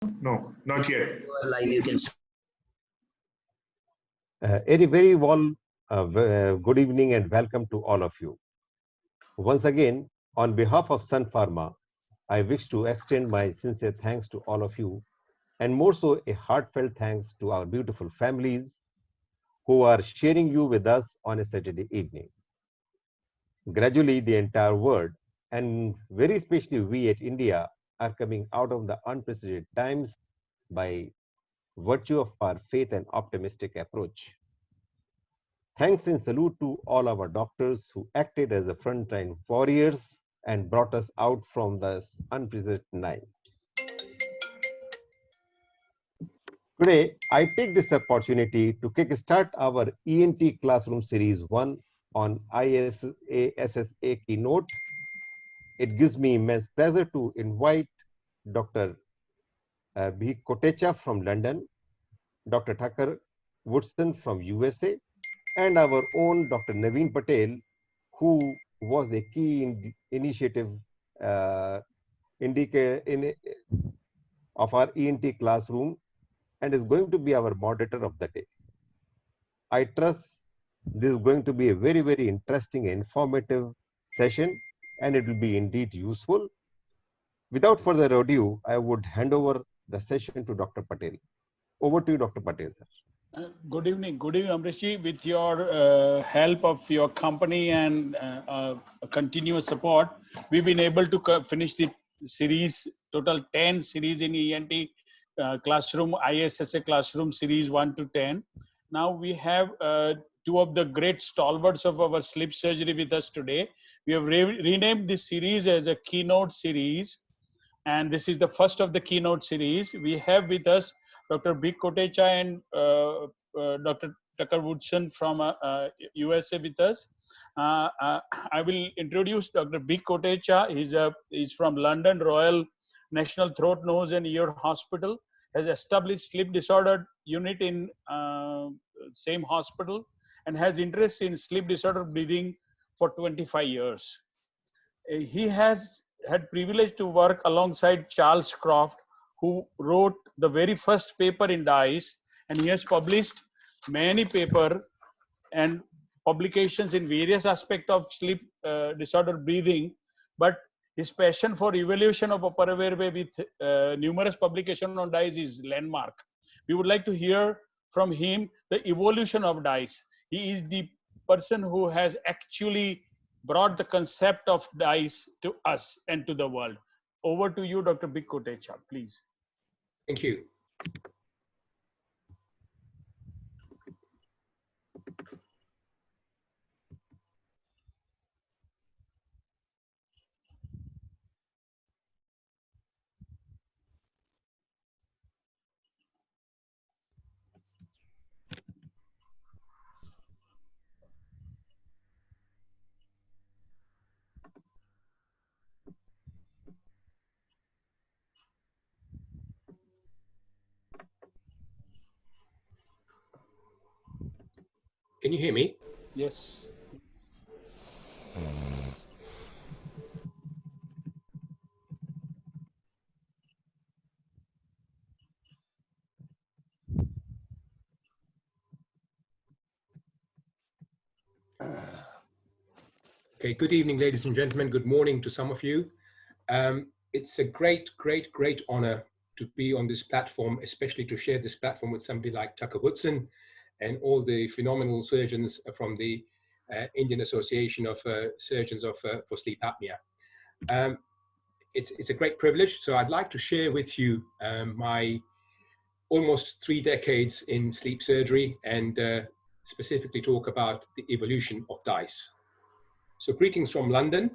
No, not yet. You are live, you can start. A very warm good evening and welcome to all of you. Once again, on behalf of Sun Pharma, I wish to extend my sincere thanks to all of you, and more so a heartfelt thanks to our beautiful families who are sharing you with us on a Saturday evening. Gradually, the entire world, and very especially we at India, are coming out of the unprecedented times by virtue of our faith and optimistic approach. Thanks and salute to all our doctors who acted as the frontline warriors and brought us out from the unprecedented times. Today, I take this opportunity to kickstart our ENT Classroom Series 1 on Iassa Keynote. It gives me immense pleasure to invite Dr. Vijaya Krishnan from London, Dr. Thakur Woodson from USA, and our own Dr. Naveen Patel, who was a key initiative of our ENT classroom and is going to be our moderator of the day. I trust this is going to be a very, very interesting and informative session, and it will be indeed useful. Without further ado, I would hand over the session to Dr. Patel. Over to you, Dr. Patel, sir. Good evening, Amrishji. With your help of your company and continuous support, we've been able to finish the series, total 10 series in ENT classroom, ISSA classroom series 1 to 10. Now we have two of the great stalwarts of our sleep surgery with us today. We have renamed this series as a keynote series, and this is the first of the keynote series. We have with us Dr. Vijaya Krishnan and Dr. Thakur Woodson from USA with us. I will introduce Dr. Vijaya Krishnan. He's from London Royal National Throat, Nose and Ear Hospital. Has established sleep disorder unit in same hospital and has interest in sleep disorder breathing for 25 years. He has had privilege to work alongside Charles Croft, who wrote the very first paper in DISE, and he has published many papers and publications in various aspects of sleep disorder breathing. But his passion for evaluation of upper airway with numerous publications on DISE is landmark. We would like to hear from him the evolution of DISE. He is the person who has actually brought the concept of DISE to us and to the world. Over to you, Dr. Vijaya Krishnan, please. Thank you. Can you hear me? Yes. Okay, good evening, ladies and gentlemen. Good morning to some of you. It's a great honor to be on this platform, especially to share this platform with somebody like Thakur Woodson and all the phenomenal surgeons from the Indian Association of Surgeons for Sleep Apnea. It's a great privilege. So I'd like to share with you my almost 3 decades in sleep surgery and specifically talk about the evolution of DISE. So greetings from London.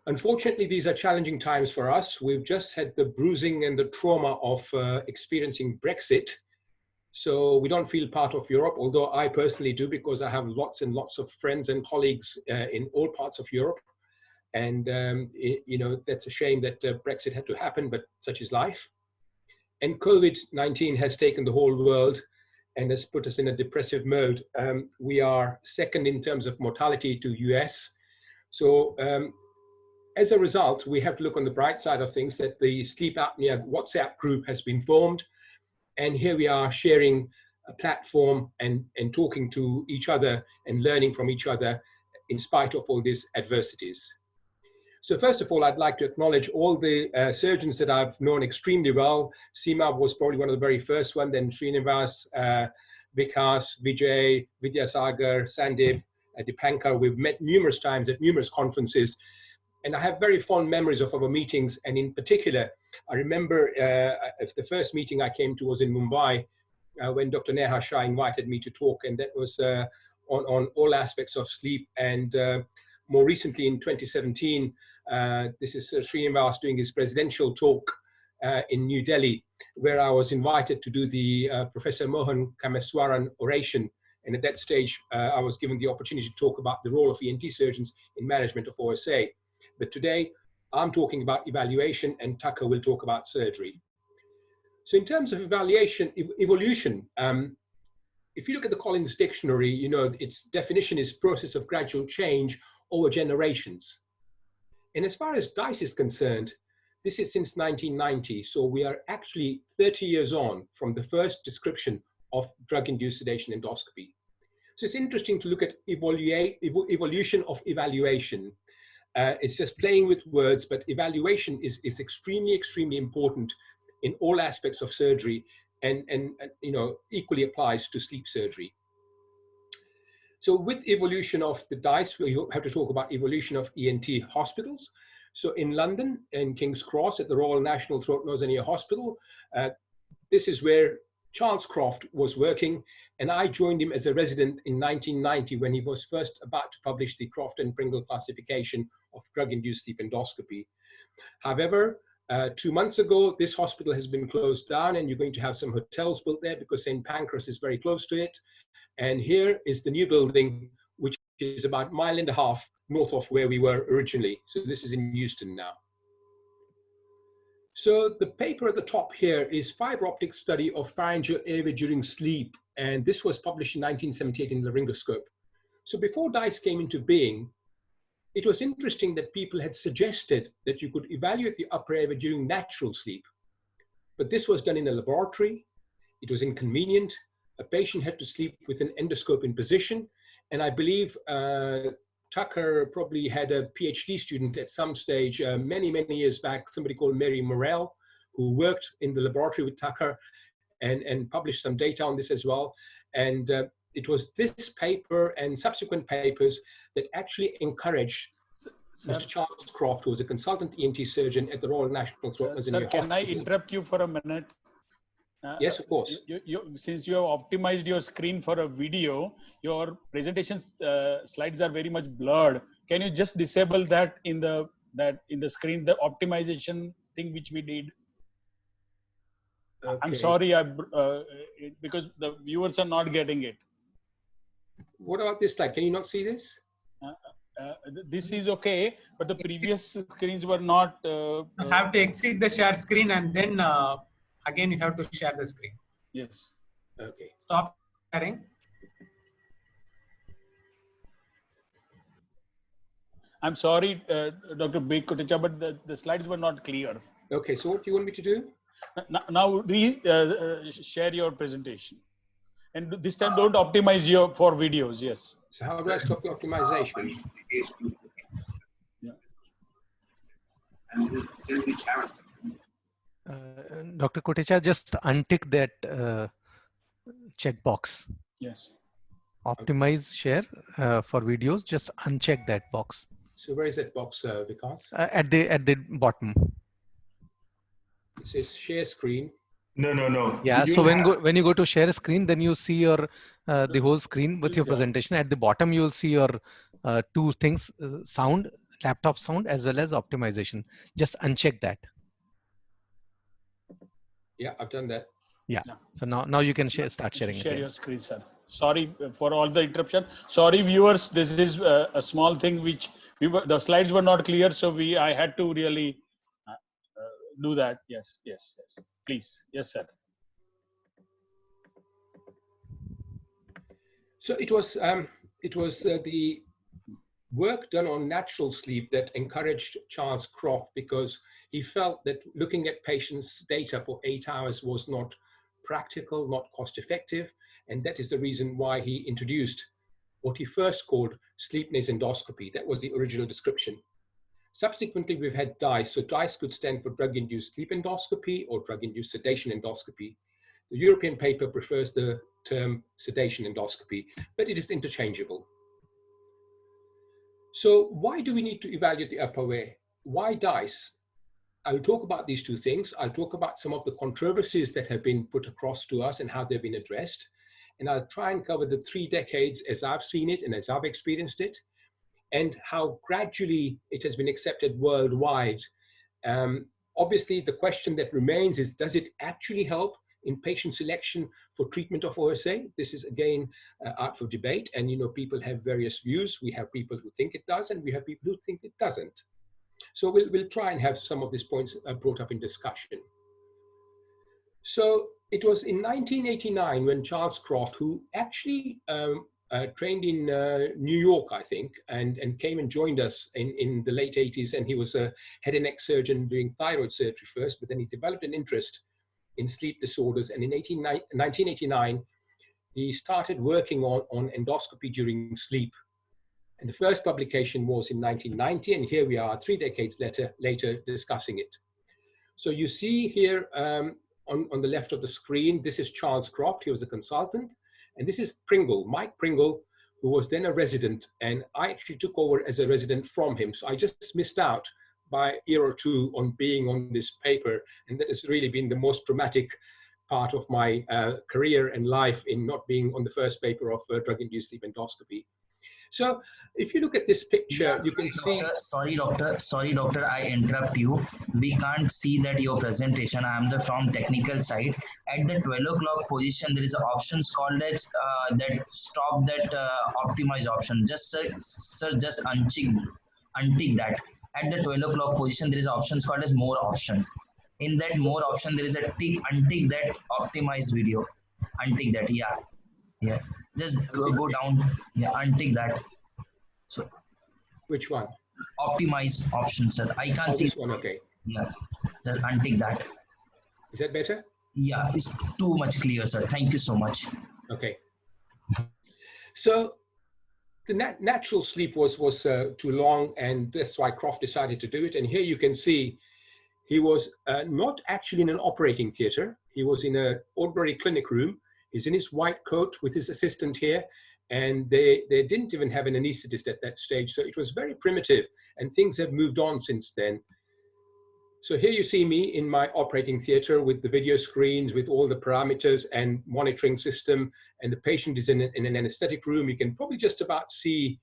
Unfortunately, these are challenging times for us. We've just had the bruising and the trauma of experiencing Brexit. So we don't feel part of Europe, although I personally do, because I have lots and lots of friends and colleagues in all parts of Europe. And, you know, that's a shame that Brexit had to happen, but such is life. And COVID-19 has taken the whole world and has put us in a depressive mode. We are second in terms of mortality to US. So as a result, we have to look on the bright side of things that the Sleep Apnea WhatsApp group has been formed. And here we are sharing a platform and talking to each other and learning from each other in spite of all these adversities. So first of all, I'd like to acknowledge all the surgeons that I've known extremely well. Seema was probably one of the very first one, then Srinivas, Vikas, Vijay, Vidyasagar, Sandeep, Dipankar. We've met numerous times at numerous conferences. And I have very fond memories of our meetings. And in particular, I remember the first meeting I came to was in Mumbai when Dr. Neha Shah invited me to talk. And that was on all aspects of sleep. And more recently in 2017, this is Srinivas doing his presidential talk in New Delhi, where I was invited to do the Professor Mohan Kameswaran oration. And at that stage, I was given the opportunity to talk about the role of ENT surgeons in management of OSA. But today, I'm talking about evaluation, and Tucker will talk about surgery. So in terms of evaluation, evolution, if you look at the Collins Dictionary, you know, its definition is process of gradual change over generations. And as far as DISE is concerned, this is since 1990. So we are actually 30 years on from the first description of drug-induced sedation endoscopy. So it's interesting to look at evolution of evaluation. It's just playing with words, but evaluation is extremely, extremely important in all aspects of surgery, and you know, equally applies to sleep surgery. So with evolution of the DISE, we have to talk about evolution of ENT hospitals. So in London, in King's Cross at the Royal National Throat, Nose and Ear Hospital, this is where Charles Croft was working, and I joined him as a resident in 1990 when he was first about to publish the Croft and Pringle classification of drug-induced sleep endoscopy. However, 2 months ago, this hospital has been closed down, and you're going to have some hotels built there because St. Pancras is very close to it. And here is the new building, which is about 1.5 miles north of where we were originally. So this is in Euston now. So the paper at the top here is fiber optic study of pharyngeal airway during sleep. And this was published in 1978 in Laryngoscope. So before DISE came into being, it was interesting that people had suggested that you could evaluate the upper airway during natural sleep. But this was done in a laboratory. It was inconvenient. A patient had to sleep with an endoscope in position. And I believe Tucker probably had a PhD student at some stage many, many years back, somebody called Mary Morrell, who worked in the laboratory with Tucker and published some data on this as well. And it was this paper and subsequent papers that actually encouraged Mr. Charles Croft, who was a consultant ENT surgeon at the Royal National Throat Nose and Ear Hospital. Can I interrupt you for a minute? Yes, of course. Since you have optimized your screen for a video, your presentation slides are very much blurred. Can you just disable that in the screen, the optimization thing which we did? Okay. I'm sorry, because the viewers are not getting it. What about this slide? Can you not see this? This is okay, but the previous screens were not. You have to exit the share screen and then again you have to share the screen. Yes. Okay. Stop sharing. I'm sorry, Dr. B. Kotecha, but the slides were not clear. Okay, so what do you want me to do? Now share your presentation. And this time don't optimize for videos, yes. So how do I stop the optimization? Yeah. Dr. Kotecha, just untick that checkbox. Yes. Optimize share for videos. Just uncheck that box. So where is that box, Vikas? At the bottom. It says share screen. No. Yeah. So when you go to share screen, then you see your the whole screen with your presentation. At the bottom, you will see your two things: sound, laptop sound, as well as optimization. Just uncheck that. Yeah, I've done that. Yeah. So now you can start sharing. Share your screen, sir. Sorry for all the interruption. Sorry, viewers. This is a small thing which the slides were not clear, so I had to really do that. Yes. Please. Yes, sir. So it was the work done on natural sleep that encouraged Charles Croft, because he felt that looking at patients' data for 8 hours was not practical, not cost effective. And that is the reason why he introduced what he first called sleep Nasoendoscopy. That was the original description. Subsequently, we've had DISE. So DISE could stand for drug-induced sleep endoscopy or drug-induced sedation endoscopy. The European paper prefers the term sedation endoscopy, but it is interchangeable. So why do we need to evaluate the upper way? Why DISE? I'll talk about these two things. I'll talk about some of the controversies that have been put across to us and how they've been addressed. And I'll try and cover the 3 decades as I've seen it and as I've experienced it, and how gradually it has been accepted worldwide. Obviously, the question that remains is, does it actually help in patient selection for treatment of OSA? This is again out for debate, and people have various views. We have people who think it does, and we have people who think it doesn't. So we'll try and have some of these points brought up in discussion. So it was in 1989 when Charles Croft, who actually trained in New York, I think, and came and joined us in the late 80s, and he was a head and neck surgeon doing thyroid surgery first, but then he developed an interest in sleep disorders, and in 1989, he started working on endoscopy during sleep. And the first publication was in 1990, and here we are 3 decades later discussing it. So you see here on the left of the screen, this is Charles Croft. He was a consultant. And this is Pringle, Mike Pringle, who was then a resident. And I actually took over as a resident from him. So I just missed out by a year or 2 on being on this paper. And that has really been the most dramatic part of my career and life, in not being on the first paper of drug-induced sleep endoscopy. So if you look at this picture, you can see... Sorry, doctor, I interrupt you. We can't see that your presentation. I am from technical side. At the 12 o'clock position, there is an options called as that stop that optimize option. Just sir, just untick that. At the 12 o'clock position, there is options called as more option. In that more option, there is a tick, untick that optimize video. Untick that, yeah. Just go down, untick that. So, which one? Optimize option, sir. I can't see this one. Okay. Yeah, just untick that. Is that better? Yeah, it's too much clear, sir. Thank you so much. Okay. So the natural sleep was too long, and that's why Croft decided to do it. And here you can see he was not actually in an operating theater. He was in an ordinary clinic room. He's in his white coat with his assistant here, and they didn't even have an anesthetist at that stage. So it was very primitive, and things have moved on since then. So here you see me in my operating theater with the video screens, with all the parameters and monitoring system, and the patient is in an anesthetic room. You can probably just about see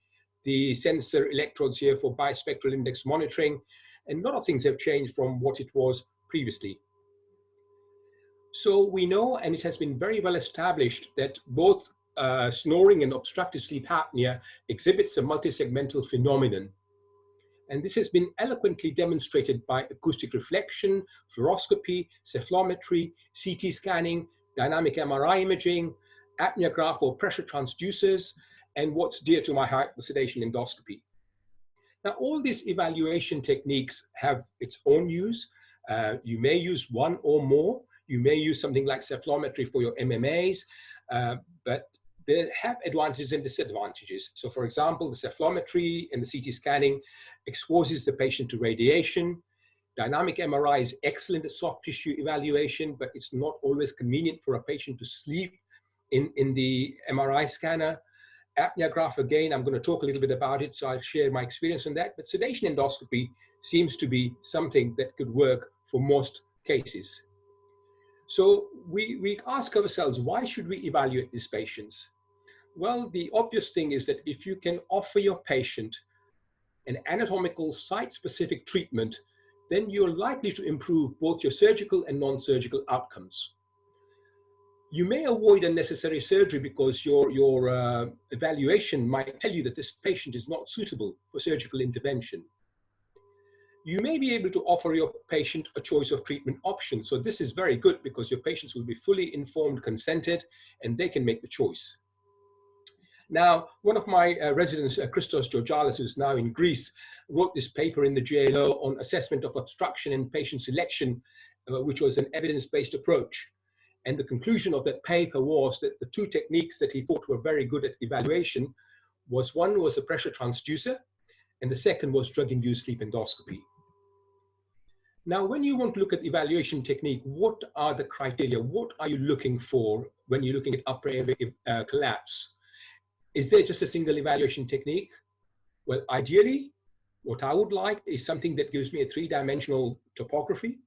the sensor electrodes here for bispectral index monitoring, and a lot of things have changed from what it was previously. So we know, and it has been very well established, that both snoring and obstructive sleep apnea exhibits a multisegmental phenomenon. And this has been eloquently demonstrated by acoustic reflection, fluoroscopy, cephalometry, CT scanning, dynamic MRI imaging, apneograph or pressure transducers, and what's dear to my heart, the sedation endoscopy. Now, all these evaluation techniques have its own use. You may use one or more. You may use something like cephalometry for your MMAs, but they have advantages and disadvantages. So for example, the cephalometry and the CT scanning exposes the patient to radiation. Dynamic MRI is excellent at soft tissue evaluation, but it's not always convenient for a patient to sleep in the MRI scanner. Apneograph, again, I'm going to talk a little bit about it, so I'll share my experience on that. But sedation endoscopy seems to be something that could work for most cases. So we ask ourselves, why should we evaluate these patients? Well, the obvious thing is that if you can offer your patient an anatomical site-specific treatment, then you're likely to improve both your surgical and non-surgical outcomes. You may avoid unnecessary surgery because your evaluation might tell you that this patient is not suitable for surgical intervention. You may be able to offer your patient a choice of treatment options. So this is very good because your patients will be fully informed, consented, and they can make the choice. Now, one of my residents, Christos Georgalis, who's now in Greece, wrote this paper in the JLO on assessment of obstruction and patient selection, which was an evidence-based approach. And the conclusion of that paper was that the two techniques that he thought were very good at evaluation was, one was a pressure transducer, and the second was drug-induced sleep endoscopy. Now, when you want to look at evaluation technique, what are the criteria? What are you looking for when you're looking at upper airway collapse? Is there just a single evaluation technique? Well, ideally, what I would like is something that gives me a three-dimensional topography.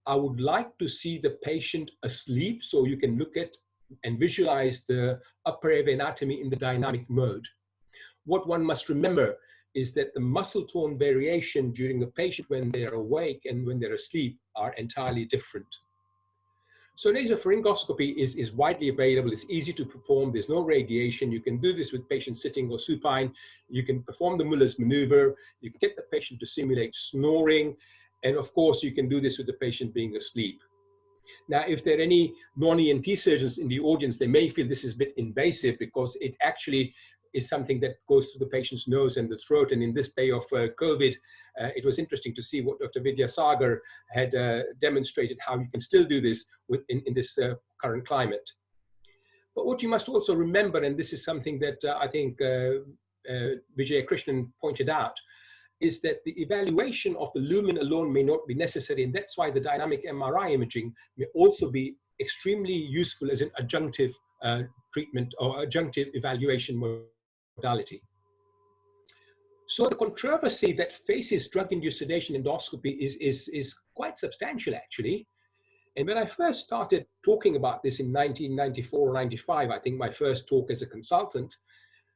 I would like to see the patient asleep so you can look at and visualize the upper airway anatomy in the dynamic mode. What one must remember is that the muscle tone variation during the patient when they're awake and when they're asleep are entirely different. So nasopharyngoscopy is widely available. It's easy to perform. There's no radiation. You can do this with patients sitting or supine. You can perform the Muller's maneuver. You can get the patient to simulate snoring. And of course, you can do this with the patient being asleep. Now, if there are any non-ENT surgeons in the audience, they may feel this is a bit invasive because it actually is something that goes through the patient's nose and the throat. And in this day of COVID, it was interesting to see what Dr. Vidya Sagar had demonstrated, how you can still do this in this current climate. But what you must also remember, and this is something that I think Vijaya Krishnan pointed out, is that the evaluation of the lumen alone may not be necessary. And that's why the dynamic MRI imaging may also be extremely useful as an adjunctive treatment or adjunctive evaluation modality. So the controversy that faces drug-induced sedation endoscopy is quite substantial, actually. And when I first started talking about this in 1994 or 95, I think my first talk as a consultant,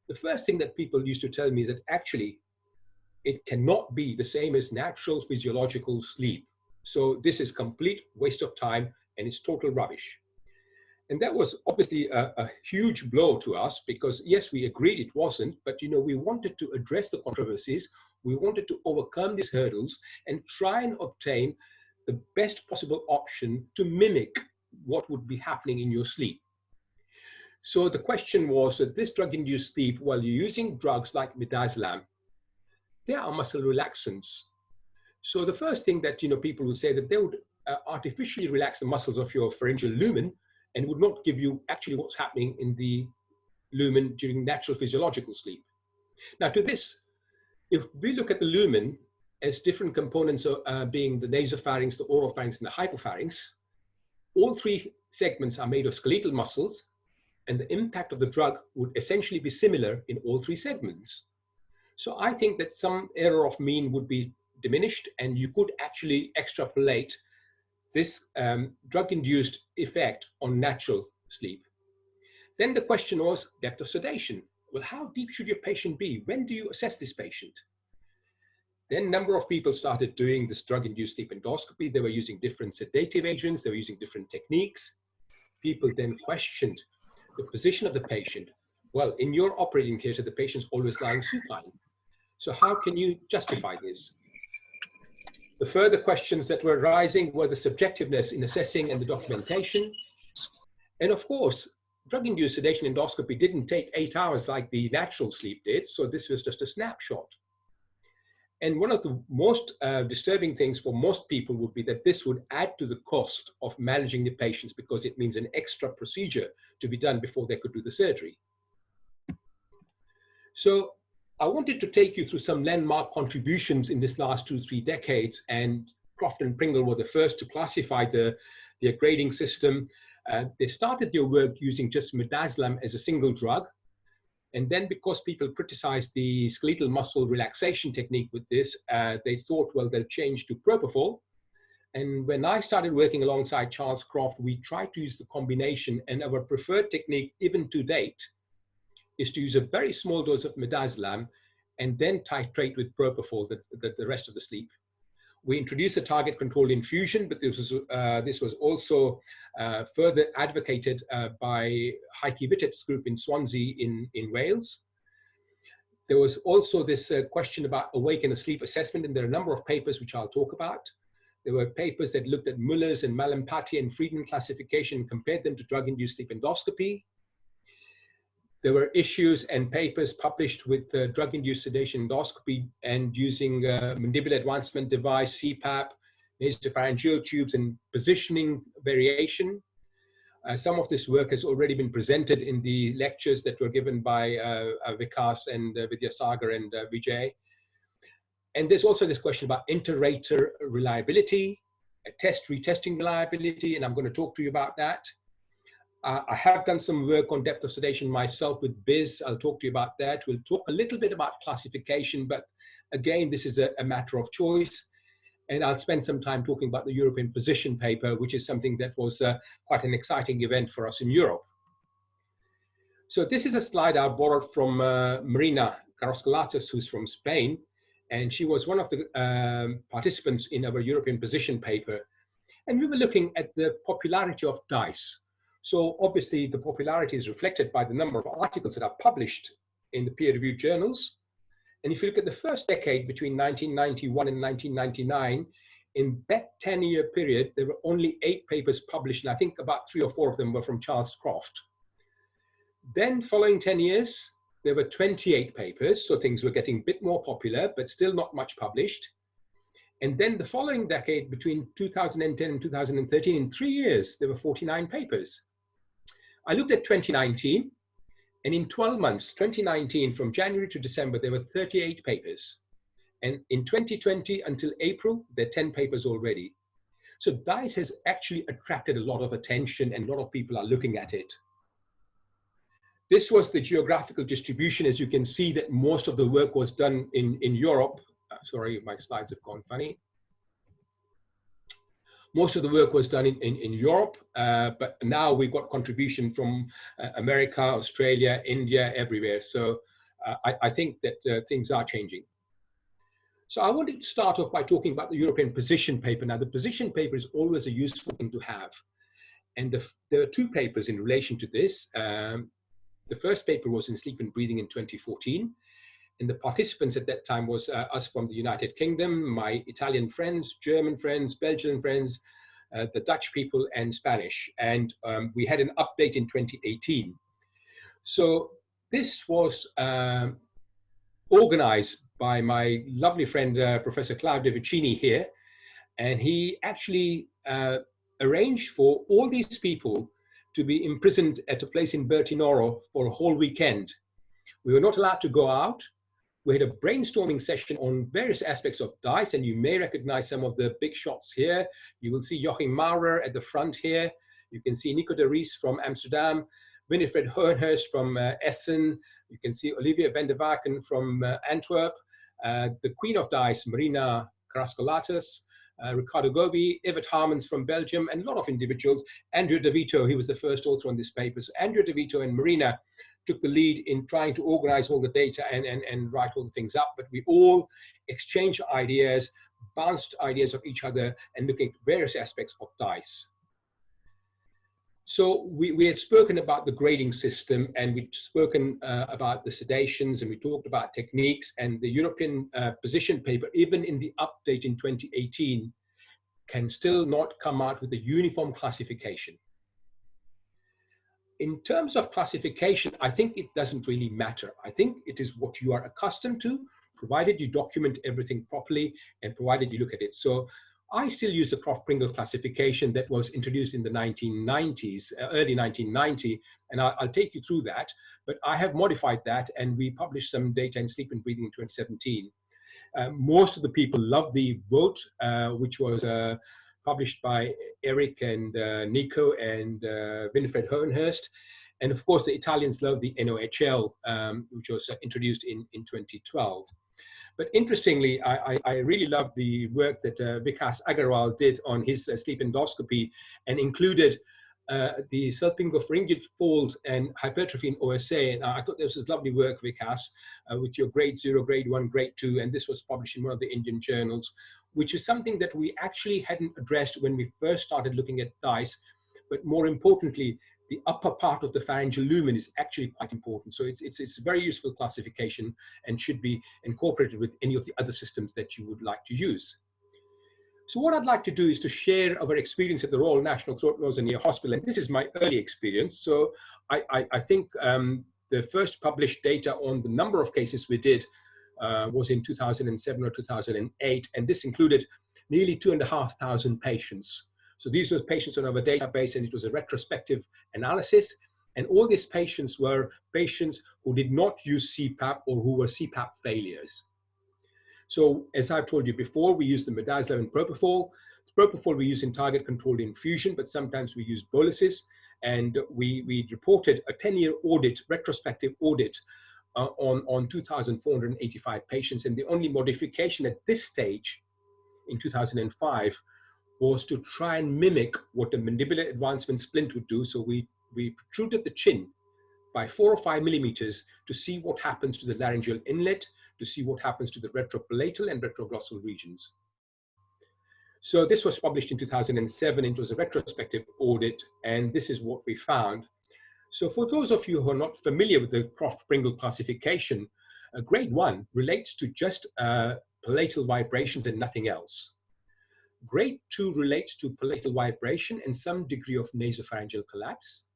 the first thing that people used to tell me is that actually it cannot be the same as natural physiological sleep. So this is complete waste of time and it's total rubbish. And that was obviously a huge blow to us because yes, we agreed it wasn't, but you know, we wanted to address the controversies. We wanted to overcome these hurdles and try and obtain the best possible option to mimic what would be happening in your sleep. So the question was that this drug-induced sleep, while you're using drugs like midazolam, they are muscle relaxants. So the first thing that people would say that they would artificially relax the muscles of your pharyngeal lumen and would not give you actually what's happening in the lumen during natural physiological sleep. Now to this, if we look at the lumen as different components of being the nasopharynx, the oropharynx, and the hypopharynx, all three segments are made of skeletal muscles, and the impact of the drug would essentially be similar in all three segments. So I think that some error of mean would be diminished, and you could actually extrapolate this drug-induced effect on natural sleep. Then the question was depth of sedation. Well, how deep should your patient be? When do you assess this patient? Then a number of people started doing this drug-induced sleep endoscopy. They were using different sedative agents. They were using different techniques. People then questioned the position of the patient. Well, in your operating theater, the patient's always lying supine. So how can you justify this? The further questions that were rising were the subjectiveness in assessing and the documentation. And of course, drug-induced sedation endoscopy didn't take 8 hours like the natural sleep did. So this was just a snapshot. And one of the most disturbing things for most people would be that this would add to the cost of managing the patients because it means an extra procedure to be done before they could do the surgery. So I wanted to take you through some landmark contributions in this last 2-3 decades, and Croft and Pringle were the first to classify their grading system. They started their work using just midazolam as a single drug. And then because people criticized the skeletal muscle relaxation technique with this, they thought, well, they'll change to propofol. And when I started working alongside Charles Croft, we tried to use the combination, and our preferred technique, even to date, is to use a very small dose of midazolam and then titrate with propofol the rest of the sleep. We introduced the target controlled infusion, but this was also further advocated by Heike Wittett's group in Swansea in Wales. There was also this question about awake and asleep assessment, and there are a number of papers which I'll talk about. There were papers that looked at Muller's and Malampati and Friedman classification and compared them to drug-induced sleep endoscopy. There were issues and papers published with drug-induced sedation endoscopy and using mandibular advancement device, CPAP, nasopharyngeal tubes, and positioning variation. Some of this work has already been presented in the lectures that were given by Vikas and Vidyasagar and Vijay. And there's also this question about inter-rater reliability, retesting reliability, and I'm going to talk to you about that. I have done some work on depth of sedation myself with DISE. I'll talk to you about that. We'll talk a little bit about classification, but again, this is a matter of choice. And I'll spend some time talking about the European position paper, which is something that was quite an exciting event for us in Europe. So this is a slide I borrowed from Marina Carrascolatas, who's from Spain. And she was one of the participants in our European position paper. And we were looking at the popularity of DISE. So obviously the popularity is reflected by the number of articles that are published in the peer-reviewed journals. And if you look at the first decade between 1991 and 1999, in that 10-year period, there were only 8 papers published, and I think about 3 or 4 of them were from Charles Croft. Then following 10 years, there were 28 papers, so things were getting a bit more popular, but still not much published. And then the following decade, between 2010 and 2013, in 3 years, there were 49 papers. I looked at 2019, and in 12 months, 2019, from January to December, there were 38 papers. And in 2020 until April, there are 10 papers already. So DISE has actually attracted a lot of attention and a lot of people are looking at it. This was the geographical distribution. As you can see that most of the work was done in Europe. Sorry, my slides have gone funny. Most of the work was done in Europe, but now we've got contribution from America, Australia, India, everywhere. So I think that things are changing. So I wanted to start off by talking about the European position paper. Now, the position paper is always a useful thing to have. And there are 2 papers in relation to this. The first paper was in Sleep and Breathing in 2014. And the participants at that time was us from the United Kingdom, my Italian friends, German friends, Belgian friends, the Dutch people, and Spanish. And we had an update in 2018. So this was organized by my lovely friend, Professor Claudio Vicini here. And he actually arranged for all these people to be imprisoned at a place in Bertinoro for a whole weekend. We were not allowed to go out. We had a brainstorming session on various aspects of DISE, and you may recognize some of the big shots here. You will see Joachim Maurer at the front here. You can see Nico de Ries from Amsterdam, Winifred Hohenhurst from Essen. You can see Olivia van der Waken from Antwerp, the Queen of DISE, Marina Carrascolatas, Ricardo Gobi, Evert Harmans from Belgium, and a lot of individuals. Andrea De Vito, he was the first author on this paper. So Andrea De Vito and Marina took the lead in trying to organize all the data and write all the things up, but we all exchanged ideas, bounced ideas of each other, and looking at various aspects of DISE. So we had spoken about the grading system, and we'd spoken about the sedations, and we talked about techniques, and the European position paper, even in the update in 2018, can still not come out with a uniform classification. In terms of classification, I think it doesn't really matter. I think it is what you are accustomed to, provided you document everything properly and provided you look at it. So I still use the Croft-Pringle classification that was introduced in the 1990s, early 1990, and I'll take you through that. But I have modified that, and we published some data in Sleep and Breathing in 2017. Most of the people love the vote, which was published by Eric and Nico and Winifred Hohenhurst. And of course, the Italians love the NOHL, which was introduced in 2012. But interestingly, I really love the work that Vikas Agarwal did on his sleep endoscopy and included the salpingopharyngeal fold and hypertrophy in OSA. And I thought this was lovely work, Vikas, with your grade 0, grade 1, grade 2, and this was published in one of the Indian journals, which is something that we actually hadn't addressed when we first started looking at DISE. But more importantly, the upper part of the pharyngeal lumen is actually quite important. So it's a very useful classification and should be incorporated with any of the other systems that you would like to use. So what I'd like to do is to share our experience at the Royal National Throat, Nose and Ear Hospital. And this is my early experience. So I think the first published data on the number of cases we did was in 2007 or 2008, and this included nearly 2,500 patients. So these were patients on our database, and it was a retrospective analysis. And all these patients were patients who did not use CPAP or who were CPAP failures. So as I've told you before, we use the midazolam and propofol. Propofol we use in target controlled infusion, but sometimes we use boluses. And we reported a 10-year audit, retrospective audit on 2,485 patients. And the only modification at this stage in 2005 was to try and mimic what a mandibular advancement splint would do. So we protruded the chin by 4 or 5 millimeters to see what happens to the laryngeal inlet, to see what happens to the retropalatal and retroglossal regions. So this was published in 2007. It was a retrospective audit, and this is what we found. So for those of you who are not familiar with the Croft-Pringle classification, grade 1 relates to just palatal vibrations and nothing else. Grade 2 relates to palatal vibration and some degree of nasopharyngeal collapse.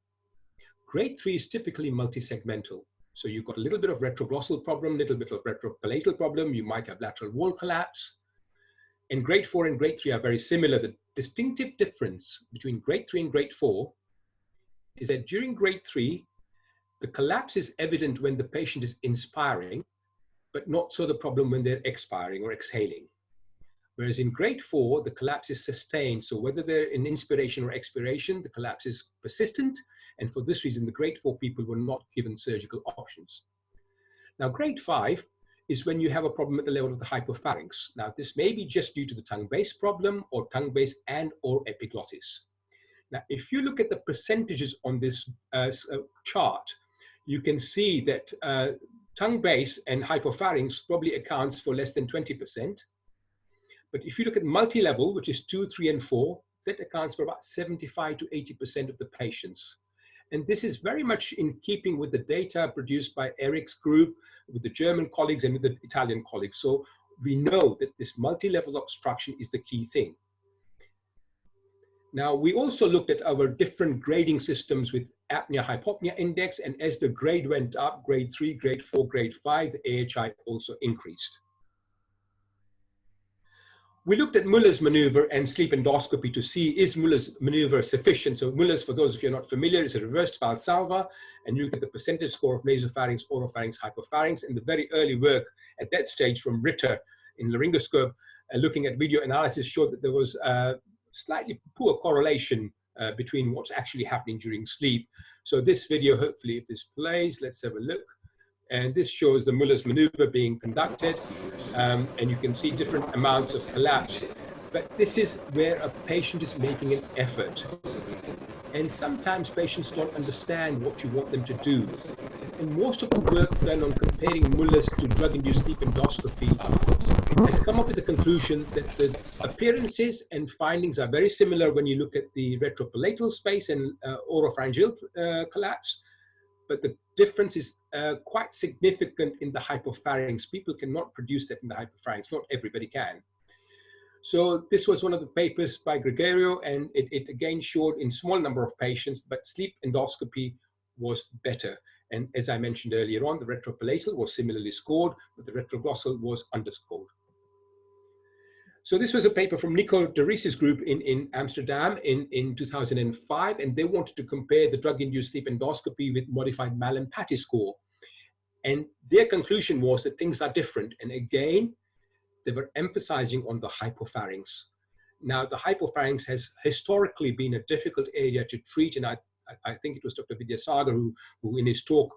Grade 3 is typically multisegmental. So you've got a little bit of retroglossal problem, a little bit of retropalatal problem. You might have lateral wall collapse. And grade 4 and grade 3 are very similar. The distinctive difference between grade 3 and grade 4 is that during grade 3, the collapse is evident when the patient is inspiring, but not so the problem when they're expiring or exhaling. Whereas in grade 4, the collapse is sustained. So whether they're in inspiration or expiration, the collapse is persistent. And for this reason, the grade 4 people were not given surgical options. Now, grade 5 is when you have a problem at the level of the hypopharynx. Now, this may be just due to the tongue base problem or tongue base and or epiglottis. Now, if you look at the percentages on this chart, you can see that tongue base and hypopharynx probably accounts for less than 20%. But if you look at multi-level, which is 2, 3, and 4, that accounts for about 75 to 80% of the patients. And this is very much in keeping with the data produced by Eric's group, with the German colleagues and with the Italian colleagues. So we know that this multi-level obstruction is the key thing. Now, we also looked at our different grading systems with apnea-hypopnea index, and as the grade went up, grade 3, grade 4, grade 5, the AHI also increased. We looked at Muller's maneuver and sleep endoscopy to see, is Muller's maneuver sufficient? So Muller's, for those of you who are not familiar, is a reversed Valsalva, and you look at the percentage score of nasopharynx, oropharynx, hypopharynx, and the very early work at that stage from Ritter in laryngoscope, looking at video analysis, showed that there was a slightly poor correlation between what's actually happening during sleep. So this video, hopefully if this plays, let's have a look. And this shows the Muller's maneuver being conducted, and you can see different amounts of collapse. But this is where a patient is making an effort. And sometimes patients don't understand what you want them to do. And most of the work done on comparing Muller's to drug-induced sleep endoscopy has come up with the conclusion that the appearances and findings are very similar when you look at the retropalatal space and oropharyngeal collapse. But the difference is quite significant in the hypopharynx. People cannot produce that in the hypopharynx. Not everybody can. So this was one of the papers by Gregorio, and it again showed in small number of patients, but sleep endoscopy was better. And as I mentioned earlier on, the retropalatal was similarly scored, but the retroglossal was underscored. So this was a paper from Nico de Ries's group in Amsterdam in 2005, and they wanted to compare the drug-induced sleep endoscopy with modified Mallampati score. And their conclusion was that things are different. And again, they were emphasizing on the hypopharynx. Now, the hypopharynx has historically been a difficult area to treat, and I think it was Dr. Vidyasagar who in his talk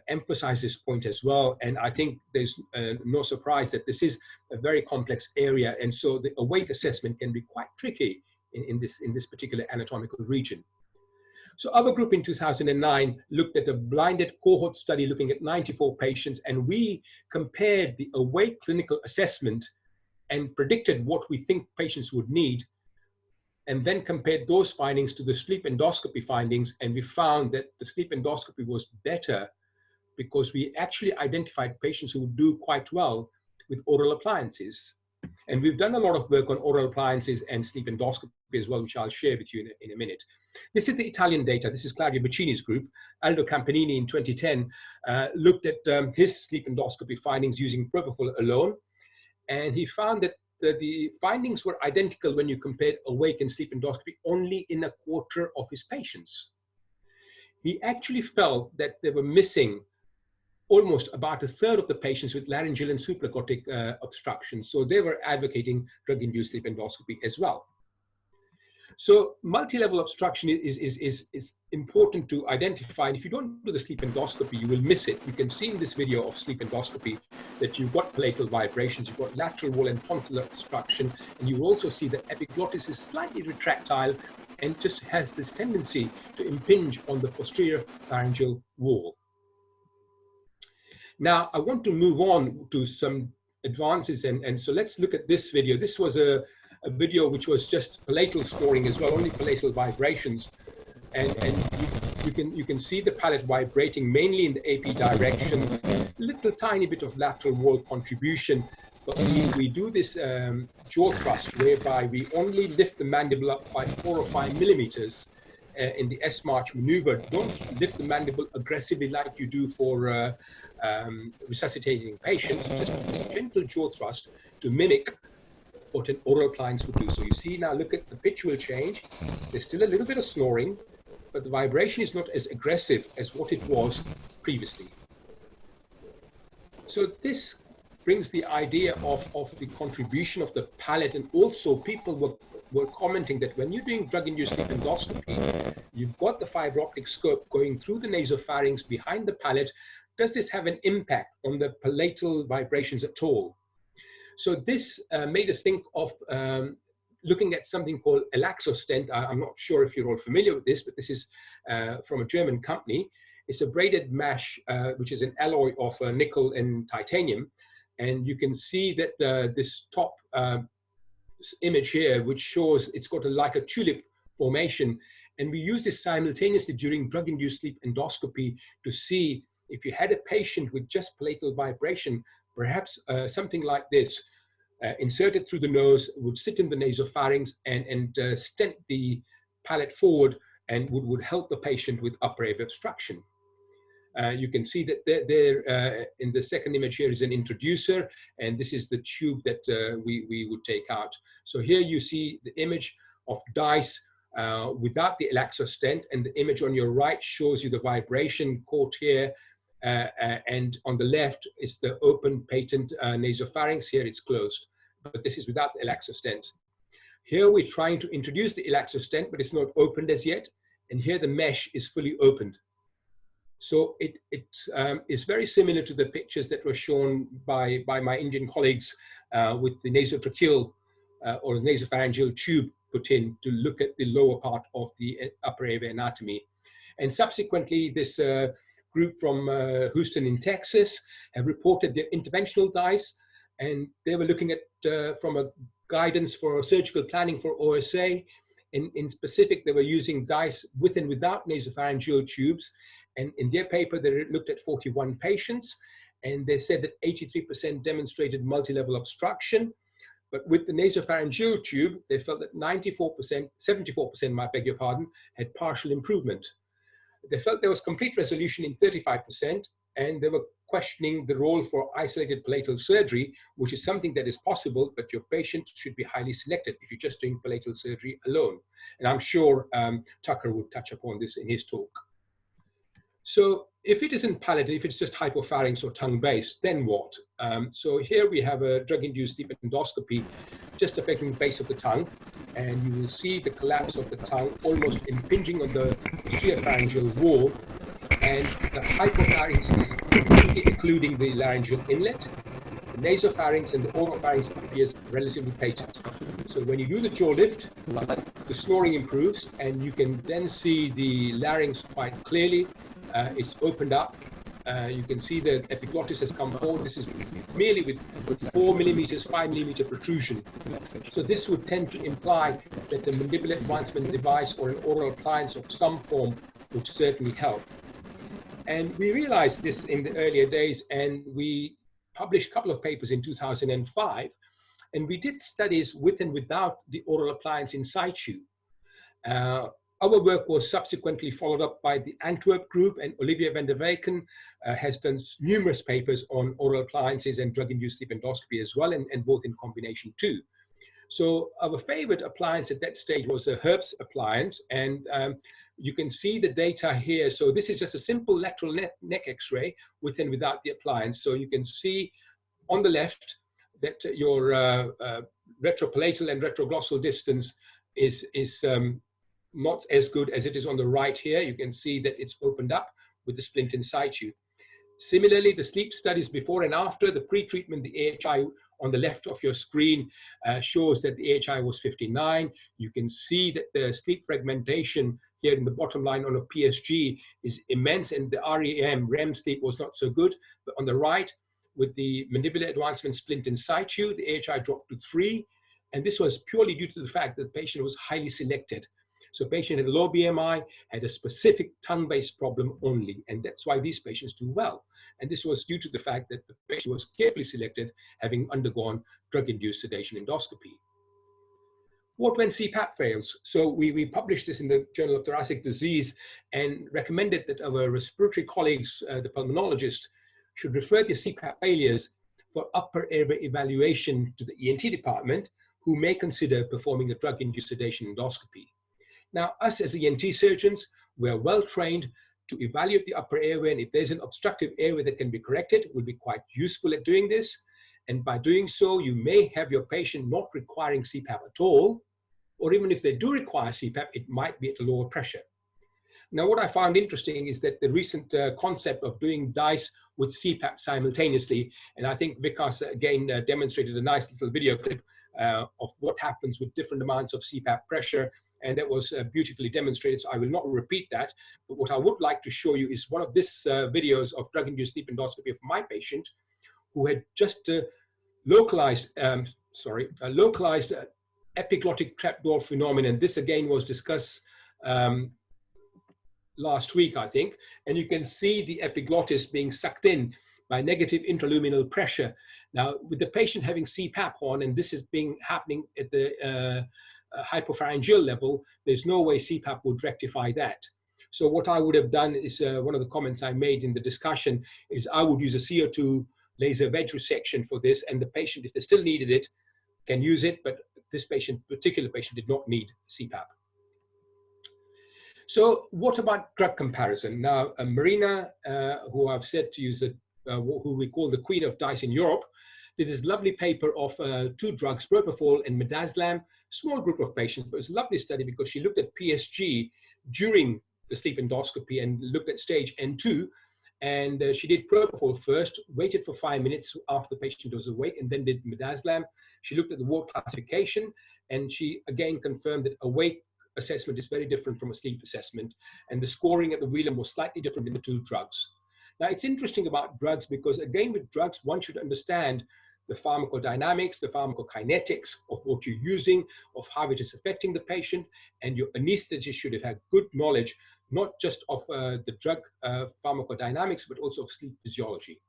emphasized this point as well. And I think there's no surprise that this is a very complex area. And so the awake assessment can be quite tricky in this particular anatomical region. So our group in 2009 looked at a blinded cohort study looking at 94 patients, and we compared the awake clinical assessment and predicted what we think patients would need, and then compared those findings to the sleep endoscopy findings, and we found that the sleep endoscopy was better because we actually identified patients who would do quite well with oral appliances. And we've done a lot of work on oral appliances and sleep endoscopy as well, which I'll share with you in a minute. This is the Italian data. This is Claudio Bacini's group. Aldo Campanini in 2010 looked at his sleep endoscopy findings using propofol alone. And he found that the findings were identical when you compared awake and sleep endoscopy only in a quarter of his patients. He actually felt that they were missing almost about a third of the patients with laryngeal and supraglottic obstruction. So they were advocating drug-induced sleep endoscopy as well. So multi-level obstruction is important to identify. And if you don't do the sleep endoscopy, you will miss it. You can see in this video of sleep endoscopy that you've got palatal vibrations, you've got lateral wall and tonsillar obstruction, and you will also see that epiglottis is slightly retractile and just has this tendency to impinge on the posterior pharyngeal wall. Now, I want to move on to some advances, and so let's look at this video. This was a video which was just palatal scoring as well, only palatal vibrations, and you can see the palate vibrating mainly in the AP direction, little tiny bit of lateral wall contribution, but we do this jaw thrust whereby we only lift the mandible up by 4 or 5 millimeters in the S-march maneuver. Don't lift the mandible aggressively like you do for resuscitating patients, just a gentle jaw thrust to mimic what an oral appliance would do. So you see now, look at the pitch will change. There's still a little bit of snoring, but the vibration is not as aggressive as what it was previously. So this brings the idea of the contribution of the palate, and also people were commenting that when you're doing drug-induced sleep endoscopy, you've got the fiber optic scope going through the nasopharynx behind the palate. Does this have an impact on the palatal vibrations at all? So this made us think of looking at something called Elaxo stent. I'm not sure if you're all familiar with this, but this is from a German company. It's a braided mesh, which is an alloy of nickel and titanium. And you can see that this top image here, which shows it's got like a tulip formation. And we use this simultaneously during drug-induced sleep endoscopy to see if you had a patient with just palatal vibration, perhaps something like this, inserted through the nose, would sit in the nasopharynx and stent the palate forward and would help the patient with upper airway obstruction. You can see that there in the second image here is an introducer, and this is the tube that we would take out. So here you see the image of DISE without the Elaxo stent, and the image on your right shows you the vibration caught here, and on the left is the open patent nasopharynx. Here it's closed, but this is without the Elaxo stent. Here we're trying to introduce the Elaxo stent, but it's not opened as yet, and here the mesh is fully opened. So it is very similar to the pictures that were shown by my Indian colleagues with the nasotracheal or nasopharyngeal tube put in to look at the lower part of the upper airway anatomy. And subsequently, this group from Houston in Texas have reported their interventional DISE, and they were looking at from a guidance for surgical planning for OSA. In specific, they were using DISE with and without nasopharyngeal tubes. And in their paper, they looked at 41 patients, and they said that 83% demonstrated multi-level obstruction. But with the nasopharyngeal tube, they felt that 94%, 74%, I beg your pardon, had partial improvement. They felt there was complete resolution in 35%, and they were questioning the role for isolated palatal surgery, which is something that is possible, but your patient should be highly selected if you're just doing palatal surgery alone. And I'm sure Tucker would touch upon this in his talk. So if it isn't palatal, if it's just hypopharynx or tongue-based, then what? So here we have a drug-induced sleep endoscopy just affecting the base of the tongue, and you will see the collapse of the tongue almost impinging on the pharyngeal wall, and the hypopharynx is completely occluding the laryngeal inlet. The nasopharynx and the oropharynx appears relatively patent. So when you do the jaw lift, the snoring improves, and you can then see the larynx quite clearly. It's opened up. You can see the epiglottis has come forward. This is merely with 4 millimeters, 5 millimeter protrusion. So this would tend to imply that a mandibular advancement device or an oral appliance of some form would certainly help. And we realized this in the earlier days, and we published a couple of papers in 2005, and we did studies with and without the oral appliance in situ. Our work was subsequently followed up by the Antwerp group, and Olivia van der Weyken has done numerous papers on oral appliances and drug-induced sleep endoscopy as well, and both in combination too. So our favorite appliance at that stage was a Herbst appliance, and you can see the data here. So this is just a simple lateral neck x-ray with and without the appliance. So you can see on the left that your retropalatal and retroglossal distance is not as good as it is on the right here. You can see that it's opened up with the splint in situ. Similarly, the sleep studies before and after the pre-treatment, the AHI on the left of your screen shows that the AHI was 59. You can see that the sleep fragmentation here in the bottom line on a PSG is immense, and the REM sleep was not so good. But on the right, with the mandibular advancement splint in situ, the AHI dropped to 3. And this was purely due to the fact that the patient was highly selected. So patient had a low BMI, had a specific tongue-based problem only, and that's why these patients do well. And this was due to the fact that the patient was carefully selected, having undergone drug-induced sedation endoscopy. What when CPAP fails? So we published this in the Journal of Thoracic Disease and recommended that our respiratory colleagues, the pulmonologists, should refer their CPAP failures for upper airway evaluation to the ENT department, who may consider performing a drug-induced sedation endoscopy. Now, us as ENT surgeons, we are well trained to evaluate the upper airway, and if there's an obstructive airway that can be corrected, we'll be quite useful at doing this. And by doing so, you may have your patient not requiring CPAP at all, or even if they do require CPAP, it might be at a lower pressure. Now, what I found interesting is that the recent concept of doing DISE with CPAP simultaneously, and I think Vikas again demonstrated a nice little video clip of what happens with different amounts of CPAP pressure, and that was beautifully demonstrated, so I will not repeat that. But what I would like to show you is one of these videos of drug-induced sleep endoscopy of my patient who had just localized epiglottic trapdoor phenomenon. This again was discussed last week, I think, and you can see the epiglottis being sucked in by negative intraluminal pressure. Now, with the patient having CPAP on, and this is happening at the hypopharyngeal level, there's no way CPAP would rectify that. So what I would have done is, one of the comments I made in the discussion is I would use a CO2 laser wedge resection for this, and the patient, if they still needed it, can use it, but this particular patient did not need CPAP. So what about drug comparison? Now, Marina, who I've said to use, who we call the queen of DISE in Europe, did this lovely paper of 2 drugs, propofol and midazolam, small group of patients, but it was a lovely study because she looked at PSG during the sleep endoscopy and looked at stage N2. And she did propofol first, waited for 5 minutes after the patient was awake, and then did midazolam. She looked at the ward classification, and she again confirmed that awake assessment is very different from a sleep assessment, and the scoring at the Whelan was slightly different in the 2 drugs. Now, it's interesting about drugs because, again, with drugs, one should understand the pharmacodynamics, the pharmacokinetics of what you're using, of how it is affecting the patient, and your anesthetist should have had good knowledge, not just of the drug pharmacodynamics, but also of sleep physiology.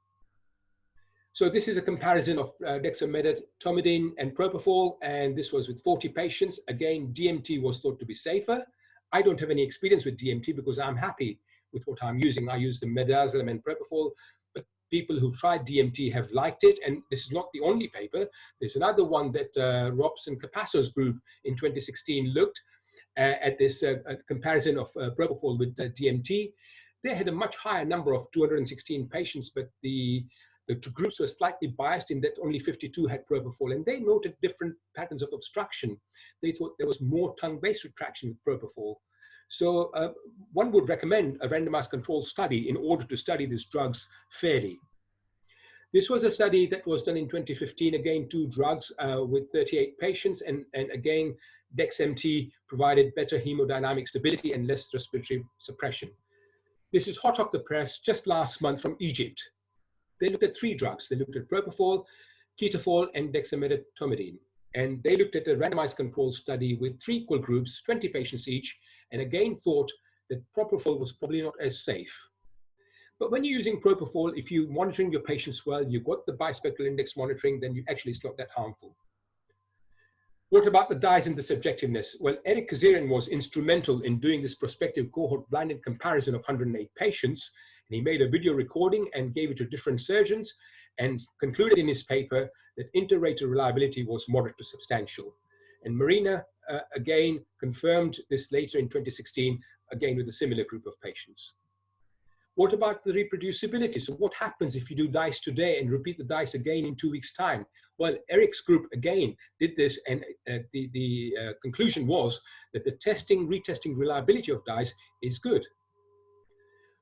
So this is a comparison of dexmedetomidine and propofol, and this was with 40 patients. Again, DMT was thought to be safer. I don't have any experience with DMT because I'm happy with what I'm using. I use the midazolam and propofol, but people who tried DMT have liked it, and this is not the only paper. There's another one that Robson Capasso's group in 2016 looked at this comparison of propofol with DMT. They had a much higher number of 216 patients, but the 2 groups were slightly biased in that only 52 had propofol, and they noted different patterns of obstruction. They thought there was more tongue-based retraction with propofol. So one would recommend a randomized control study in order to study these drugs fairly. This was a study that was done in 2015, again, 2 drugs with 38 patients, and again, DexMT provided better hemodynamic stability and less respiratory suppression. This is hot off the press just last month from Egypt. They looked at 3 drugs. They looked at propofol, ketofol, and dexmedetomidine. And they looked at a randomized control study with 3 equal groups, 20 patients each, and again thought that propofol was probably not as safe. But when you're using propofol, if you're monitoring your patients well, you've got the bispectral index monitoring, then it's not that harmful. What about the DISE and the subjectiveness? Well, Eric Kazarian was instrumental in doing this prospective cohort blinded comparison of 108 patients. And he made a video recording and gave it to different surgeons and concluded in his paper that inter-rater reliability was moderate to substantial. And Marina, again, confirmed this later in 2016, again with a similar group of patients. What about the reproducibility? So what happens if you do DISE today and repeat the DISE again in 2 weeks' time? Well, Eric's group again did this, and the conclusion was that the retesting reliability of DISE is good.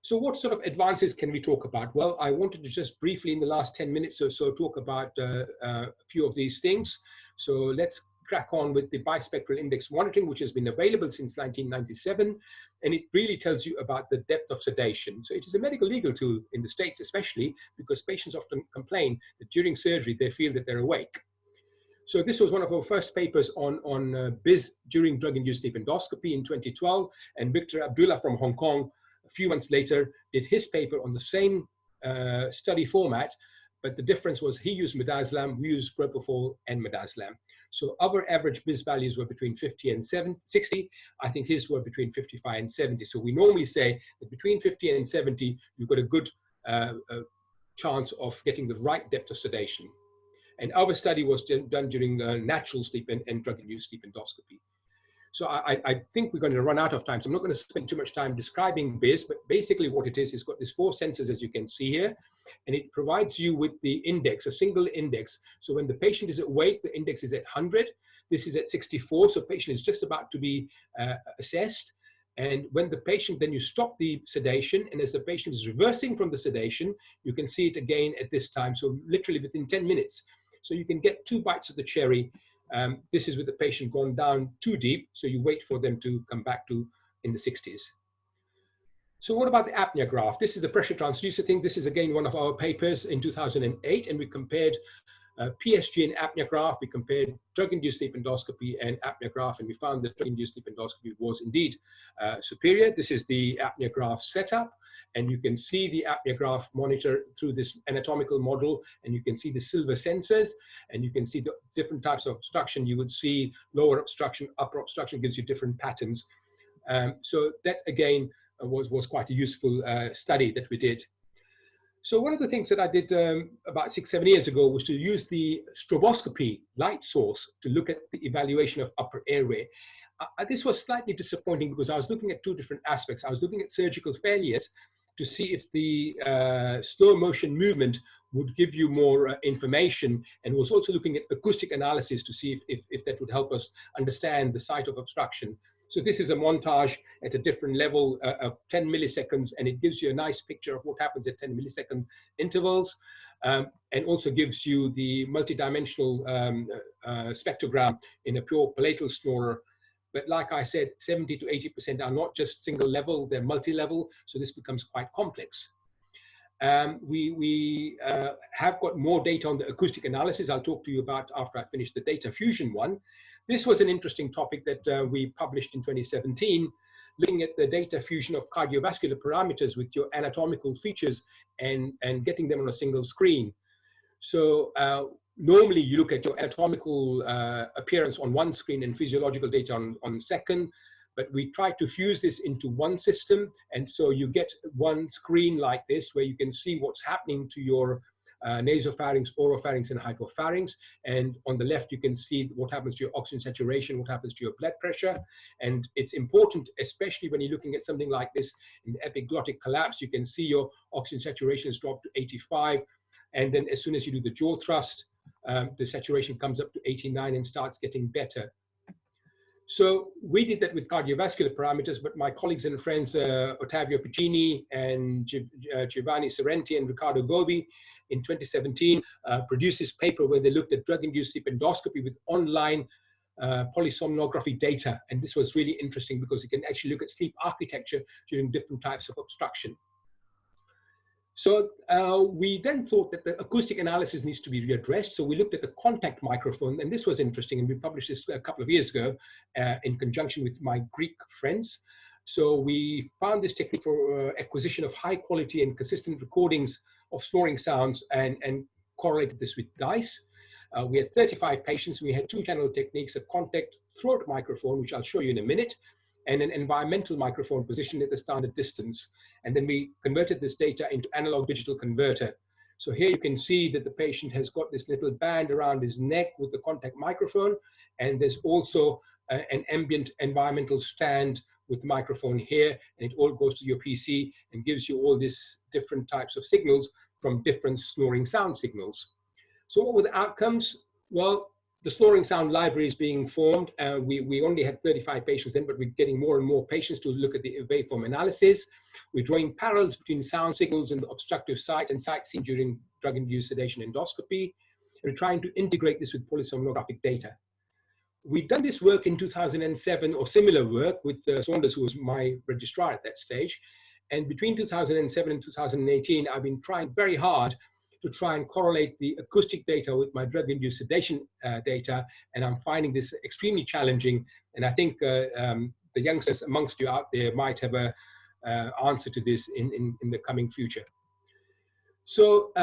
So what sort of advances can we talk about? Well, I wanted to just briefly in the last 10 minutes or so talk about a few of these things. So let's crack on with the bispectral index monitoring, which has been available since 1997. And it really tells you about the depth of sedation. So it is a medical legal tool in the States, especially because patients often complain that during surgery, they feel that they're awake. So this was one of our first papers on BIS during drug-induced sleep endoscopy in 2012. And Victor Abdullah from Hong Kong, a few months later, did his paper on the same study format, but the difference was he used midazolam, we used propofol and midazolam. So our average BIS values were between 50 and 60. I think his were between 55 and 70. So we normally say that between 50 and 70, you've got a good chance of getting the right depth of sedation. And our study was done during natural sleep and drug-induced sleep endoscopy. So I think we're going to run out of time. So I'm not going to spend too much time describing BIS, but basically what it is, it's got these 4 sensors, as you can see here, and it provides you with the index, a single index. So when the patient is awake, the index is at 100. This is at 64, so patient is just about to be assessed. And when the patient, then you stop the sedation, and as the patient is reversing from the sedation, you can see it again at this time. So literally within 10 minutes. So you can get 2 bites of the cherry. This is with the patient gone down too deep, so you wait for them to come back to in the 60s. So what about the apnea graph? This is the pressure transducer thing. This is again one of our papers in 2008, and we compared PSG and apnea graph. We compared drug-induced sleep endoscopy and apnea graph, and we found that drug-induced sleep endoscopy was indeed superior. This is the apnea graph setup. And you can see the apnea graph monitor through this anatomical model, and you can see the silver sensors, and you can see the different types of obstruction. You would see lower obstruction, upper obstruction gives you different patterns. So that again was quite a useful study that we did. So one of the things that I did about 6-7 years ago was to use the stroboscopy light source to look at the evaluation of upper airway. This was slightly disappointing because I was looking at 2 different aspects. I was looking at surgical failures to see if the slow motion movement would give you more information, and was also looking at acoustic analysis to see if that would help us understand the site of obstruction. So this is a montage at a different level of 10 milliseconds, and it gives you a nice picture of what happens at 10 millisecond intervals, and also gives you the multidimensional spectrogram in a pure palatal snorer. But like I said, 70 to 80% are not just single level, they're multi-level, so this becomes quite complex. We have got more data on the acoustic analysis I'll talk to you about after I finish the data fusion one. This was an interesting topic that we published in 2017, looking at the data fusion of cardiovascular parameters with your anatomical features and getting them on a single screen. So normally you look at your anatomical appearance on one screen and physiological data on second, but we try to fuse this into one system. And so you get one screen like this where you can see what's happening to your nasopharynx, oropharynx, and hypopharynx. And on the left, you can see what happens to your oxygen saturation, what happens to your blood pressure. And it's important, especially when you're looking at something like this in the epiglottic collapse, you can see your oxygen saturation has dropped to 85. And then as soon as you do the jaw thrust, the saturation comes up to 89 and starts getting better. So we did that with cardiovascular parameters, but my colleagues and friends, Ottavio Piccini and Giovanni Sorrenti and Riccardo Gobi in 2017 produced this paper where they looked at drug-induced sleep endoscopy with online polysomnography data. And this was really interesting because you can actually look at sleep architecture during different types of obstruction. So we then thought that the acoustic analysis needs to be readdressed. So we looked at the contact microphone, and this was interesting. And we published this a couple of years ago in conjunction with my Greek friends. So we found this technique for acquisition of high quality and consistent recordings of snoring sounds and correlated this with DISE. We had 35 patients. We had two general techniques, a contact throat microphone, which I'll show you in a minute, and an environmental microphone positioned at the standard distance. And then we converted this data into analog digital converter. So here you can see that the patient has got this little band around his neck with the contact microphone, and there's also an ambient environmental stand with the microphone here, and it all goes to your PC and gives you all these different types of signals from different snoring sound signals. So what were the outcomes? Well, the snoring sound library is being formed. We only had 35 patients then, but we're getting more and more patients to look at the waveform analysis. We're drawing parallels between sound signals and the obstructive sites and sites seen during drug-induced sedation endoscopy. And we're trying to integrate this with polysomnographic data. We'd done this work in 2007 or similar work with Saunders, who was my registrar at that stage. And between 2007 and 2018, I've been trying very hard to try and correlate the acoustic data with my drug-induced sedation data. And I'm finding this extremely challenging. And I think the youngsters amongst you out there might have an answer to this in the coming future. So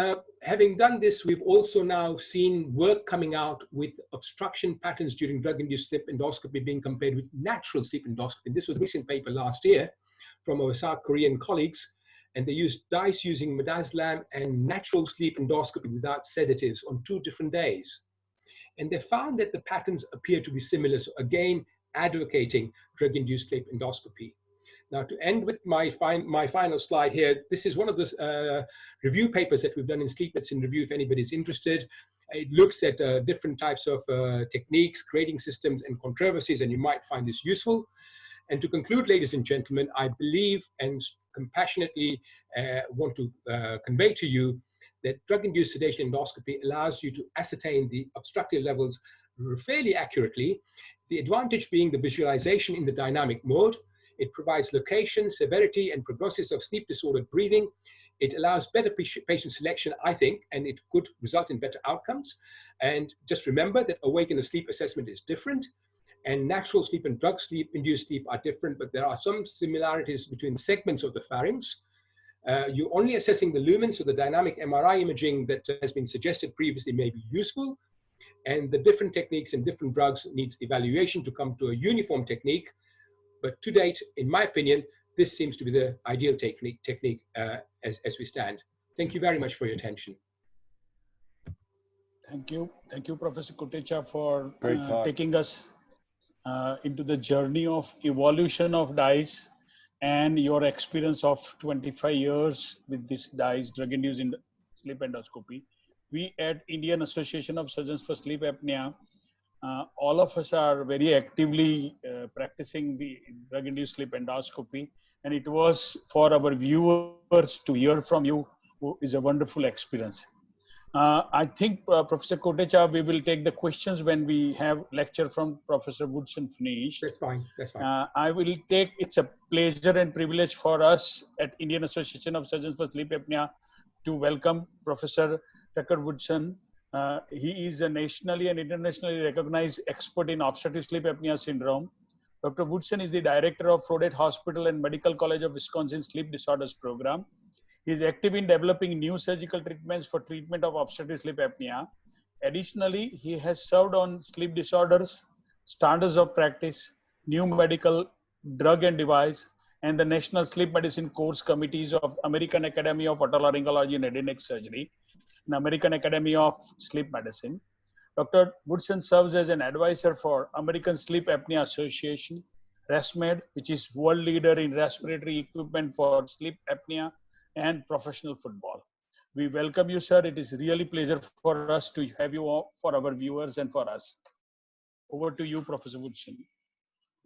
having done this, we've also now seen work coming out with obstruction patterns during drug-induced sleep endoscopy being compared with natural sleep endoscopy. This was a recent paper last year from our South Korean colleagues, and they used DISE using midazolam and natural sleep endoscopy without sedatives on 2 different days. And they found that the patterns appear to be similar, so again, advocating drug-induced sleep endoscopy. Now, to end with my final slide here, this is one of the review papers that we've done in Sleep Medicine Review, if anybody's interested. It looks at different types of techniques, grading systems, and controversies, and you might find this useful. And to conclude, ladies and gentlemen, I believe and compassionately want to convey to you that drug-induced sedation endoscopy allows you to ascertain the obstructive levels fairly accurately, the advantage being the visualization in the dynamic mode. It provides location, severity, and prognosis of sleep disordered breathing. It allows better patient selection, I think, and it could result in better outcomes. And just remember that awake in a sleep assessment is different, and natural sleep and drug sleep induced sleep are different, but there are some similarities between segments of the pharynx. You're only assessing the lumens, so the dynamic MRI imaging that has been suggested previously may be useful, and the different techniques and different drugs needs evaluation to come to a uniform technique. But to date, in my opinion, this seems to be the ideal technique as we stand. Thank you very much for your attention. Thank you, Professor Kotecha, for taking us into the journey of evolution of DISE and your experience of 25 years with this DISE, drug-induced sleep endoscopy. We at Indian Association of Surgeons for Sleep Apnea, all of us are very actively practicing the drug-induced sleep endoscopy, and it was for our viewers to hear from you, who is a wonderful experience. I think, Professor Kotecha, we will take the questions when we have lecture from Professor Woodson finished. That's fine, that's fine. I will take, it's a pleasure and privilege for us at Indian Association of Surgeons for Sleep Apnea to welcome Professor Tucker Woodson. He is a nationally and internationally recognized expert in obstructive sleep apnea syndrome. Dr. Woodson is the director of ENT Hospital and Medical College of Wisconsin Sleep Disorders Program. He is active in developing new surgical treatments for treatment of obstructive sleep apnea. Additionally, he has served on sleep disorders, standards of practice, new medical, drug and device, and the National Sleep Medicine Course Committees of American Academy of Otolaryngology and Head and Neck Surgery, and American Academy of Sleep Medicine. Dr. Woodson serves as an advisor for American Sleep Apnea Association, ResMed, which is world leader in respiratory equipment for sleep apnea and professional football. We welcome you, sir. It is really a pleasure for us to have you all, for our viewers and for us. Over to you, Professor Woodson.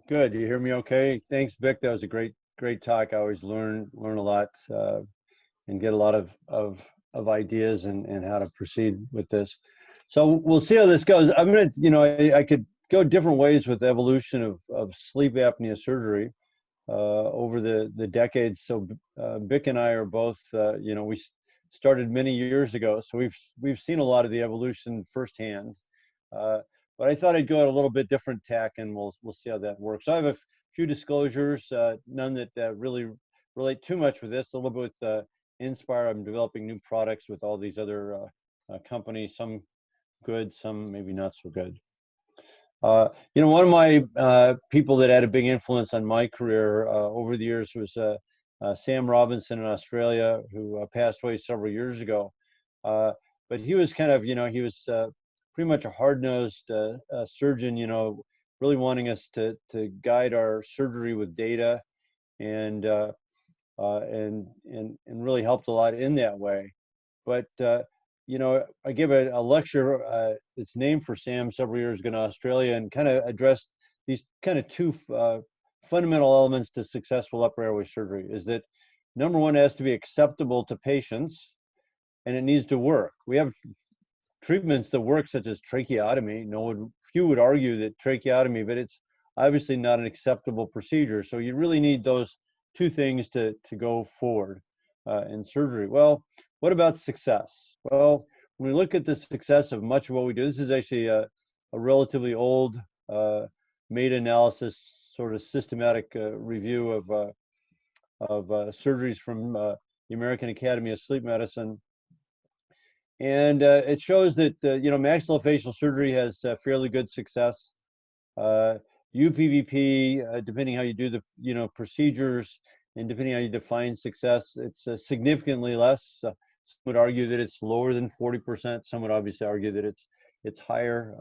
Good. You hear me okay? Thanks, Vic. That was a great talk. I always learn a lot and get a lot of ideas and how to proceed with this. So we'll see how this goes. I'm gonna, I could go different ways with the evolution of sleep apnea surgery over the decades. So Vic and I are both, we started many years ago, so we've seen a lot of the evolution firsthand. But I thought I'd go at a little bit different tack, and we'll see how that works. So I have a few disclosures, none that really relate too much with this. A little bit with Inspire. I'm developing new products with all these other companies, some good, some maybe not so good. You know, one of my people that had a big influence on my career over the years was Sam Robinson in Australia, who passed away several years ago. But he was kind of, you know, he was pretty much a hard-nosed surgeon, you know, really wanting us to guide our surgery with data, and really helped a lot in that way. But you know, I gave a lecture that's named for Sam several years ago in Australia, and kind of addressed these kind of two fundamental elements to successful upper airway surgery. Is that number one, it has to be acceptable to patients, and it needs to work. We have treatments that work, such as tracheotomy. Few would argue that tracheotomy, but it's obviously not an acceptable procedure. So you really need those two things to go forward in surgery. Well, what about success? Well, when we look at the success of much of what we do, this is actually a relatively old meta-analysis, sort of systematic review of surgeries from the American Academy of Sleep Medicine. And it shows that, you know, maxillofacial surgery has fairly good success. UPVP, depending how you do the, you know, procedures, and depending how you define success, it's significantly less. Some would argue that it's lower than 40%. Some would obviously argue that it's higher.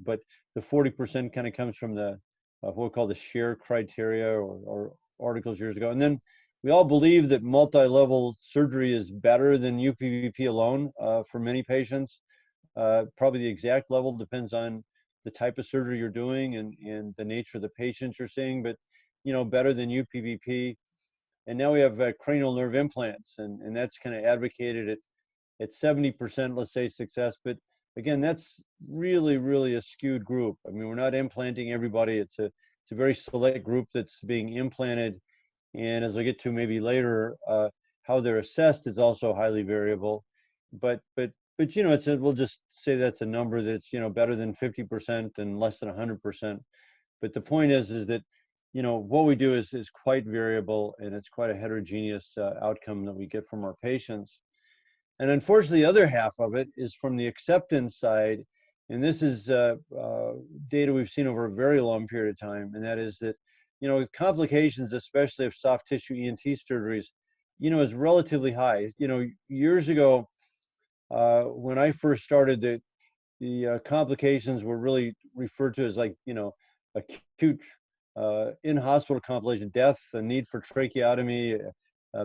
But the 40% kind of comes from the what we call the Scher criteria, or articles years ago. And then we all believe that multi-level surgery is better than UPVP alone for many patients. Probably the exact level depends on the type of surgery you're doing and the nature of the patients you're seeing, but, you know, better than UPVP. And now we have cranial nerve implants, and that's kind of advocated at 70%, let's say, success. But again, that's really, really a skewed group. I mean, we're not implanting everybody. It's a very select group that's being implanted. And as I'll get to maybe later, how they're assessed is also highly variable. But you know, we'll just say that's a number that's, you know, better than 50% and less than 100%. But the point is that, you know, what we do is quite variable, and it's quite a heterogeneous outcome that we get from our patients. And unfortunately, the other half of it is from the acceptance side. And this is data we've seen over a very long period of time. And that is that, you know, complications, especially of soft tissue ENT surgeries, you know, is relatively high. You know, years ago, when I first started, the complications were really referred to as, like, you know, acute in-hospital complication, death, a need for tracheotomy,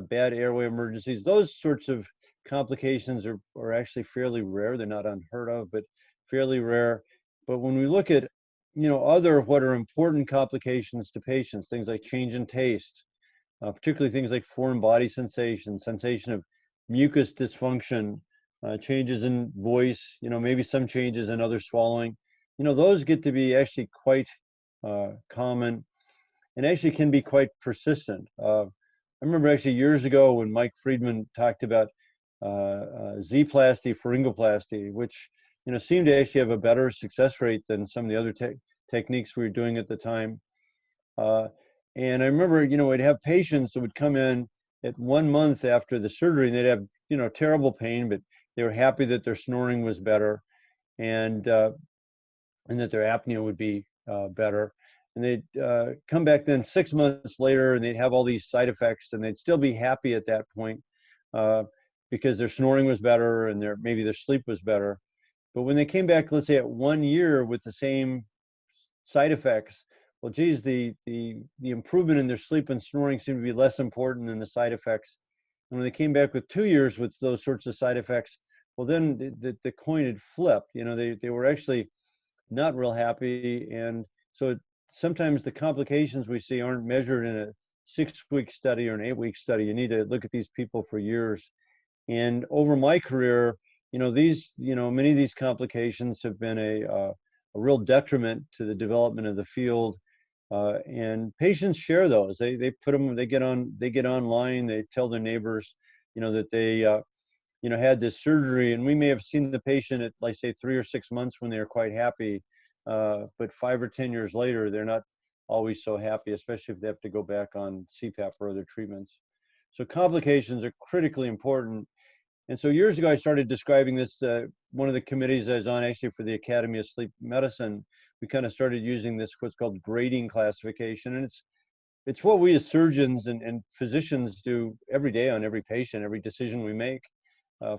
bad airway emergencies. Those sorts of complications are actually fairly rare. They're not unheard of, but fairly rare. But when we look at, you know, what are important complications to patients, things like change in taste, particularly things like foreign body sensation of mucus dysfunction, changes in voice, you know, maybe some changes in other swallowing, you know, those get to be actually quite common, and actually can be quite persistent. I remember actually years ago when Mike Friedman talked about Z-plasty, pharyngoplasty, which, you know, seemed to actually have a better success rate than some of the other techniques we were doing at the time. And I remember, you know, we'd have patients that would come in at 1 month after the surgery, and they'd have, you know, terrible pain, but they were happy that their snoring was better, and that their apnea would be better. And they'd come back then 6 months later, and they'd have all these side effects, and they'd still be happy at that point because their snoring was better and maybe their sleep was better. But when they came back, let's say at 1 year with the same side effects, well, geez, the improvement in their sleep and snoring seemed to be less important than the side effects. And when they came back with 2 years with those sorts of side effects, well, then the coin had flipped. You know, they were actually not real happy. And so sometimes the complications we see aren't measured in a 6-week study or an 8-week study. You need to look at these people for years. And over my career, you know, many of these complications have been a real detriment to the development of the field. And patients share those. They get online, they tell their neighbors, you know, that they, you know, had this surgery, and we may have seen the patient at, like, say, 3 or 6 months when they were quite happy, but 5 or 10 years later, they're not always so happy, especially if they have to go back on CPAP or other treatments. So complications are critically important. And so years ago, I started describing this one of the committees I was on actually for the Academy of Sleep Medicine, we kind of started using this what's called grading classification, and it's what we as surgeons and physicians do every day on every patient, every decision we make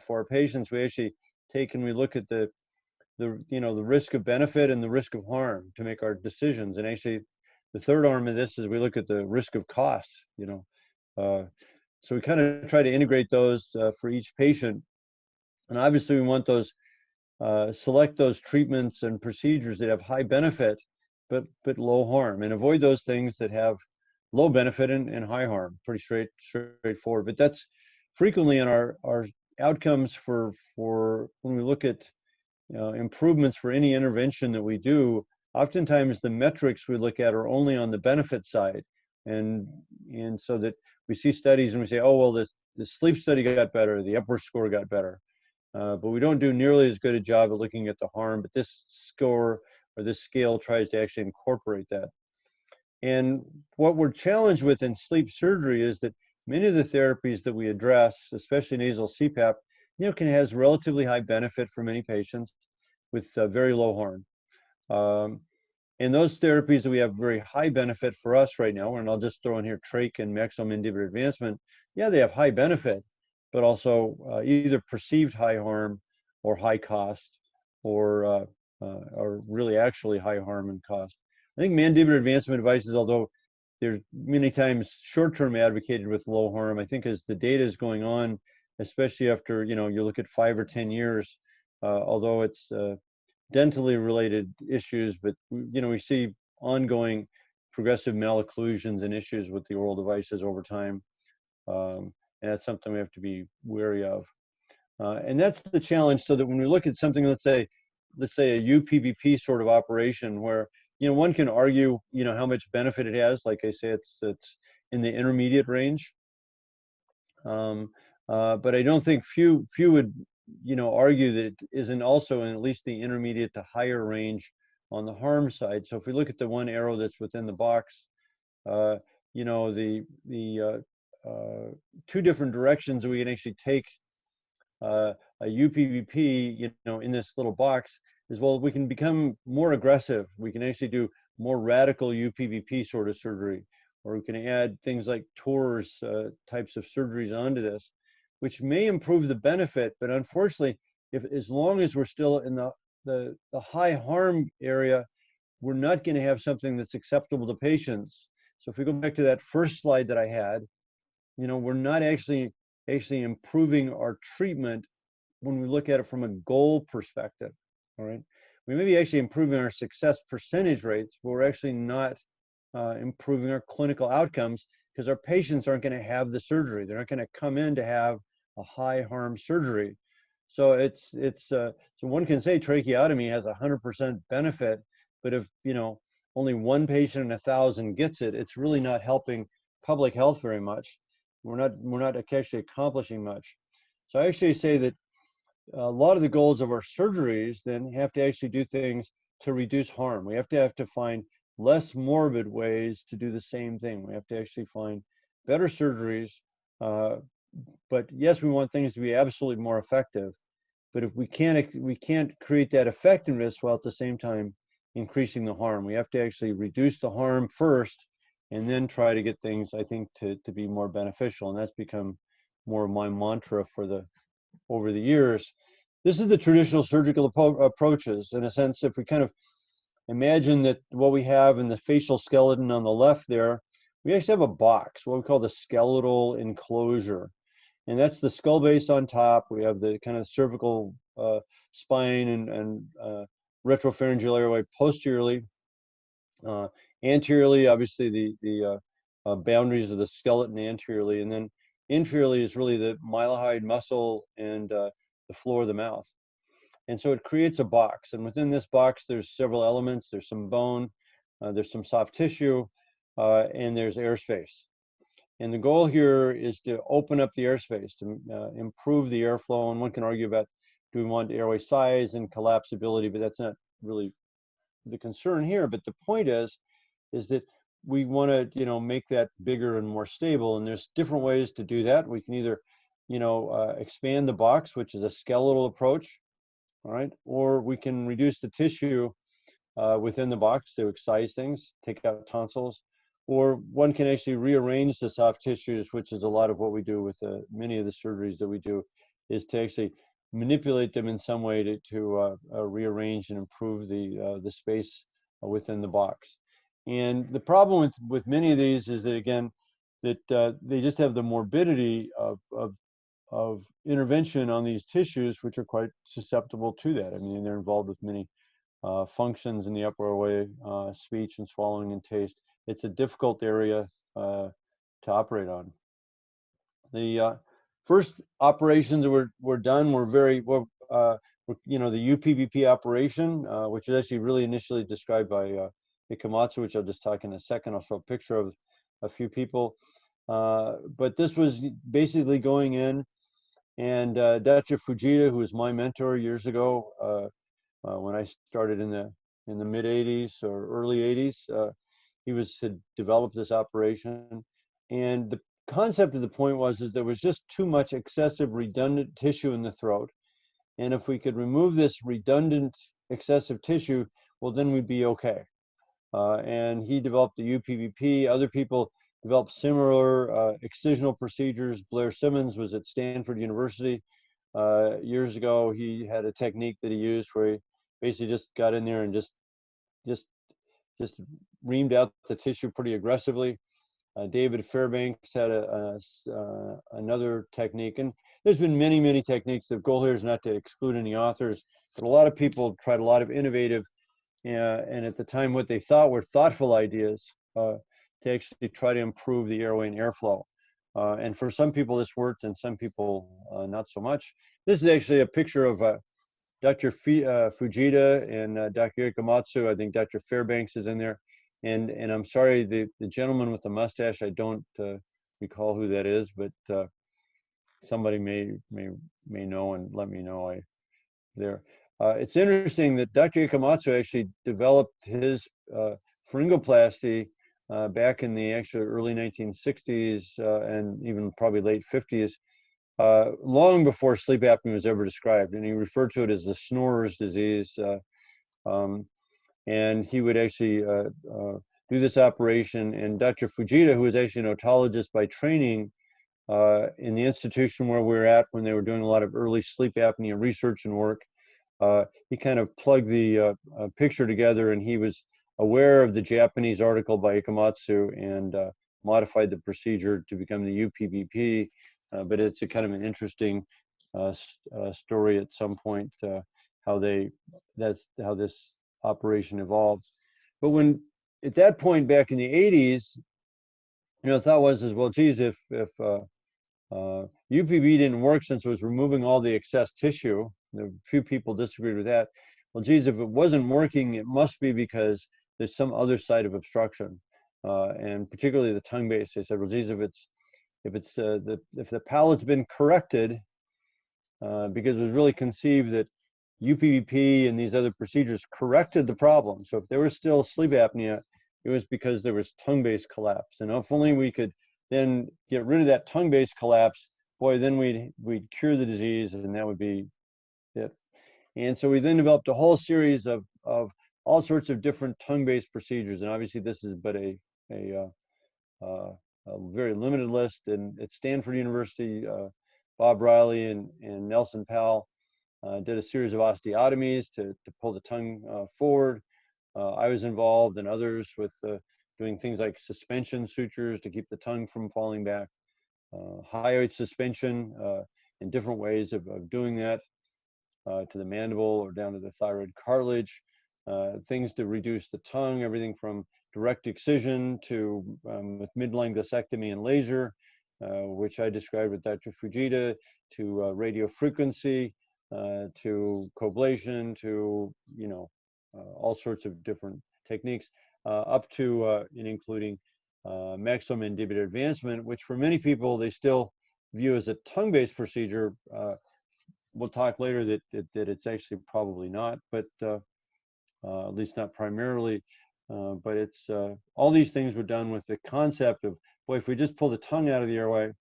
for our patients. We actually take and we look at the risk of benefit and the risk of harm to make our decisions. And actually, the third arm of this is we look at the risk of cost. So we kind of try to integrate those for each patient. And obviously, we want those select those treatments and procedures that have high benefit but low harm, and avoid those things that have low benefit and high harm. Pretty straightforward. But that's frequently in our outcomes for when we look at improvements for any intervention that we do. Oftentimes the metrics we look at are only on the benefit side, and so that we see studies and we say, oh well, the sleep study got better, the Epworth score got better, but we don't do nearly as good a job at looking at the harm. But this score or this scale tries to actually incorporate that. And what we're challenged with in sleep surgery is that many of the therapies that we address, especially nasal CPAP, can has relatively high benefit for many patients with very low harm. And those therapies that we have very high benefit for us right now, and I'll just throw in here trach and maximum mandibular advancement, they have high benefit, but also either perceived high harm or high cost, or really actually high harm and cost. I think mandibular advancement devices, although they're many times short-term advocated with low harm, I think as the data is going on, especially after, you look at 5 or 10 years, although it's dentally related issues, but we see ongoing progressive malocclusions and issues with the oral devices over time. And that's something we have to be wary of. And that's the challenge, so that when we look at something, let's say a UPVP sort of operation where, one can argue, how much benefit it has. Like I say, it's in the intermediate range. But I don't think few would, argue that it isn't also in at least the intermediate to higher range on the harm side. So if we look at the one arrow that's within the box, the two different directions we can actually take a UPVP, in this little box is, well, we can become more aggressive. We can actually do more radical UPVP sort of surgery, or we can add things like TORS types of surgeries onto this, which may improve the benefit. But unfortunately, as long as we're still in the high harm area, we're not going to have something that's acceptable to patients. So if we go back to that first slide that I had, we're not actually improving our treatment when we look at it from a goal perspective. All right, we may be actually improving our success percentage rates, but we're actually not improving our clinical outcomes, because our patients aren't going to have the surgery. They're not going to come in to have a high harm surgery. So so one can say tracheotomy has 100% benefit, but if only one patient in 1,000 gets it, it's really not helping public health very much. We're not actually accomplishing much. So I actually say that a lot of the goals of our surgeries then have to actually do things to reduce harm. We have to find less morbid ways to do the same thing. We have to actually find better surgeries. But yes, we want things to be absolutely more effective. But if we can't create that effectiveness while at the same time increasing the harm. We have to actually reduce the harm first, and then try to get things, I think, to be more beneficial. And that's become more of my mantra over the years. This is the traditional surgical approaches. In a sense, if we kind of imagine that what we have in the facial skeleton on the left there, we actually have a box, what we call the skeletal enclosure. And that's the skull base on top. We have the kind of cervical spine and retropharyngeal airway posteriorly. Anteriorly, obviously, the boundaries of the skeleton anteriorly. And then inferiorly is really the mylohyoid muscle and the floor of the mouth. And so it creates a box. And within this box, there's several elements. There's some bone, there's some soft tissue, and there's airspace. And the goal here is to open up the airspace, to improve the airflow. And one can argue about, do we want airway size and collapsibility, but that's not really the concern here. But the point is that we want to, make that bigger and more stable. And there's different ways to do that. We can either, expand the box, which is a skeletal approach. all right? Or we can reduce the tissue within the box to excise things, take out tonsils, or one can actually rearrange the soft tissues, which is a lot of what we do with many of the surgeries that we do, is to actually manipulate them in some way to rearrange and improve the space within the box. And the problem with many of these is that, again, that they just have the morbidity of intervention on these tissues, which are quite susceptible to that. I mean, they're involved with many functions in the upper airway, speech and swallowing and taste. It's a difficult area to operate on. The first operations that were done were you know, the UPVP operation, which is actually really initially described by Ikematsu, which I'll just talk in a second. I'll show a picture of a few people. But this was basically going in, and Dr. Fujita, who was my mentor years ago, when I started in the mid 80s or early 80s, he had developed this operation, and the concept of the point was there was just too much excessive redundant tissue in the throat, and if we could remove this redundant excessive tissue, well, then we'd be okay. And he developed the UPVP. Other people developed similar excisional procedures. Blair Simmons was at Stanford University years ago. He had a technique that he used where he basically just got in there and just reamed out the tissue pretty aggressively. David Fairbanks had another technique, and there's been many techniques. The goal here is not to exclude any authors, but a lot of people tried a lot of innovative and at the time what they thought were thoughtful ideas to actually try to improve the airway and airflow. And for some people this worked, and some people not so much. This is actually a picture of Dr. Fujita and Dr. Ikematsu. I think Dr. Fairbanks is in there. And I'm sorry, the gentleman with the mustache, I don't recall who that is, but somebody may know and let me know there. It's interesting that Dr. Ikematsu actually developed his pharyngoplasty back in the actually early 1960s and even probably late 50s, long before sleep apnea was ever described. And he referred to it as the snorer's disease. And he would actually do this operation. And Dr. Fujita, who was actually an otologist by training in the institution where we were at when they were doing a lot of early sleep apnea research and work, he kind of plugged the picture together, and he was aware of the Japanese article by Ikematsu and modified the procedure to become the UPVP. But it's a kind of an interesting story at some point, that's how this operation evolved. But when at that point back in the 80s, you know, the thought was well, geez, if UPV didn't work since it was removing all the excess tissue, a few people disagreed with that. Well, geez, if it wasn't working, it must be because there's some other side of obstruction, and particularly the tongue base. They said, well, geez, if the palate's been corrected, because it was really conceived that UPVP and these other procedures corrected the problem. So if there was still sleep apnea, it was because there was tongue base collapse. And if only we could then get rid of that tongue base collapse, boy, then we'd cure the disease, and that would be it. And so we then developed a whole series of all sorts of different tongue-based procedures. And obviously this is but a very limited list. And at Stanford University, Bob Riley and Nelson Powell did a series of osteotomies to pull the tongue forward. I was involved, and others, with doing things like suspension sutures to keep the tongue from falling back, hyoid suspension, and different ways of doing that to the mandible or down to the thyroid cartilage, things to reduce the tongue, everything from direct excision to with midline glossectomy and laser, which I described with Dr. Fujita, to radio frequency, to coblation, to, you know, all sorts of different techniques, up to and including maxillomandibular advancement, which for many people they still view as a tongue-based procedure. We'll talk later that it's actually probably not, but at least not primarily. But it's all these things were done with the concept of, boy, if we just pull the tongue out of the airway,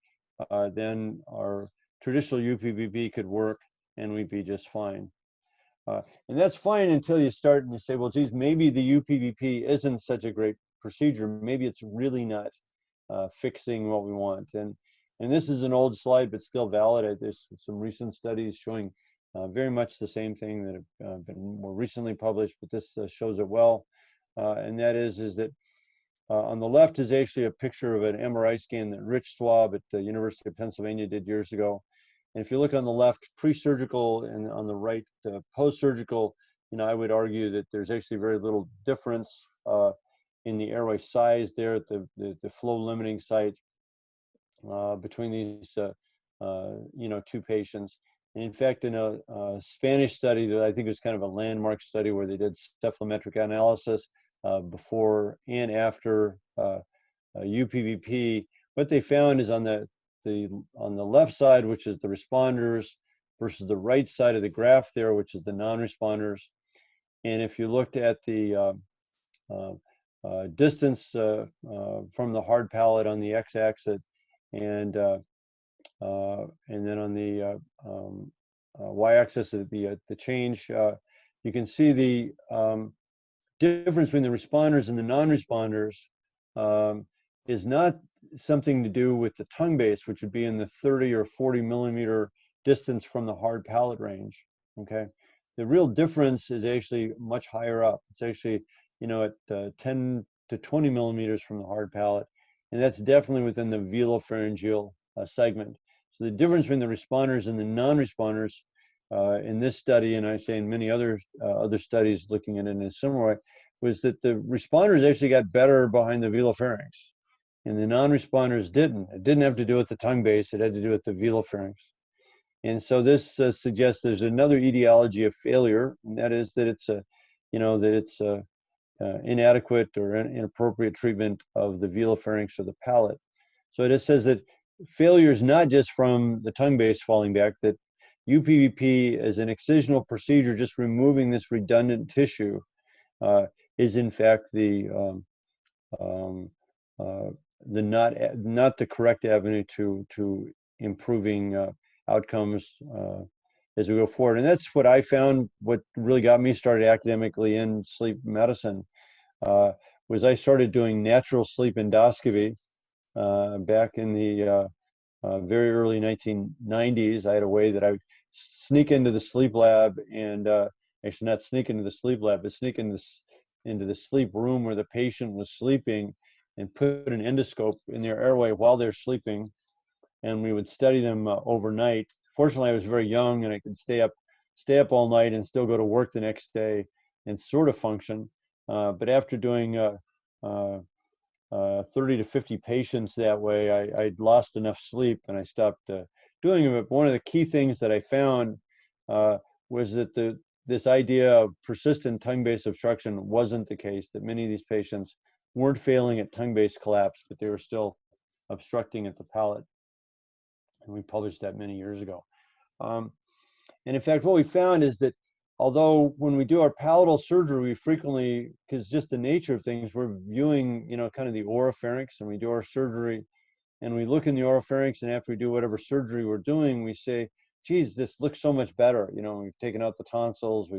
then our traditional UPVP could work and we'd be just fine. And that's fine until you start and you say, well, geez, maybe the UPVP isn't such a great procedure. Maybe it's really not fixing what we want. And this is an old slide, but still valid. There's some recent studies showing very much the same thing that have been more recently published, but this shows it well. And that is that on the left is actually a picture of an MRI scan that Rich Swab at the University of Pennsylvania did years ago. And if you look on the left, pre-surgical, and on the right, post-surgical, I would argue that there's actually very little difference in the airway size there at the flow limiting site between these, two patients. And in fact, in a Spanish study that I think was kind of a landmark study where they did cephalometric analysis before and after UPVP, what they found is on the left side, which is the responders, versus the right side of the graph there, which is the non-responders. And if you looked at the distance from the hard palate on the x-axis, and then on the y-axis of the change, you can see the difference between the responders and the non-responders is not something to do with the tongue base, which would be in the 30 or 40 millimeter distance from the hard palate range. Okay, the real difference is actually much higher up. It's actually, at 10 to 20 millimeters from the hard palate, and that's definitely within the velopharyngeal segment. So the difference between the responders and the non-responders in this study, and I say in many other studies looking at it in a similar way, was that the responders actually got better behind the velopharynx, and the non-responders didn't. It didn't have to do with the tongue base; it had to do with the velopharynx. And so this suggests there's another etiology of failure, and that is that it's inadequate or inappropriate treatment of the velopharynx or the palate. So it says that failure is not just from the tongue base falling back, that UPVP as an excisional procedure, just removing this redundant tissue, is in fact the not the correct avenue to improving outcomes as we go forward. And that's what I found. What really got me started academically in sleep medicine was I started doing natural sleep endoscopy back in the very early 1990s. I had a way that I would sneak into the sleep lab and actually not sneak into the sleep lab, but sneak into the sleep room where the patient was sleeping and put an endoscope in their airway while they're sleeping. And we would study them overnight. Fortunately, I was very young and I could stay up all night and still go to work the next day and sort of function. But after doing 30 to 50 patients that way, I'd lost enough sleep and I stopped doing it. But one of the key things that I found was that this idea of persistent tongue-based obstruction wasn't the case, that many of these patients weren't failing at tongue-based collapse, but they were still obstructing at the palate. And we published that many years ago. And in fact, what we found is that although when we do our palatal surgery, we frequently, because just the nature of things, we're viewing, kind of the oropharynx, and we do our surgery and we look in the oropharynx, and after we do whatever surgery we're doing, we say, geez, this looks so much better. We've taken out the tonsils,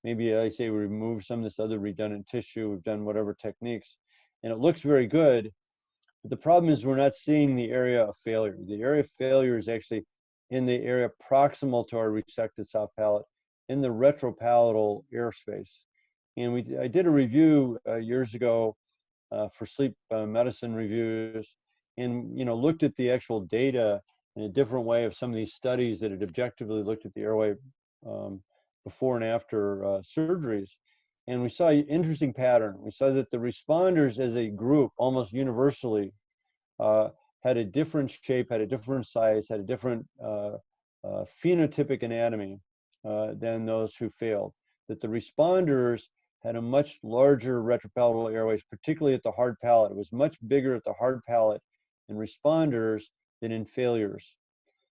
maybe I say we removed some of this other redundant tissue, we've done whatever techniques, and it looks very good. But the problem is we're not seeing the area of failure. The area of failure is actually in the area proximal to our resected soft palate, in the retropalatal airspace. And I did a review years ago for sleep medicine reviews, and looked at the actual data in a different way of some of these studies that had objectively looked at the airway before and after surgeries. And we saw an interesting pattern. We saw that the responders as a group, almost universally, had a different shape, had a different size, had a different phenotypic anatomy than those who failed. That the responders had a much larger retropalatal airways, particularly at the hard palate. It was much bigger at the hard palate in responders than in failures.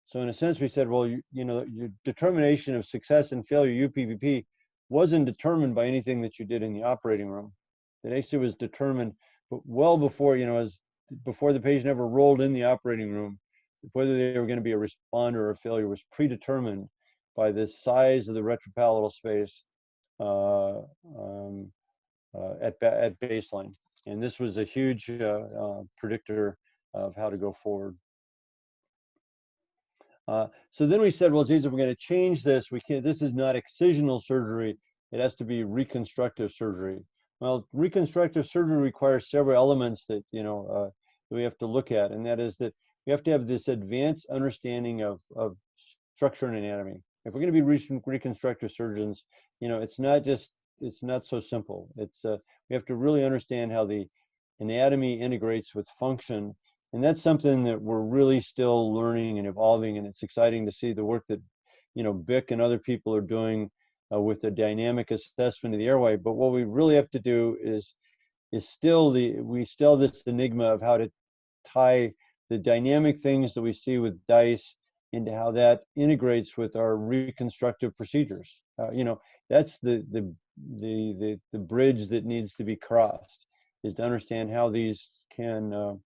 So in a sense, we said, well, your determination of success and failure, UPVP, wasn't determined by anything that you did in the operating room. It actually was determined well before, before the patient ever rolled in the operating room, whether they were going to be a responder or a failure was predetermined by the size of the retropalatal space at baseline. And this was a huge predictor of how to go forward. So then we said, well, geez, if we're going to change this, we can't. This is not excisional surgery. It has to be reconstructive surgery. Well, reconstructive surgery requires several elements that we have to look at, and that is that we have to have this advanced understanding of structure and anatomy. If we're going to be reconstructive surgeons, it's not so simple. We have to really understand how the anatomy integrates with function. And that's something that we're really still learning and evolving, and it's exciting to see the work that, Bic and other people are doing with the dynamic assessment of the airway. But what we really have to do is still this enigma of how to tie the dynamic things that we see with DISE into how that integrates with our reconstructive procedures. That's the bridge that needs to be crossed, is to understand how these can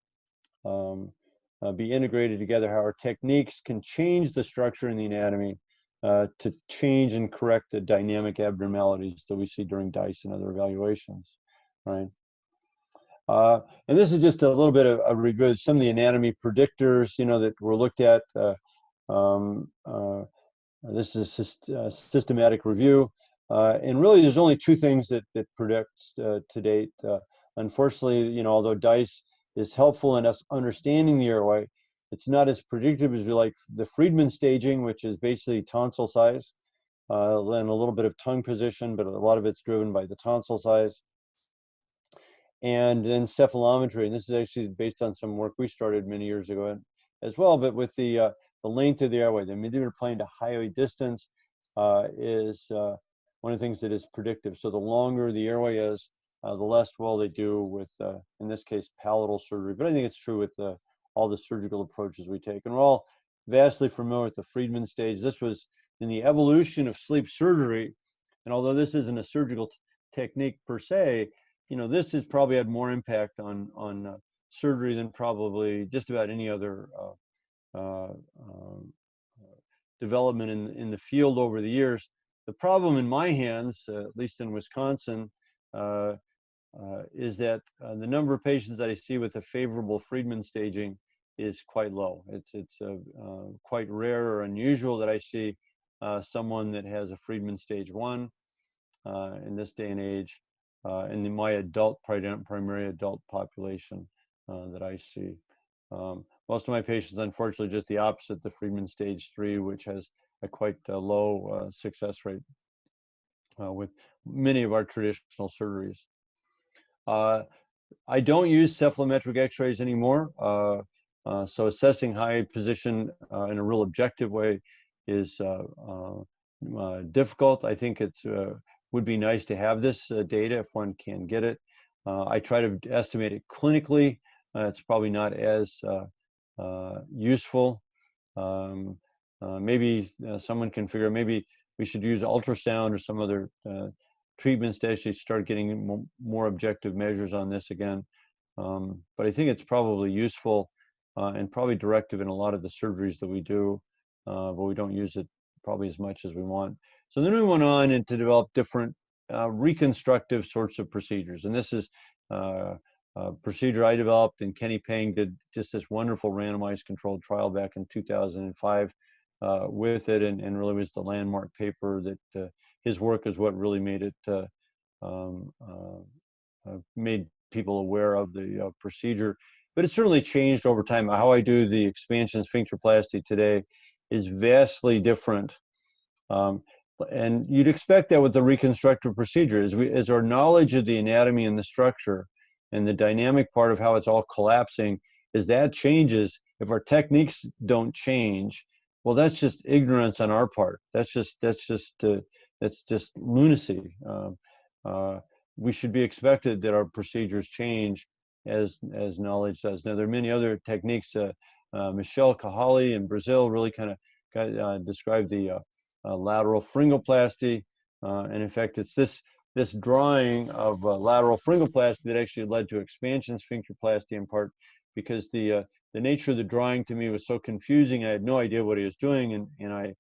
be integrated together, how our techniques can change the structure and the anatomy to change and correct the dynamic abnormalities that we see during DISE and other evaluations, right? And this is just a little bit of a review of some of the anatomy predictors, that were looked at. This is a systematic review. And really, there's only two things that predicts to date. Unfortunately, although DISE is helpful in us understanding the airway, it's not as predictive as we like the Friedman staging, which is basically tonsil size, and a little bit of tongue position, but a lot of it's driven by the tonsil size. And then cephalometry, and this is actually based on some work we started many years ago as well, but with the length of the airway, the mandibular plane to highway distance is one of the things that is predictive. So the longer the airway is, the less well they do with, in this case, palatal surgery. But I think it's true with all the surgical approaches we take. And we're all vastly familiar with the Friedman stage. This was in the evolution of sleep surgery. And although this isn't a surgical technique per se, this has probably had more impact on surgery than probably just about any other development in the field over the years. The problem in my hands, at least in Wisconsin, is that the number of patients that I see with a favorable Friedman staging is quite low. It's quite rare or unusual that I see someone that has a Friedman stage 1 in this day and age, in my adult, primary adult population that I see. Most of my patients, unfortunately, just the opposite, the Friedman stage 3, which has a quite low success rate with many of our traditional surgeries. I don't use cephalometric x-rays anymore. So assessing high position in a real objective way is difficult. I think it would be nice to have this data if one can get it. I try to estimate it clinically. It's probably not as useful. Maybe someone can figure, maybe we should use ultrasound or some other treatments to actually start getting more objective measures on this again. But I think it's probably useful and probably directive in a lot of the surgeries that we do, but we don't use it probably as much as we want. So then we went on and to develop different reconstructive sorts of procedures. And this is a procedure I developed, and Kenny Pang did just this wonderful randomized controlled trial back in 2005 with it, and really was the landmark paper that his work is what really made it, made people aware of the procedure. But it's certainly changed over time. How I do the expansion sphincterplasty today is vastly different. And you'd expect that with the reconstructive procedure, as our knowledge of the anatomy and the structure and the dynamic part of how it's all collapsing, as that changes, if our techniques don't change, well, that's just ignorance on our part. That's just lunacy. We should be expected that our procedures change as knowledge does. Now, there are many other techniques. Michelle Kahali in Brazil really kind of described the lateral pharyngoplasty, and in fact, it's this drawing of lateral pharyngoplasty that actually led to expansion sphincterplasty in part, because the nature of the drawing to me was so confusing. I had no idea what he was doing, and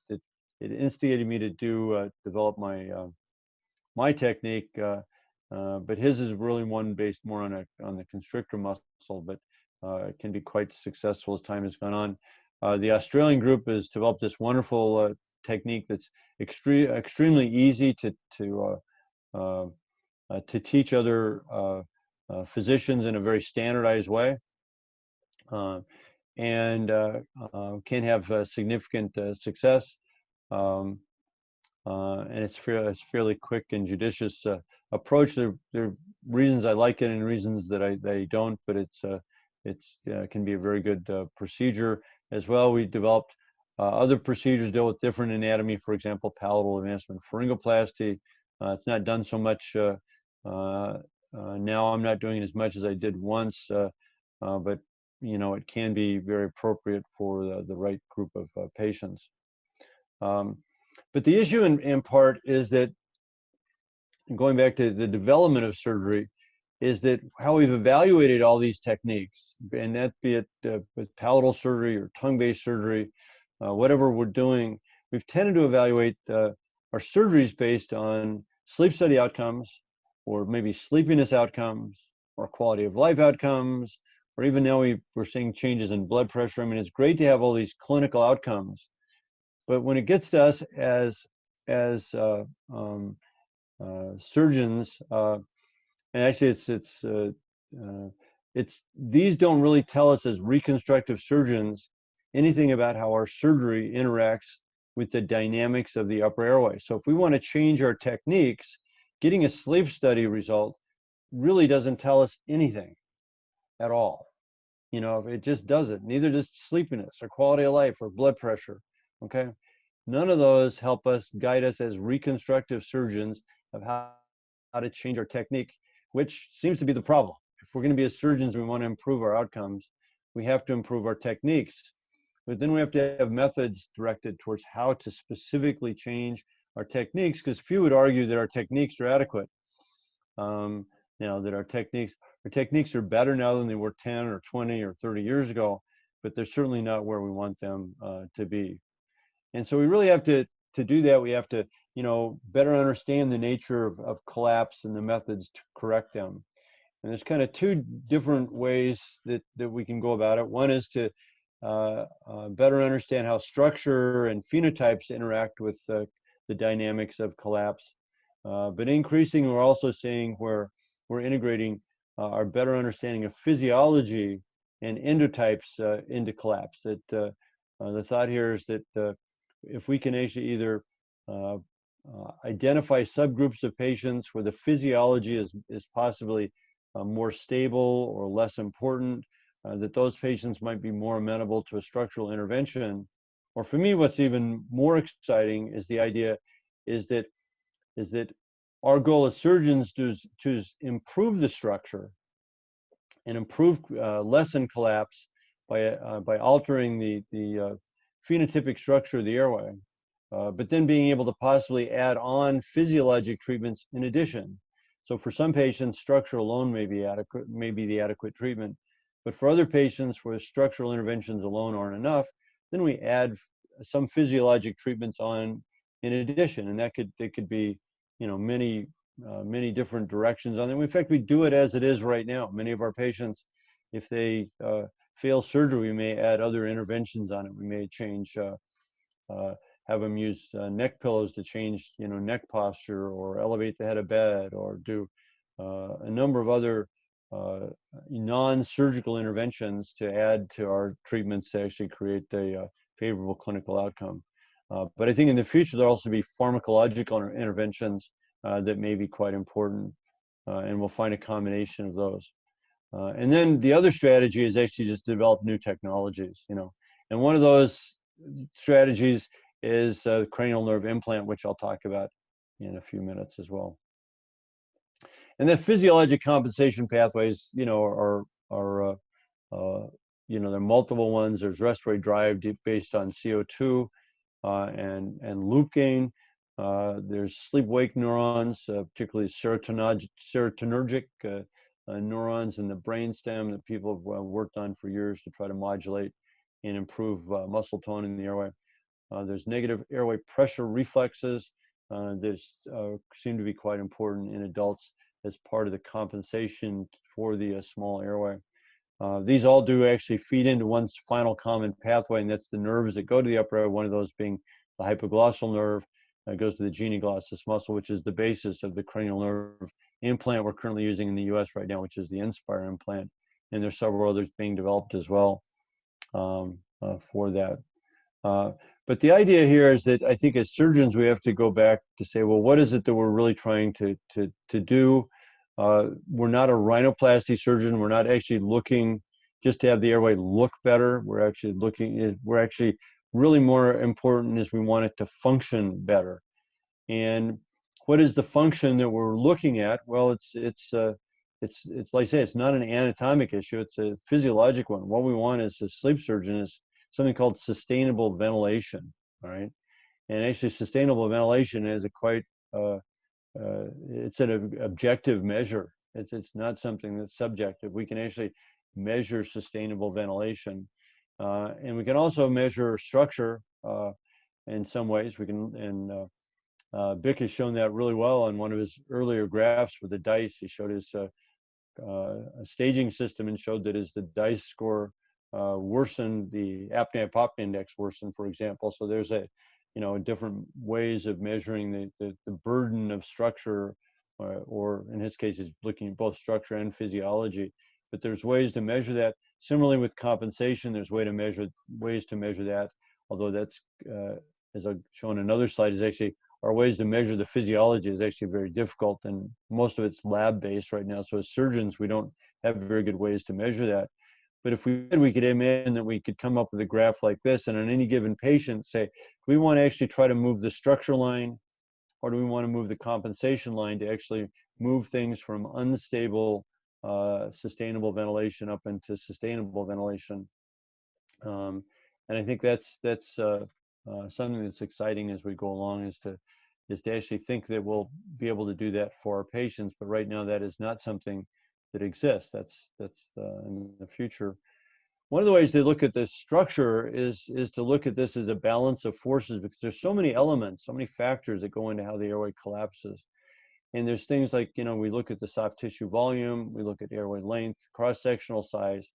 it it instigated me to develop my technique. But his is really one based more on the constrictor muscle, but it can be quite successful as time has gone on. The Australian group has developed this wonderful technique that's extremely easy to teach other physicians in a very standardized way, and can have significant success. And it's fairly quick and judicious approach. There are reasons I like it and reasons that I don't, but it's can be a very good procedure as well. We developed other procedures deal with different anatomy. For example, palatal advancement pharyngoplasty. It's not done so much now. I'm not doing it as much as I did once, but it can be very appropriate for the right group of patients. But the issue in part is that, going back to the development of surgery, is that how we've evaluated all these techniques, and that be it with palatal surgery or tongue-based surgery, whatever we're doing, we've tended to evaluate our surgeries based on sleep study outcomes, or maybe sleepiness outcomes, or quality of life outcomes, or even now we're seeing changes in blood pressure. I mean, it's great to have all these clinical outcomes, but when it gets to us as surgeons, and actually these don't really tell us as reconstructive surgeons anything about how our surgery interacts with the dynamics of the upper airway. So if we want to change our techniques, getting a sleep study result really doesn't tell us anything at all. It just doesn't. Neither does sleepiness or quality of life or blood pressure. Okay, none of those help us, guide us as reconstructive surgeons of how to change our technique, which seems to be the problem. If we're going to be as surgeons, we want to improve our outcomes, we have to improve our techniques. But then we have to have methods directed towards how to specifically change our techniques, because few would argue that our techniques are adequate. That our techniques are better now than they were 10 or 20 or 30 years ago, but they're certainly not where we want them to be. And so we really have to do that. We have to, better understand the nature of collapse and the methods to correct them. And there's kind of two different ways that we can go about it. One is to better understand how structure and phenotypes interact with the dynamics of collapse. But increasingly, we're also seeing where we're integrating our better understanding of physiology and endotypes into collapse. That the thought here is that if we can actually either identify subgroups of patients where the physiology is possibly more stable or less important, that those patients might be more amenable to a structural intervention. Or for me, what's even more exciting is the idea is that our goal as surgeons to improve the structure and lessen collapse by altering the phenotypic structure of the airway, but then being able to possibly add on physiologic treatments in addition. So for some patients, structure alone may be the adequate treatment, but for other patients where structural interventions alone aren't enough, then we add some physiologic treatments on in addition, and they could be many different directions on them. In fact, we do it as it is right now. Many of our patients, if they fail surgery, we may add other interventions on it. We may change, have them use neck pillows to change, neck posture, or elevate the head of bed, or do a number of other non-surgical interventions to add to our treatments to actually create a favorable clinical outcome. But I think in the future, there'll also be pharmacological interventions that may be quite important, and we'll find a combination of those. And then the other strategy is actually just develop new technologies, and one of those strategies is cranial nerve implant, which I'll talk about in a few minutes as well. And then physiologic compensation pathways, are there are multiple ones. There's respiratory drive based on CO2 and loop gain. There's sleep-wake neurons, particularly serotonergic neurons in the brainstem that people have worked on for years to try to modulate and improve muscle tone in the airway. There's negative airway pressure reflexes that seem to be quite important in adults as part of the compensation for the small airway. These all do actually feed into one final common pathway, and that's the nerves that go to the upper airway, one of those being the hypoglossal nerve. Goes to the genioglossus muscle, which is the basis of the cranial nerve implant we're currently using in the US right now, which is the Inspire implant. And there's several others being developed as well for that. But the idea here is that I think as surgeons, we have to go back to say, well, what is it that we're really trying to do? We're not a rhinoplasty surgeon. We're not actually looking just to have the airway look better. We're actually really more important is we want it to function better. And what is the function that we're looking at? Well, it's like I say, it's not an anatomic issue. It's a physiologic one. What we want as a sleep surgeon is something called sustainable ventilation. All right, and actually, sustainable ventilation is a quite it's an objective measure. It's not something that's subjective. We can actually measure sustainable ventilation. And we can also measure structure in some ways. We can, and Bick has shown that really well on one of his earlier graphs with the DISE. He showed his a staging system and showed that as the DISE score worsened, the apnea-hypopnea index worsened, for example. So there's different ways of measuring the burden of structure, or in his case, he's looking at both structure and physiology. But there's ways to measure that. Similarly with compensation, there's ways to measure that, although that's, as I've shown in another slide, is actually our ways to measure the physiology is actually very difficult, and most of it's lab-based right now. So as surgeons, we don't have very good ways to measure that. But if we did, we could imagine that we could come up with a graph like this, and on any given patient, say, do we want to actually try to move the structure line, or do we want to move the compensation line to actually move things from unstable sustainable ventilation up into sustainable ventilation? And I think that's something that's exciting as we go along, is to actually think that we'll be able to do that for our patients. But right now, that is not something that exists. That's in the future. One of the ways to look at this structure is to look at this as a balance of forces, because there's so many elements, so many factors that go into how the airway collapses. And there's things like, we look at the soft tissue volume, we look at airway length, cross-sectional size,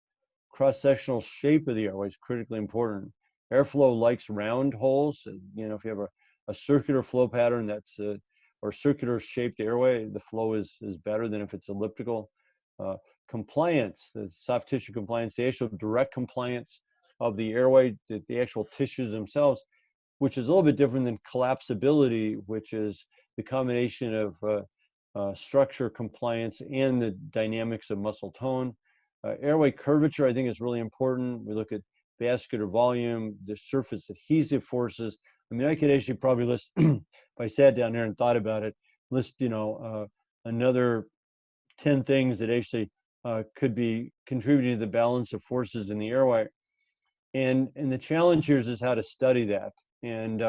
cross-sectional shape of the airway is critically important. Airflow likes round holes. If you have a circular flow pattern or circular shaped airway, the flow is better than if it's elliptical. Compliance, the soft tissue compliance, the actual direct compliance of the airway, the actual tissues themselves, which is a little bit different than collapsibility, which is the combination of structure, compliance, and the dynamics of muscle tone. Airway curvature, I think, is really important. We look at vascular volume, the surface adhesive forces. I mean, I could actually probably list, if I sat down there and thought about it, list, another 10 things that actually could be contributing to the balance of forces in the airway. And the challenge here is how to study that. And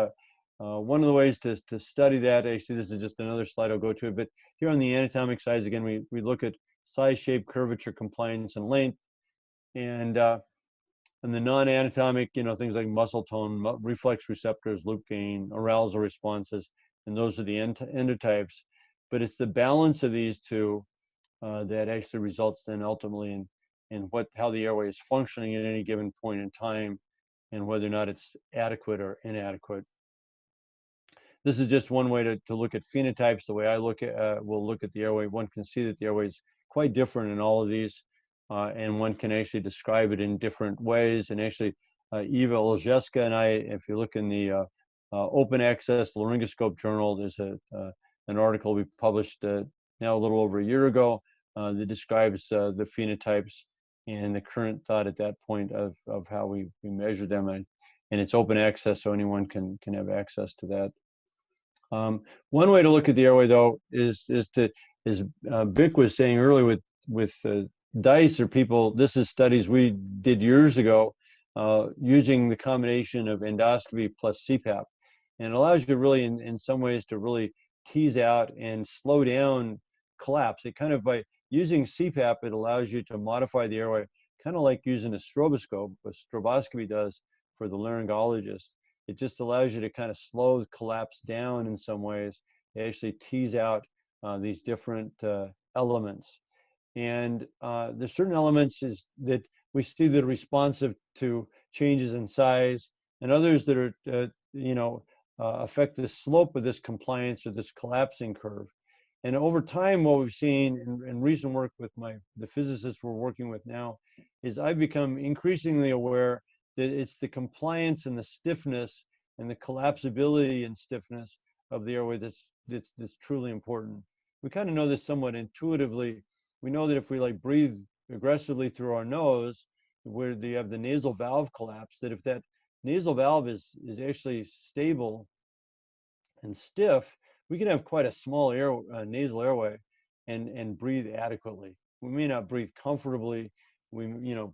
one of the ways to study that, actually, this is just another slide I'll go to, but here on the anatomic side, again, we look at size, shape, curvature, compliance, and length. And the non-anatomic, things like muscle tone, reflex receptors, loop gain, arousal responses, and those are the endotypes. But it's the balance of these two that actually results then ultimately in how the airway is functioning at any given point in time, and whether or not it's adequate or inadequate. This is just one way to look at phenotypes. The way I will look at the airway, one can see that the airway is quite different in all of these, and one can actually describe it in different ways. And actually, Eva Olszewska and I, if you look in the Open Access Laryngoscope Journal, there's an article we published now a little over a year ago that describes the phenotypes and the current thought at that point of how we measure them. And it's open access, so anyone can have access to that. One way to look at the airway, though, is Bick was saying earlier with DISE, or people, this is studies we did years ago using the combination of endoscopy plus CPAP. And it allows you to really, in some ways, to really tease out and slow down collapse. It kind of, by using CPAP, it allows you to modify the airway, kind of like using a stroboscope, what stroboscopy does for the laryngologist. it just allows you to kind of slow the collapse down in some ways. It actually tease out these different elements. And there's certain elements that we see that are responsive to changes in size, and others that are, affect the slope of this compliance or this collapsing curve. And over time, what we've seen in recent work with the physicists we're working with now is I've become increasingly aware that it's the compliance and the stiffness and the collapsibility and stiffness of the airway that's truly important. We kind of know this somewhat intuitively. We know that if we like breathe aggressively through our nose, where you have the nasal valve collapse, that if that nasal valve is actually stable and stiff, we can have quite a small nasal airway and breathe adequately. We may not breathe comfortably.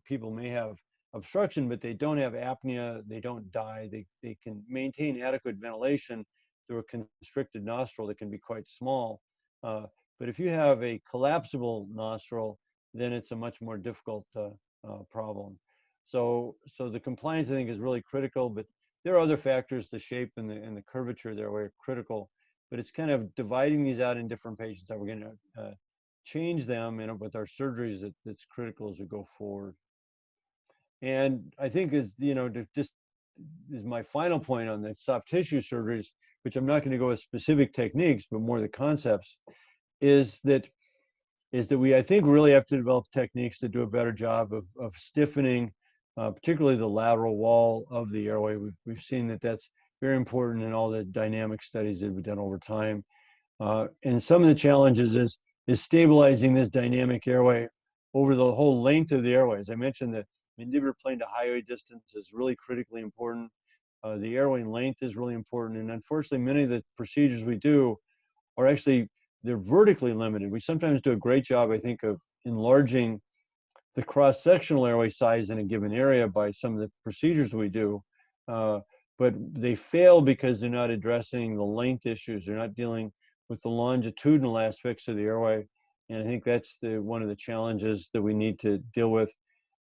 People may have obstruction, but they don't have apnea, they don't die, they can maintain adequate ventilation through a constricted nostril that can be quite small. But if you have a collapsible nostril, then it's a much more difficult problem. So the compliance, I think, is really critical, but there are other factors, the shape and the curvature there are critical, but it's kind of dividing these out in different patients that we're going to change them with our surgeries that's critical as we go forward. And I think just is my final point on the soft tissue surgeries, which I'm not going to go with specific techniques, but more the concepts, is that we, I think, really have to develop techniques to do a better job of stiffening, particularly the lateral wall of the airway. We've seen that that's very important in all the dynamic studies that we've done over time. And some of the challenges is stabilizing this dynamic airway over the whole length of the airway. As I mentioned, the mandibular plane to hyoid distance is really critically important. The airway length is really important. And unfortunately, many of the procedures we do are actually, they're vertically limited. We sometimes do a great job, I think, of enlarging the cross-sectional airway size in a given area by some of the procedures we do, but they fail because they're not addressing the length issues. They're not dealing with the longitudinal aspects of the airway. And I think that's one of the challenges that we need to deal with,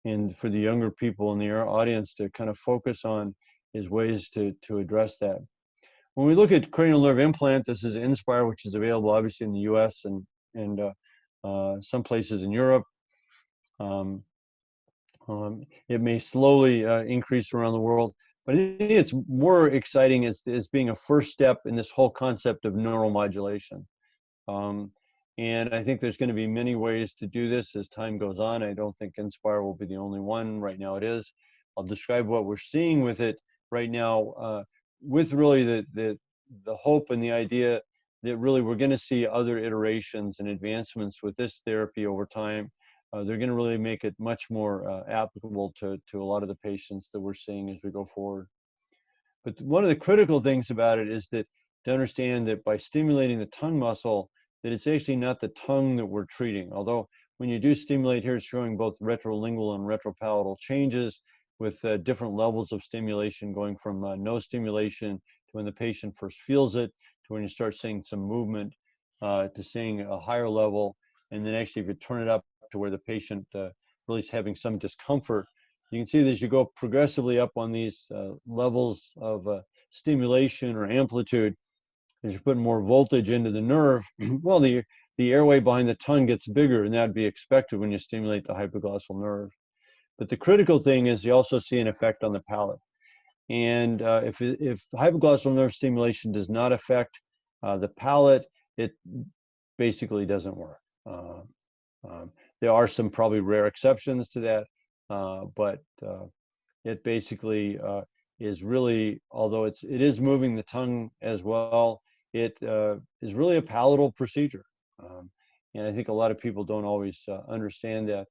and for the younger people in the audience to kind of focus on is ways to address that. When we look at cranial nerve implant, this is Inspire, which is available obviously in the US and some places in Europe. It may slowly increase around the world, but I think it's more exciting as being a first step in this whole concept of neuromodulation. And I think there's going to be many ways to do this as time goes on. I don't think Inspire will be the only one. Right now it is. I'll describe what we're seeing with it right now, with really the hope and the idea that really we're going to see other iterations and advancements with this therapy over time. They're going to really make it much more applicable to a lot of the patients that we're seeing as we go forward. But one of the critical things about it is that to understand that by stimulating the tongue muscle, that it's actually not the tongue that we're treating. Although when you do stimulate here, it's showing both retrolingual and retropalatal changes with different levels of stimulation, going from no stimulation to when the patient first feels it, to when you start seeing some movement, to seeing a higher level. And then actually if you turn it up to where the patient really is having some discomfort, you can see that as you go progressively up on these levels of stimulation or amplitude, as you put more voltage into the nerve, well, the airway behind the tongue gets bigger, and that'd be expected when you stimulate the hypoglossal nerve. But the critical thing is you also see an effect on the palate. And if hypoglossal nerve stimulation does not affect the palate, it basically doesn't work. There are some probably rare exceptions to that, but it basically is really, although it is moving the tongue as well, it is really a palatal procedure. And I think a lot of people don't always understand that.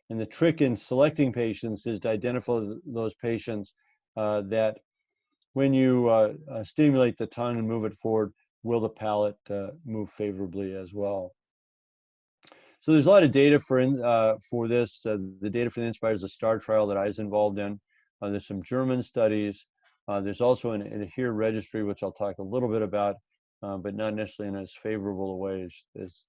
And the trick in selecting patients is to identify those patients that when you stimulate the tongue and move it forward, will the palate move favorably as well. So there's a lot of data for this. The data for the Inspire is a STAR trial that I was involved in. There's some German studies. There's also an ADHERE registry, which I'll talk a little bit about, but not necessarily in as favorable a way as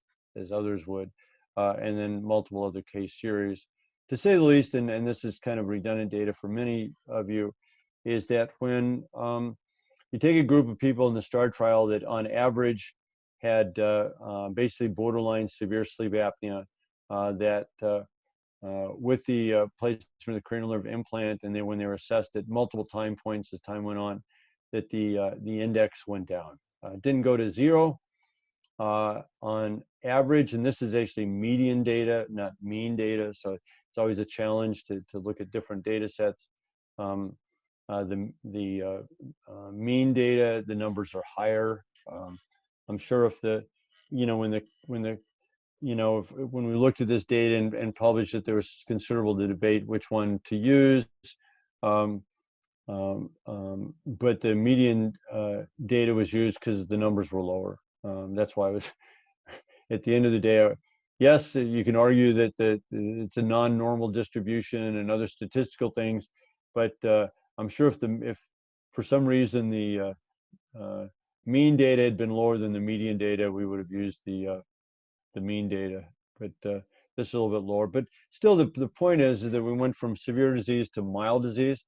others would. And then multiple other case series. To say the least, and this is kind of redundant data for many of you, is that when you take a group of people in the STAR trial that on average had basically borderline severe sleep apnea, with the placement of the cranial nerve implant, and then when they were assessed at multiple time points as time went on, that the index went down. Didn't go to zero on average, and this is actually median data, not mean data. So it's always a challenge to look at different data sets. The mean data, the numbers are higher. I'm sure if when we looked at this data and published it, there was considerable debate which one to use. But the median data was used because the numbers were lower. That's why it was, at the end of the day, yes, you can argue that it's a non-normal distribution and other statistical things, but I'm sure if for some reason the mean data had been lower than the median data, we would have used the mean data. But this is a little bit lower. But still, the point is that we went from severe disease to mild disease.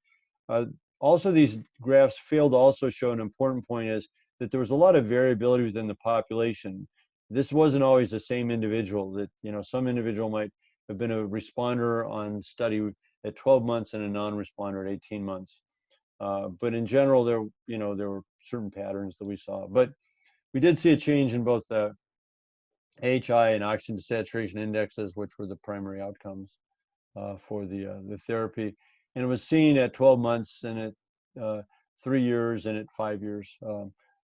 Also, these graphs failed to also show an important point is that there was a lot of variability within the population. This wasn't always the same individual. That some individual might have been a responder on study at 12 months and a non-responder at 18 months. But in general, there were certain patterns that we saw. But we did see a change in both the AHI and oxygen saturation indexes, which were the primary outcomes for the therapy. And it was seen at 12 months and at 3 years and at 5 years,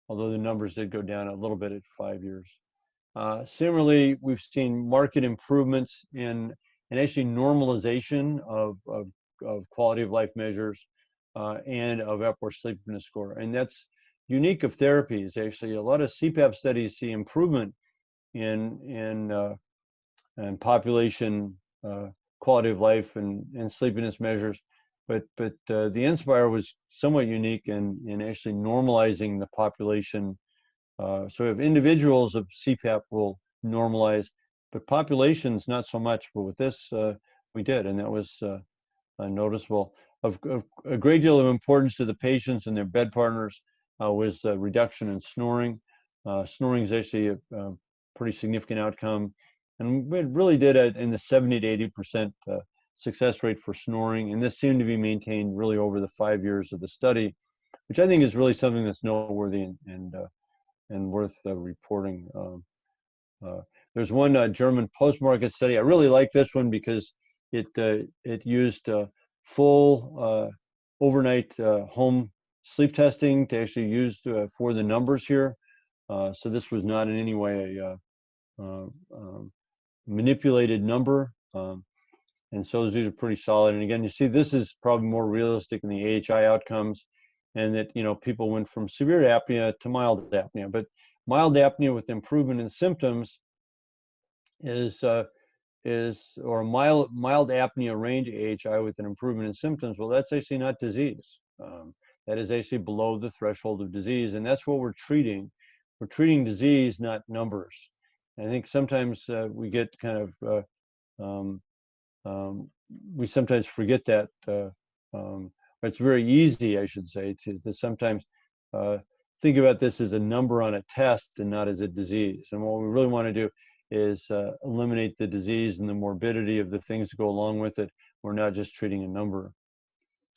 although the numbers did go down a little bit at 5 years. Similarly, we've seen marked improvements in actually normalization of quality of life measures and of Epworth Sleepiness Score. And that's unique of therapies. Actually, a lot of CPAP studies see improvement in population quality of life and sleepiness measures, but the Inspire was somewhat unique in actually normalizing the population. So if individuals of CPAP will normalize, but populations not so much. But with this, we did, and that was noticeable. Of a great deal of importance to the patients and their bed partners was reduction in snoring. Snoring is actually a pretty significant outcome, and we really did it in the 70 to 80% success rate for snoring, and this seemed to be maintained really over the 5 years of the study, which I think is really something that's noteworthy and worth reporting. There's one German post-market study. I really like this one because it used full overnight home sleep testing to actually use for the numbers here. So this was not in any way a manipulated number. And so these are pretty solid. And again, you see this is probably more realistic in the AHI outcomes, and that people went from severe apnea to mild apnea. But mild apnea with improvement in symptoms or mild apnea range AHI with an improvement in symptoms. Well, that's actually not disease. That is actually below the threshold of disease, and that's what we're treating. We're treating disease, not numbers. And I think sometimes we get kind of we sometimes forget that. It's very easy, I should say, to sometimes think about this as a number on a test and not as a disease. And what we really want to do is eliminate the disease and the morbidity of the things that go along with it. We're not just treating a number.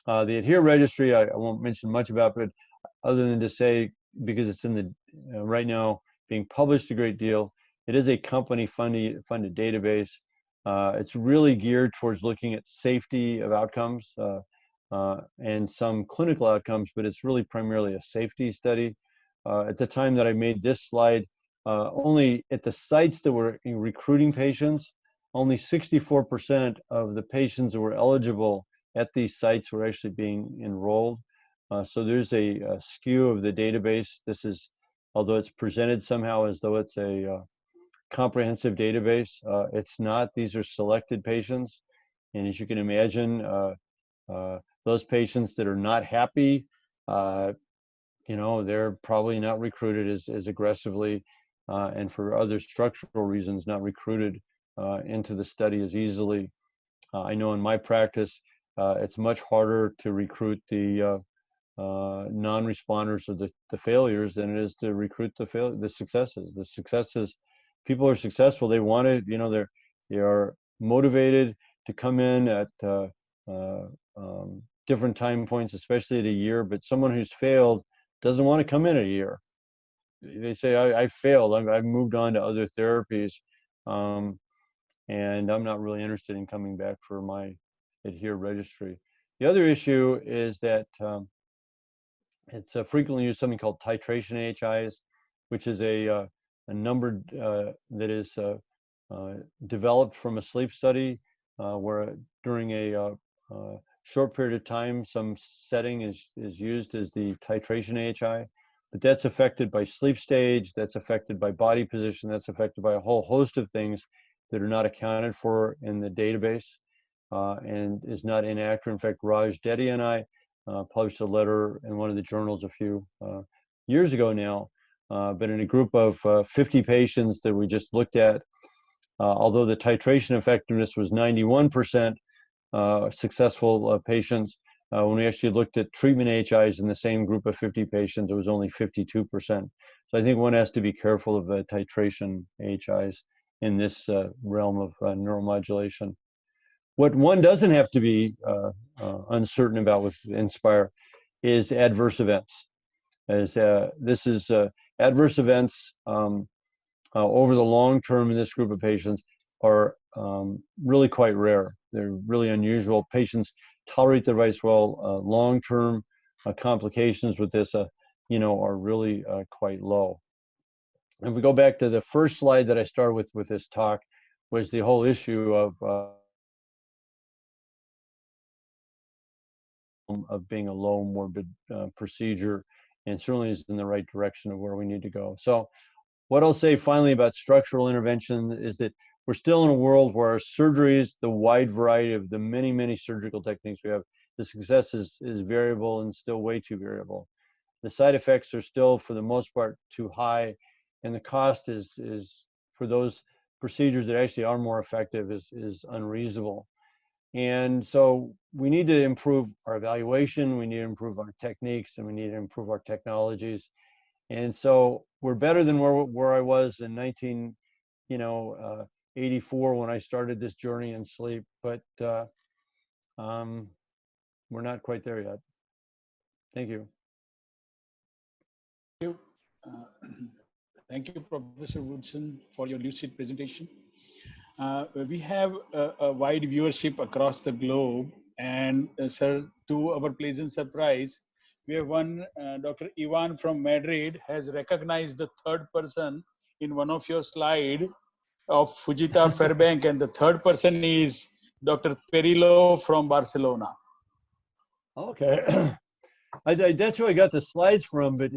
The ADHERE registry, I won't mention much about, but other than to say, because it's in the right now being published a great deal, it is a company funded database. It's really geared towards looking at safety of outcomes and some clinical outcomes, but it's really primarily a safety study. At the time that I made this slide, only at the sites that were recruiting patients, only 64% of the patients that were eligible at these sites were actually being enrolled. So there's a skew of the database. This is, although it's presented somehow as though it's a comprehensive database, it's not. These are selected patients. And as you can imagine, those patients that are not happy, they're probably not recruited as aggressively, and for other structural reasons, not recruited into the study as easily. I know in my practice, it's much harder to recruit the non-responders or the failures than it is to recruit the successes. The successes, people are successful. They want to, you know, they are motivated to come in at different time points, especially at a year. But someone who's failed doesn't want to come in a year. They say, I failed. I've moved on to other therapies, and I'm not really interested in coming back for my ADHERE registry. The other issue is that it's frequently used something called titration AHIs, which is a number that is developed from a sleep study where during a short period of time, some setting is used as the titration AHI. But that's affected by sleep stage, that's affected by body position, that's affected by a whole host of things that are not accounted for in the database and is not inaccurate. In fact, Raj Deddy and I published a letter in one of the journals a few years ago now, but in a group of 50 patients that we just looked at, although the titration effectiveness was 91% successful patients, when we actually looked at treatment AHIs in the same group of 50 patients, it was only 52%. So I think one has to be careful of titration AHIs in this realm of neuromodulation. What one doesn't have to be uncertain about with Inspire is adverse events. As this is adverse events over the long term in this group of patients are really quite rare. They're really unusual. Patients tolerate the device well. Long-term complications with this, you know, are really quite low. If we go back to the first slide that I started with this talk, was the whole issue of being a low morbid procedure, and certainly is in the right direction of where we need to go. So what I'll say finally about structural intervention is that we're still in a world where our surgeries, the wide variety of the many surgical techniques we have, the success is variable and still way too variable. The side effects are still, for the most part, too high, and the cost is for those procedures that actually are more effective is unreasonable. And so we need to improve our evaluation, we need to improve our techniques, and we need to improve our technologies. And so we're better than where I was in 1984 when I started this journey in sleep, but we're not quite there yet. Thank you. Thank you, Professor Woodson, for your lucid presentation. We have a wide viewership across the globe, and sir, to our pleasant surprise, we have one Dr. Ivan from Madrid has recognized the third person in one of your slides of Fujita Fairbank, and the third person is Dr. Perillo from Barcelona. Okay. That's where I got the slides from, but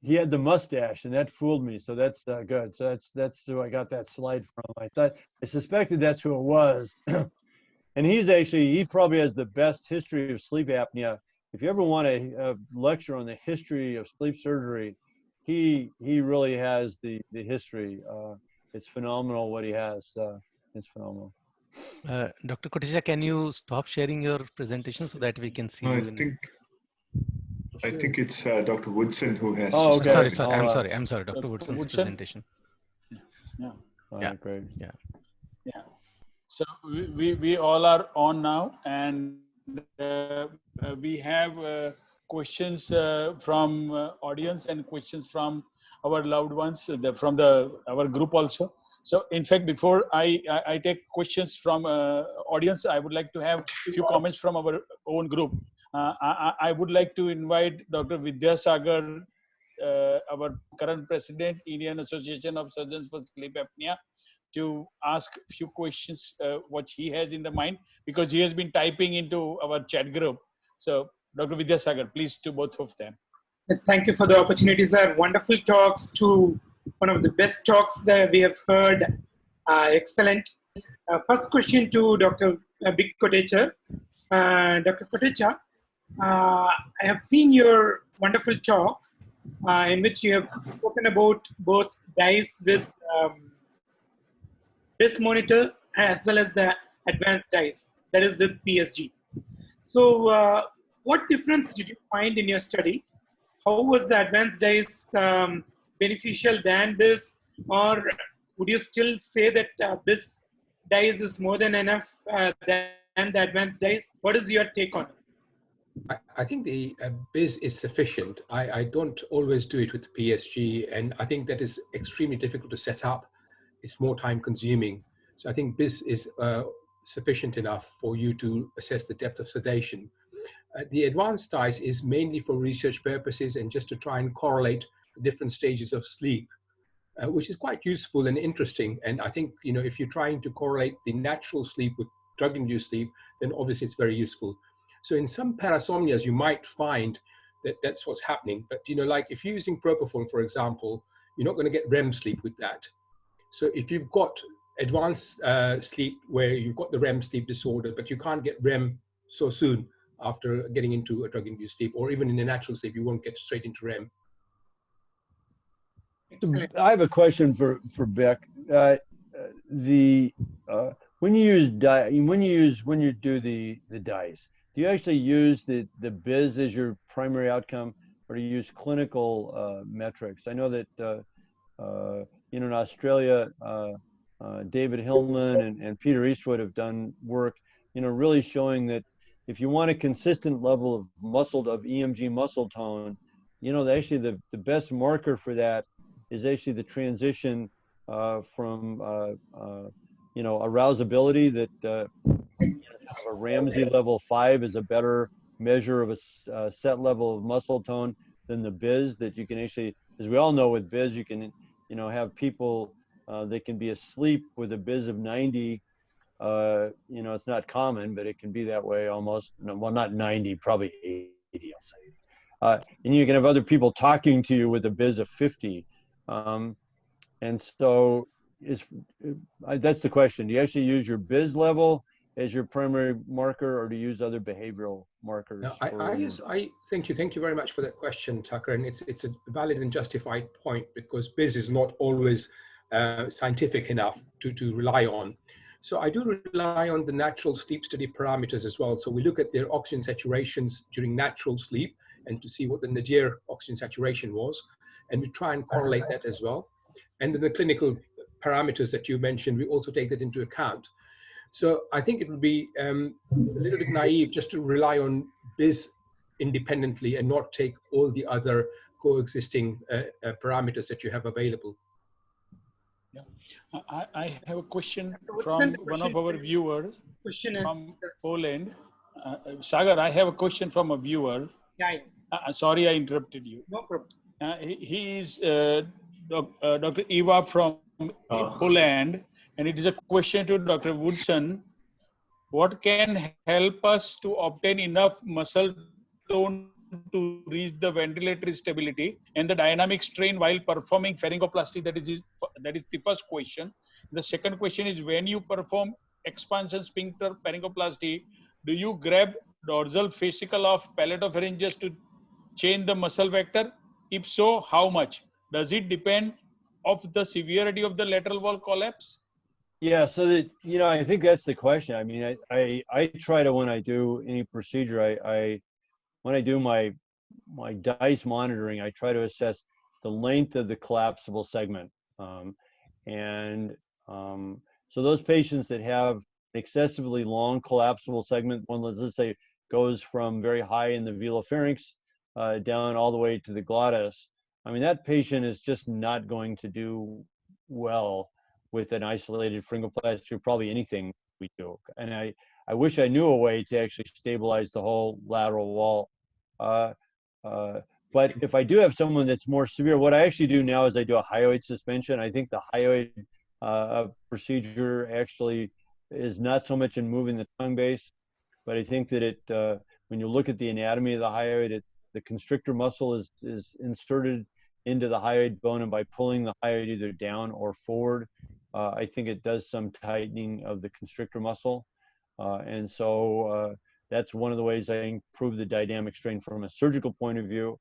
he had the mustache, and that fooled me. So that's good. So that's who I got that slide from. I suspected that's who it was. And he probably has the best history of sleep apnea. If you ever want a lecture on the history of sleep surgery, he really has the history. It's phenomenal what he has. It's phenomenal. Dr. Kotecha, can you stop sharing your presentation so that we can see you? I think it's Dr. Woodson who has to start. Sorry. I'm sorry. Dr. Woodson's presentation. Yeah. Yeah. Great. Yeah. So we all are on now, and we have questions from audience and questions from our loved ones from our group also. So in fact, before I take questions from audience, I would like to have a few comments from our own group. I would like to invite Dr. Vijaya Sagar, our current president, Indian Association of Surgeons for Sleep Apnea, to ask a few questions what he has in the mind, because he has been typing into our chat group. So Dr. Vijaya Sagar, please, to both of them. Thank you for the opportunity, sir. Wonderful talks, to one of the best talks that we have heard. Excellent. First question to Dr. Big Kotecha. Dr. Kotecha, I have seen your wonderful talk in which you have spoken about both DISE with this monitor as well as the advanced DISE, that is with PSG. So what difference did you find in your study? How was the advanced DISE beneficial than this, or would you still say that this DISE is more than enough than the advanced DISE? What is your take on it? I think the BIS is sufficient. I don't always do it with PSG, and I think that is extremely difficult to set up. It's more time consuming. So I think BIS is sufficient enough for you to assess the depth of sedation. The advanced DISE is mainly for research purposes and just to try and correlate the different stages of sleep, which is quite useful and interesting. And I think, you know, if you're trying to correlate the natural sleep with drug-induced sleep, then obviously it's very useful. So in some parasomnias, you might find that that's what's happening. But, you know, like if you're using propofol, for example, you're not going to get REM sleep with that. So if you've got advanced sleep where you've got the REM sleep disorder, but you can't get REM so soon after getting into a drug-induced sleep, or even in a natural sleep, you won't get straight into REM. Excellent. I have a question for Beck. When you do the DISE, do you actually use the BIS as your primary outcome, or do you use clinical metrics? I know that in Australia, David Hillman and Peter Eastwood have done work, really showing that if you want a consistent level of EMG muscle tone, actually the best marker for that is actually the transition from arousability, that a Ramsey level 5 is a better measure of a set level of muscle tone than the BIS, that you can actually, as we all know with BIS, you can have people that can be asleep with a BIS of 90. It's not common, but it can be that way almost. Well, not 90, probably 80, I'll say. And you can have other people talking to you with a BIS of 50. And so that's the question. Do you actually use your BIS level as your primary marker, or do you use other behavioral markers? No, thank you very much for that question, Tucker. And it's a valid and justified point, because BIS is not always scientific enough to rely on. So I do rely on the natural sleep study parameters as well. So we look at their oxygen saturations during natural sleep and to see what the nadir oxygen saturation was. And we try and correlate that as well. And then the clinical parameters that you mentioned, we also take that into account. So I think it would be a little bit naive just to rely on BIS independently and not take all the other coexisting parameters that you have available. Yeah. I have a question from one of our viewers from Poland. Sagar, I have a question from a viewer. Yeah. Sorry, I interrupted you. No problem. He is Dr. Eva from Poland, and it is a question to Dr. Woodson. What can help us to obtain enough muscle tone to reach the ventilatory stability and the dynamic strain while performing pharyngoplasty? That is the first question. The second question is, when you perform expansion sphincter pharyngoplasty, do you grab dorsal fascicle of palatopharyngeus to change the muscle vector? If so, how much? Does it depend of the severity of the lateral wall collapse? Yeah, so that, I think that's the question. I mean, I try to, when I do any procedure, when I do my DISE monitoring, I try to assess the length of the collapsible segment. So those patients that have excessively long collapsible segment, one, let's say, goes from very high in the velopharynx down all the way to the glottis, I mean, that patient is just not going to do well with an isolated pharyngoplasty, or probably anything we do. And I wish I knew a way to actually stabilize the whole lateral wall. But if I do have someone that's more severe, what I actually do now is I do a hyoid suspension. I think the hyoid procedure actually is not so much in moving the tongue base, but I think that when you look at the anatomy of the hyoid, the constrictor muscle is inserted into the hyoid bone, and by pulling the hyoid either down or forward, I think it does some tightening of the constrictor muscle. And so that's one of the ways I improve the dynamic strain from a surgical point of view.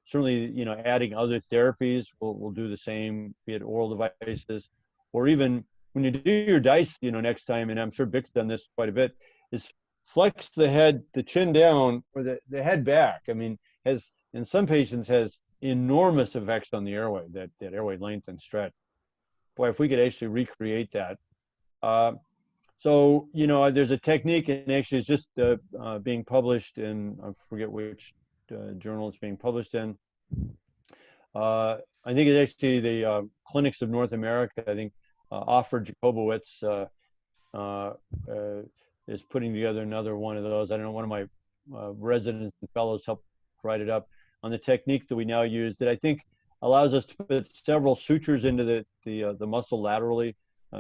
Certainly, adding other therapies will do the same, be it oral devices, or even when you do your DISE, next time, and I'm sure Vic's done this quite a bit, is flex the head, the chin down, or the head back, I mean, has, in some patients, has enormous effects on the airway, that airway length and stretch. Boy, if we could actually recreate that. So, you know, there's a technique, and actually it's just being published in, I forget which journal it's being published in. I think it's actually the Clinics of North America, I think, Offer Jacobowitz is putting together another one of those. I don't know, one of my residents and fellows helped write it up on the technique that we now use that I think allows us to put several sutures into the muscle laterally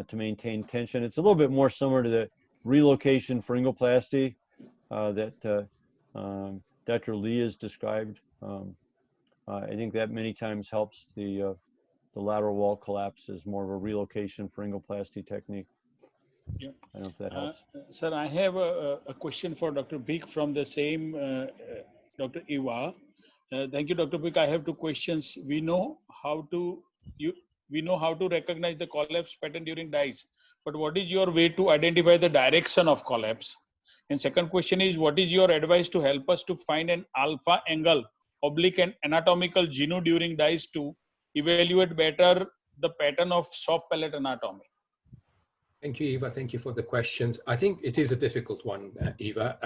to maintain tension. It's a little bit more similar to the relocation pharyngoplasty that Dr. Lee has described. I think that many times helps the lateral wall collapse as more of a relocation pharyngoplasty technique. Yeah. I don't know if that helps. Sir, I have a question for Dr. Big from the same Dr. Iwa. Thank you, Dr. Big. I have two questions. We know how to recognize the collapse pattern during DISE, but what is your way to identify the direction of collapse? And second question is, what is your advice to help us to find an alpha angle, oblique and anatomical genu during DISE to evaluate better the pattern of soft palate anatomy? Thank you, Eva. Thank you for the questions. I think it is a difficult one, Eva.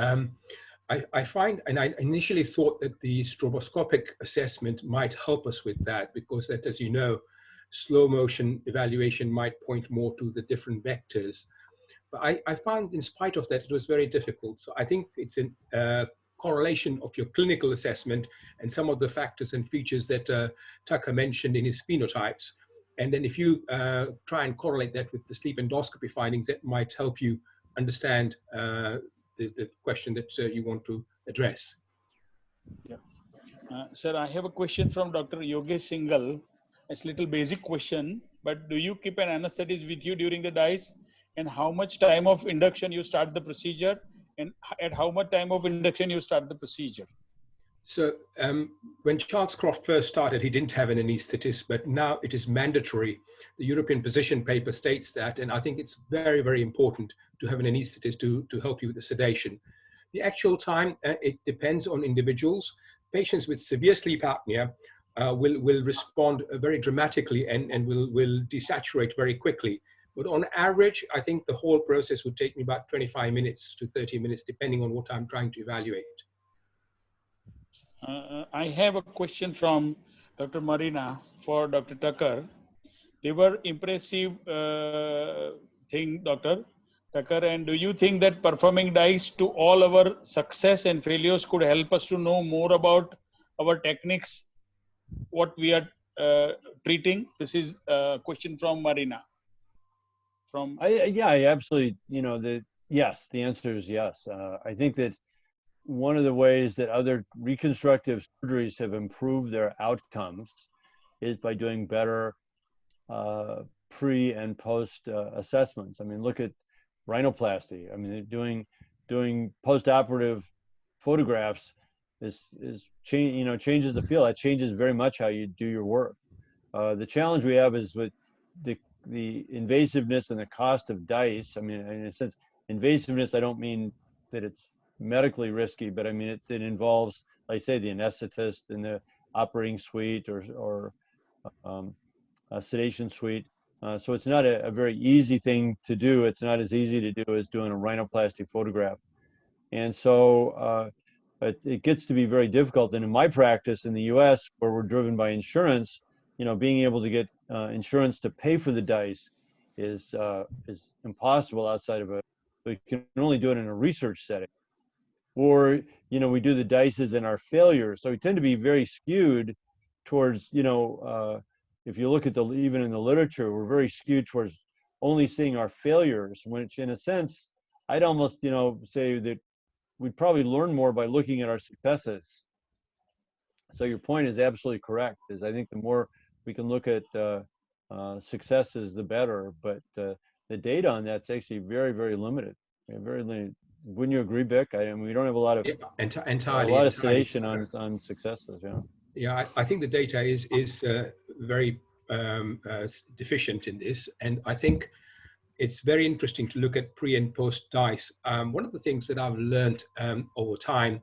I find, and I initially thought that the stroboscopic assessment might help us with that, because that, as you know, slow motion evaluation might point more to the different vectors. But I found, in spite of that, it was very difficult. So I think it's a correlation of your clinical assessment and some of the factors and features that Tucker mentioned in his phenotypes. And then if you try and correlate that with the sleep endoscopy findings, that might help you understand the question that you want to address. Yeah. Sir, I have a question from Dr. Yogesh Singhal. It's a little basic question, but do you keep an anesthetist with you during the DISE? And how much time of induction you start the procedure? And at how much time of induction you start the procedure? So when Charles Croft first started, he didn't have an anesthetist, but now it is mandatory. The European position paper states that, and I think it's very, very important to have an anesthetist to help you with the sedation. The actual time, it depends on individuals. Patients with severe sleep apnea will respond very dramatically and will desaturate very quickly. But on average, I think the whole process would take me about 25 minutes to 30 minutes, depending on what I'm trying to evaluate. I have a question from Dr. Marina for Dr. Tucker. They were impressive thing, Dr. Tucker, and do you think that performing DISE to all our success and failures could help us to know more about our techniques, what we are treating? This is a question from Marina. Yeah, I absolutely, you know, yes, the answer is yes. I think that one of the ways that other reconstructive surgeries have improved their outcomes is by doing better pre and post assessments. I mean, look at rhinoplasty. I mean, doing post-operative photographs changes the field. That changes very much how you do your work. The challenge we have is with the invasiveness and the cost of DISE. I mean, in a sense, invasiveness, I don't mean that it's medically risky, but I mean, it involves, like I say, the anesthetist in the operating suite or a sedation suite. So it's not a very easy thing to do. It's not as easy to do as doing a rhinoplasty photograph. And so it gets to be very difficult. And in my practice in the US, where we're driven by insurance, you know, being able to get insurance to pay for the DISE is impossible outside of we can only do it in a research setting. Or, you know, we do the DISEs in our failures. So we tend to be very skewed towards, you know, if you look at even in the literature, we're very skewed towards only seeing our failures, which in a sense, I'd almost, you know, say that we'd probably learn more by looking at our successes. So your point is absolutely correct, is I think the more we can look at successes, the better, but the data on that's actually very, very limited. Very limited. Wouldn't you agree, Vic? I mean, we don't have a lot of entirely sedation on successes. Yeah. Yeah, I think the data is very deficient in this, and I think it's very interesting to look at pre and post DISE. One of the things that I've learned over time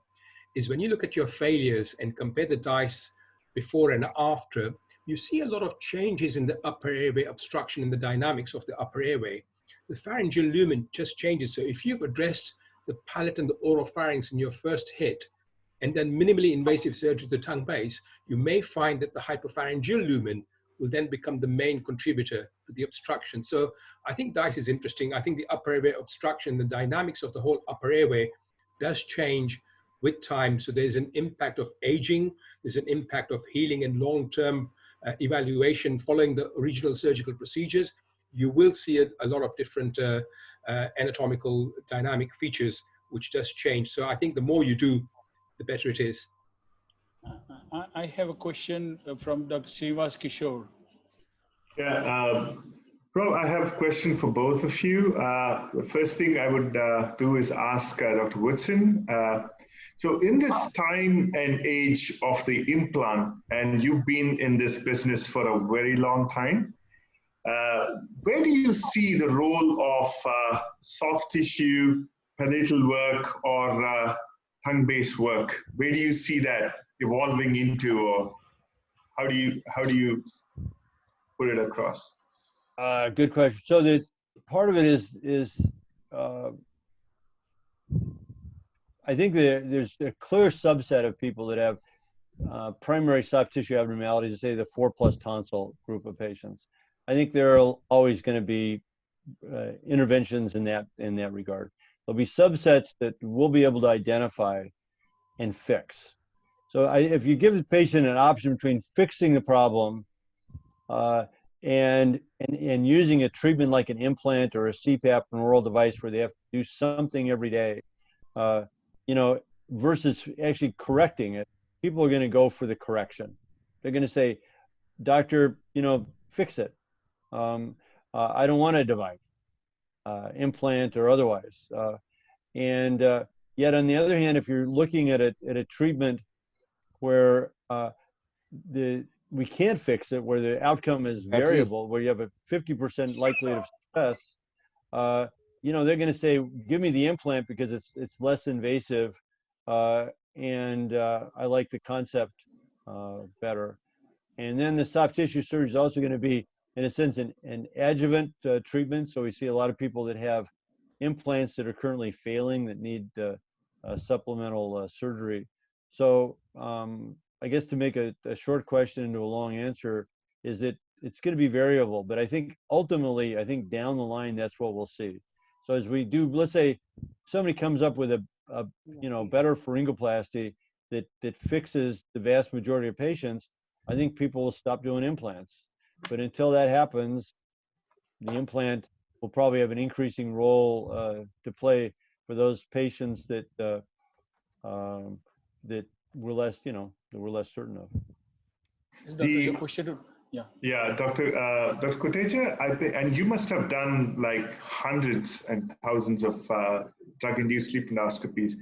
is when you look at your failures and compare the DISE before and after, you see a lot of changes in the upper airway obstruction and the dynamics of the upper airway. The pharyngeal lumen just changes. So if you've addressed the palate and the oropharynx in your first hit, and then minimally invasive surgery to the tongue base, you may find that the hypopharyngeal lumen will then become the main contributor to the obstruction. So I think DISE is interesting. I think the upper airway obstruction, the dynamics of the whole upper airway does change with time. So there's an impact of aging, there's an impact of healing and long-term evaluation following the original surgical procedures. You will see a lot of different anatomical dynamic features, which does change. So I think the more you do, the better it is. I have a question from Dr. Srinivas Kishore. Yeah, Prof, I have a question for both of you. The first thing I would do is ask Dr. Woodson. So in this time and age of the implant, and you've been in this business for a very long time, where do you see the role of soft tissue, palatal work, or tongue-based work? Where do you see that evolving into, or how do you put it across? Good question. So the part of it is I think there's a clear subset of people that have primary soft tissue abnormalities, say the 4+ tonsil group of patients. I think there are always going to be interventions in that regard. There'll be subsets that we'll be able to identify and fix. So if you give the patient an option between fixing the problem and using a treatment like an implant or a CPAP, an oral device where they have to do something every day, you know, versus actually correcting it, people are going to go for the correction. They're going to say, doctor, you know, fix it. I don't want a device, implant or otherwise. Yet on the other hand, if you're looking at a treatment where we can't fix it, where the outcome is variable, where you have a 50% likelihood of success, you know, they're going to say, give me the implant because it's less invasive, and I like the concept better. And then the soft tissue surgery is also going to be, in a sense, an adjuvant treatment. So we see a lot of people that have implants that are currently failing that need supplemental surgery. So I guess to make a short question into a long answer is that it's going to be variable, but I think ultimately, I think down the line, that's what we'll see. So as we do, let's say somebody comes up with a you know, better pharyngoplasty that fixes the vast majority of patients, I think people will stop doing implants. But until that happens, the implant will probably have an increasing role to play for those patients that that we're less, you know, that we're less certain of. Your question, yeah, Dr. Kotecha, I think, and you must have done like hundreds and thousands of drug-induced sleep endoscopies.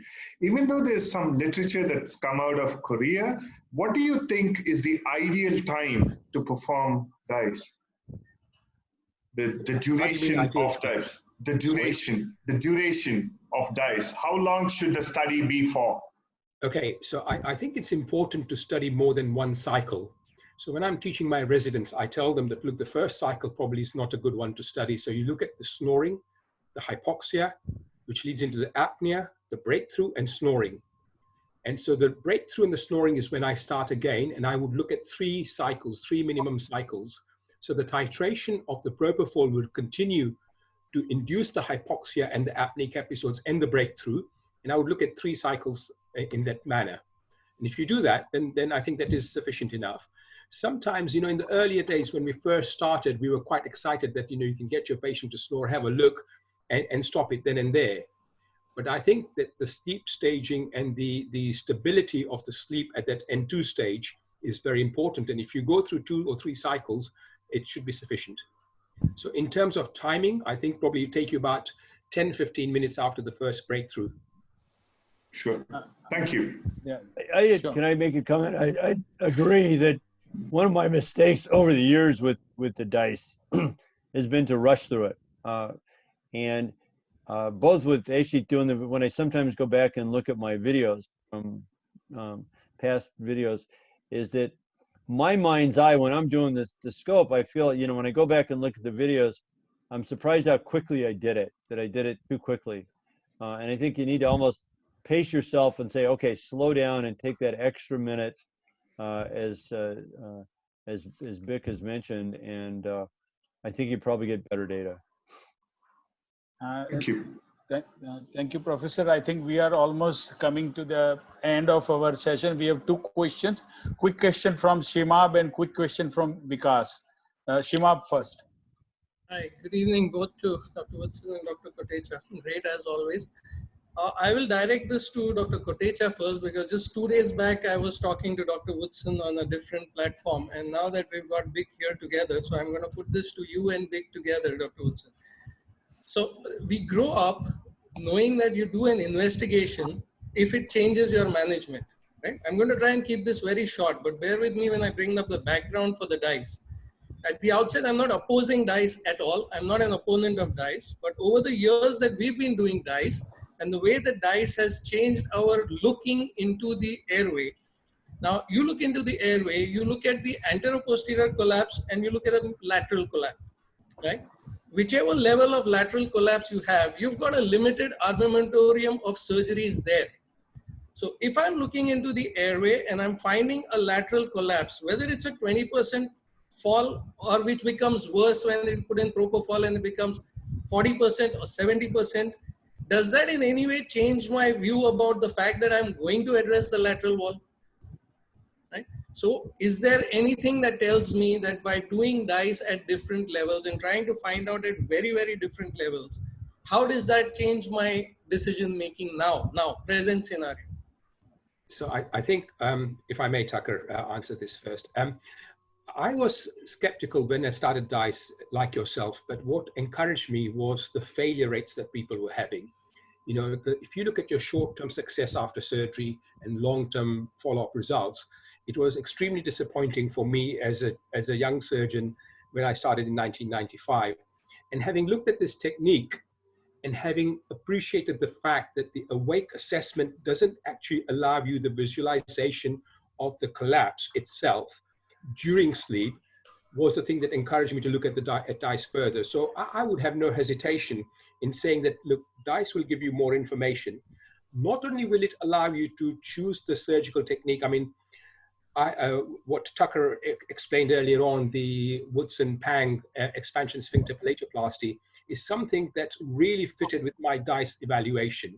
Even though there's some literature that's come out of Korea, what do you think is the ideal time to perform DISE? The duration of DISE. The duration of DISE. How long should the study be for? Okay, so I think it's important to study more than one cycle. So when I'm teaching my residents, I tell them that, look, the first cycle probably is not a good one to study. So you look at the snoring, the hypoxia, which leads into the apnea, the breakthrough, and snoring. And so the breakthrough and the snoring is when I start again, and I would look at 3 cycles, 3 minimum cycles. So the titration of the propofol would continue to induce the hypoxia and the apneic episodes and the breakthrough. And I would look at 3 cycles in that manner. And if you do that, then I think that is sufficient enough. Sometimes, you know, in the earlier days when we first started, we were quite excited that, you know, you can get your patient to snore, have a look, and stop it then and there. But I think that the sleep staging and the stability of the sleep at that N2 stage is very important. And if you go through 2 or 3 cycles, it should be sufficient. So in terms of timing, I think probably it take you about 10, 15 minutes after the first breakthrough. Sure. Thank you. Yeah. Sure. Can I make a comment? I agree that one of my mistakes over the years with the DISE has been to rush through it. and both with actually doing when I sometimes go back and look at my videos from past videos, is that my mind's eye when I'm doing the scope, I feel, you know, when I go back and look at the videos, I'm surprised how quickly I did it, that I did it too quickly. And I think you need to almost pace yourself and say, okay, slow down and take that extra minute, as Vic has mentioned, and I think you probably get better data. Thank you. Thank you, Professor. I think we are almost coming to the end of our session. We have two questions. Quick question from Shimab and quick question from Vikas. Shimab first. Hi, good evening both to Dr. Woodson and Dr. Kotecha. Great as always. I will direct this to Dr. Kotecha first, because just 2 days back I was talking to Dr. Woodson on a different platform, and now that we've got Vic here together, so I'm going to put this to you and Vic together, Dr. Woodson. So we grow up knowing that you do an investigation if it changes your management, right? I'm going to try and keep this very short, but bear with me when I bring up the background for the DISE. At the outset, I'm not opposing DISE at all. I'm not an opponent of DISE, but over the years that we've been doing DISE and the way that DISE has changed our looking into the airway. Now you look into the airway, you look at the anteroposterior collapse and you look at a lateral collapse, right? Whichever level of lateral collapse you have, you've got a limited armamentarium of surgeries there. So if I'm looking into the airway and I'm finding a lateral collapse, whether it's a 20% fall or which becomes worse when they put in propofol and it becomes 40% or 70%, does that in any way change my view about the fact that I'm going to address the lateral wall? Right? So is there anything that tells me that by doing DISE at different levels and trying to find out at very, very different levels, how does that change my decision making now, present scenario? So I think, if I may, Tucker, answer this first. I was skeptical when I started DISE, like yourself, but what encouraged me was the failure rates that people were having. You know, if you look at your short-term success after surgery and long-term follow-up results, it was extremely disappointing for me as a young surgeon when I started in 1995. And having looked at this technique and having appreciated the fact that the awake assessment doesn't actually allow you the visualization of the collapse itself during sleep, was the thing that encouraged me to look at DISE further. So I would have no hesitation in saying that, look, DISE will give you more information. Not only will it allow you to choose the surgical technique, I mean, what Tucker explained earlier on, the Woodson-Pang expansion sphincter palatoplasty, is something that really fitted with my DISE evaluation.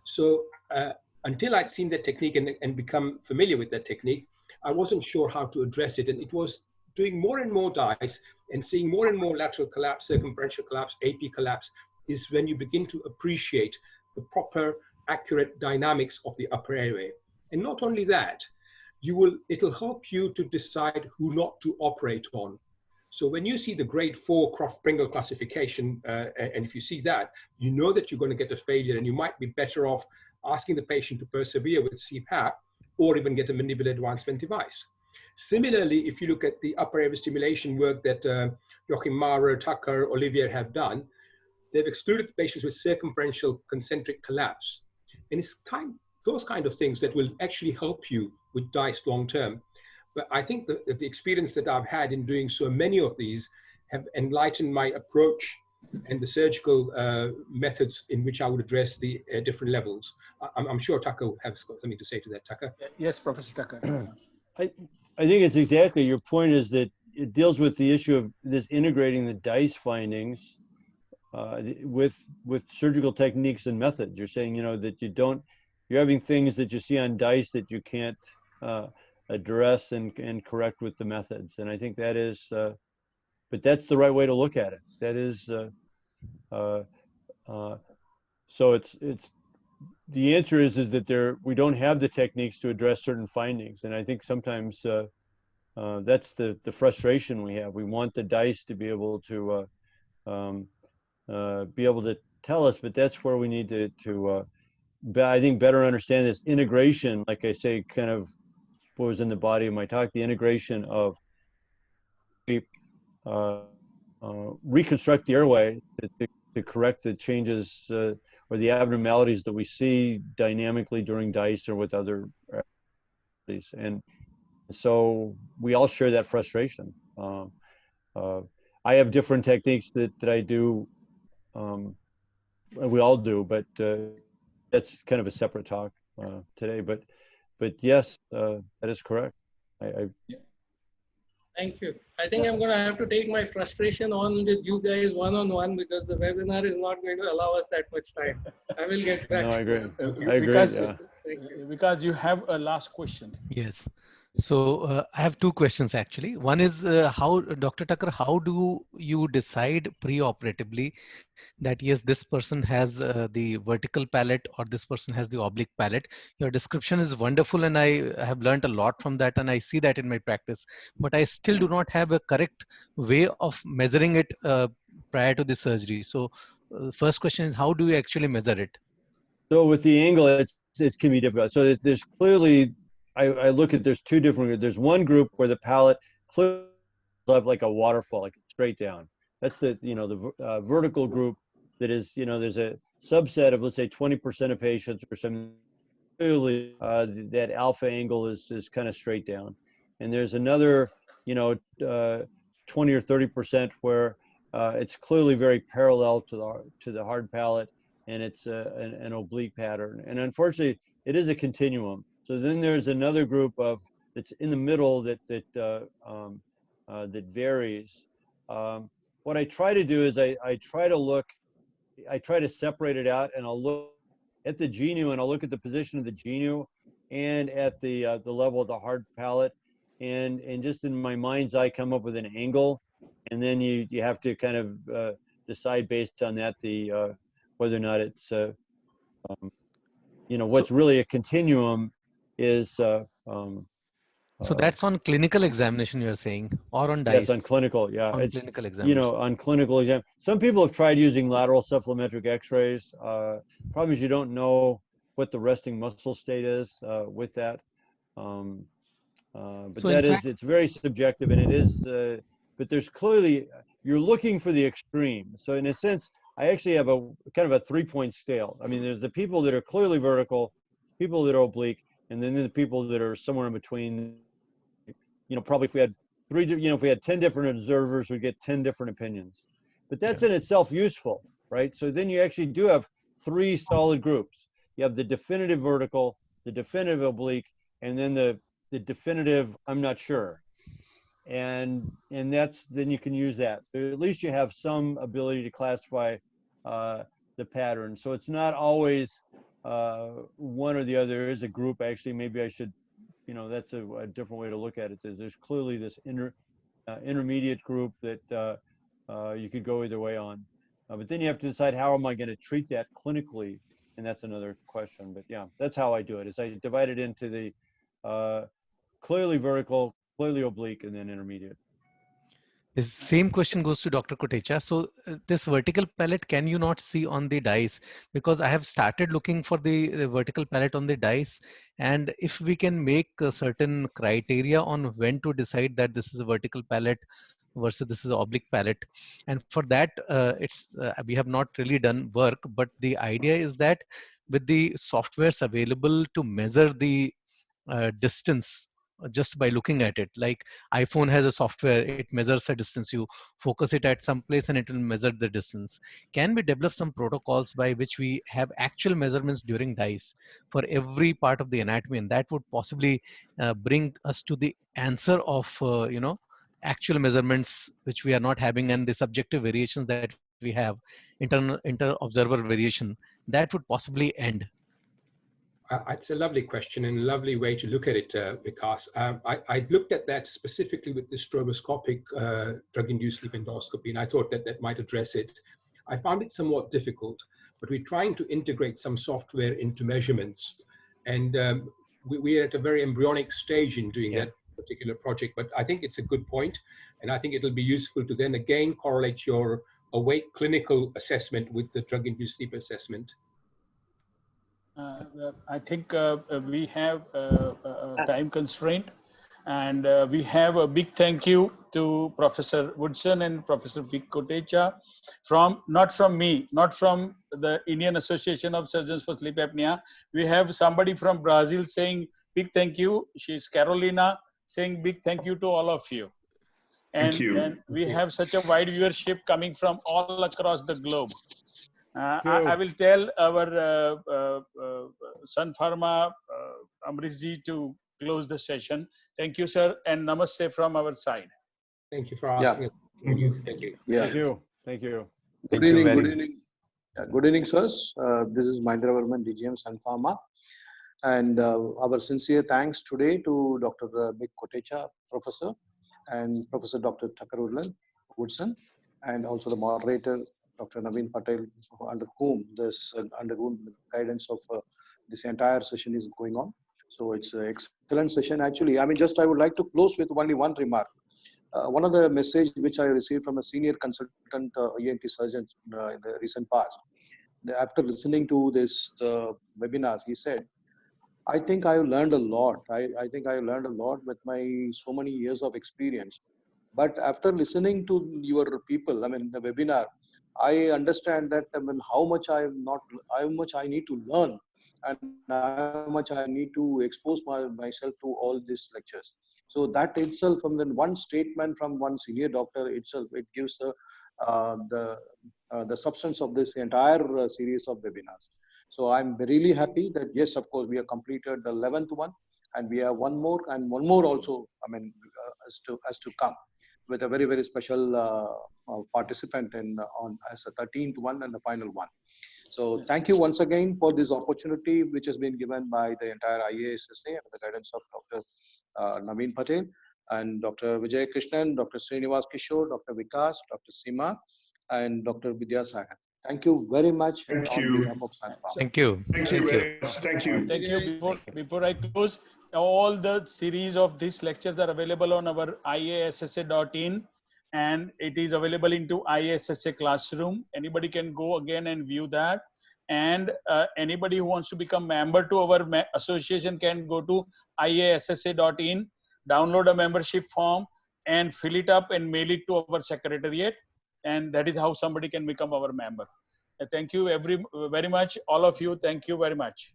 So until I'd seen that technique and become familiar with that technique, I wasn't sure how to address it. And it was doing more and more DISE and seeing more and more lateral collapse, circumferential collapse, AP collapse, is when you begin to appreciate the proper, accurate dynamics of the upper airway. And not only that, it'll help you to decide who not to operate on. So when you see the grade 4 Croft-Pringle classification, and if you see that, you know that you're going to get a failure, and you might be better off asking the patient to persevere with CPAP or even get a mandibular advancement device. Similarly, if you look at the upper airway stimulation work that Joachim Maurer, Tucker, Olivier have done, they've excluded patients with circumferential concentric collapse. And it's those kind of things that will actually help you with DISE long term. But I think that the experience that I've had in doing so many of these have enlightened my approach and the surgical methods in which I would address the different levels. I'm sure Tucker has got something to say to that. Tucker? Yes, Professor Tucker. I think it's exactly, your point is that it deals with the issue of this integrating the DISE findings with surgical techniques and methods. You're saying, you know, that you're having things that you see on DISE that you can't address and correct with the methods. And I think that is, but that's the right way to look at it. That is, so it's the answer is that we don't have the techniques to address certain findings. And I think sometimes that's the frustration we have. We want the DISE to be able to tell us, but that's where we need to I think better understand this integration, like I say, kind of what was in the body of my talk, the integration of sleep, reconstruct the airway to correct the changes or the abnormalities that we see dynamically during DISE or with other activities. And so we all share that frustration. I have different techniques that I do, we all do, but that's kind of a separate talk today. But yes, that is correct. Thank you. I think I'm going to have to take my frustration on with you guys one-on-one because the webinar is not going to allow us that much time. I will get back. No, I agree. I agree. Because, yeah. because you have a last question. Yes. So I have two questions actually. One is how, Dr. Tucker, how do you decide pre-operatively that yes, this person has the vertical palate or this person has the oblique palate? Your description is wonderful and I have learned a lot from that and I see that in my practice, but I still do not have a correct way of measuring it prior to the surgery. So first question is, how do you actually measure it? So with the angle, it can be difficult. So there's clearly, I look at, there's two different, there's one group where the palate clearly have like a waterfall, like straight down. That's the, the vertical group that is, there's a subset of, let's say 20% of patients or something, clearly that alpha angle is kind of straight down. And there's another, 20 or 30% where it's clearly very parallel to the hard palate, and it's an oblique pattern. And unfortunately, it is a continuum. So then there's another group of that's in the middle that varies. What I try to do is I try to separate it out, and I'll look at the genu, and I'll look at the position of the genu and at the level of the hard palate, and just in my mind's eye come up with an angle, and then you have to kind of decide based on that whether or not it's what's really a continuum is so that's on clinical examination you're saying, or on DISE? Yes, on clinical, yeah. On it's clinical examination. on clinical exam. Some people have tried using lateral supplementary x-rays. Problem is you don't know what the resting muscle state is with that. But so it's very subjective, and it is, but there's clearly, you're looking for the extreme. So in a sense, I actually have a kind of a 3-point scale. I mean, there's the people that are clearly vertical, people that are oblique, and then the people that are somewhere in between. Probably if we had if we had 10 different observers, we'd get 10 different opinions. But that's in itself useful, right? So then you actually do have 3 solid groups. You have the definitive vertical, the definitive oblique, and then the definitive I'm not sure. And then you can use that. So at least you have some ability to classify the pattern. So it's not always one or the other. There is a group. Actually, maybe I should, that's a different way to look at it. There's clearly this intermediate group that you could go either way on. But then you have to decide, how am I going to treat that clinically? And that's another question. But yeah, that's how I do it, is I divide it into the clearly vertical, clearly oblique, and then intermediate. The same question goes to Dr. Kotecha. So this vertical palate, can you not see on the DISE? Because I have started looking for the vertical palate on the DISE. And if we can make a certain criteria on when to decide that this is a vertical palate versus this is an oblique palate. And for that, we have not really done work, but the idea is that with the softwares available to measure the distance just by looking at it, like iPhone has a software, it measures a distance. You focus it at some place and it will measure the distance. Can we develop some protocols by which we have actual measurements during DISE for every part of the anatomy, and that would possibly bring us to the answer of actual measurements which we are not having, and the subjective variations that we have, inter-observer variation, that would possibly end? It's a lovely question and a lovely way to look at it, Vikas. I looked at that specifically with the stroboscopic drug-induced sleep endoscopy, and I thought that might address it. I found it somewhat difficult, but we're trying to integrate some software into measurements. And we're at a very embryonic stage in doing that particular project, but I think it's a good point. And I think it'll be useful to then again correlate your awake clinical assessment with the drug-induced sleep assessment. I think we have a time constraint, and we have a big thank you to to Professor Woodson and Professor Vic Kotecha, not from me, not from the Indian Association of Surgeons for Sleep Apnea. We have somebody from Brazil saying big thank you. She's Carolina, saying big thank you to all of you. Thank you. And we have such a wide viewership coming from all across the globe. I will tell our Sun Pharma, Amrishji, to close the session. Thank you, sir, and namaste from our side. Thank you for asking us. Thank you. Thank you. Thank you. Thank you. Thank you very Good evening. Good evening, sirs. This is Mahendra Varman, DGM Sun Pharma. And our sincere thanks today to Dr. Vic Kotecha, Professor, and Professor Dr. Thakur Woodson, and also the moderator, Dr. Naveen Patel, under whom the guidance of this entire session is going on. So it's an excellent session. Actually, I would like to close with only one remark. One of the message which I received from a senior consultant ENT surgeon in the recent past, after listening to this webinars, he said, I think I learned a lot. I think I learned a lot with my so many years of experience. But after listening to your people, the webinar, I understand that how much I need to learn and how much I need to expose myself to all these lectures. So that itself, from the one statement from one senior doctor itself, it gives the substance of this entire series of webinars. So I'm really happy that yes, of course, we have completed the 11th one, and we have one more also. As to come, with a very, very special participant as a 13th one and the final one. So thank you once again for this opportunity, which has been given by the entire IASSA under the guidance of Dr. Naveen Patel and Dr. Vijaya Krishnan, Dr. Srinivas Kishore, Dr. Vikas, Dr. Seema, and Dr. Vidya Sagar. Thank you very much. Thank on you. behalf of Sun Pharma. Thank you. Thank you very much. Thank you. Thank you. Before I close, all the series of these lectures are available on our iassa.in, and it is available into IASSA classroom. Anybody can go again and view that. And anybody who wants to become member to our association can go to iassa.in, download a membership form, and fill it up and mail it to our secretariat. And that is how somebody can become our member. Thank you very much, all of you. Thank you very much.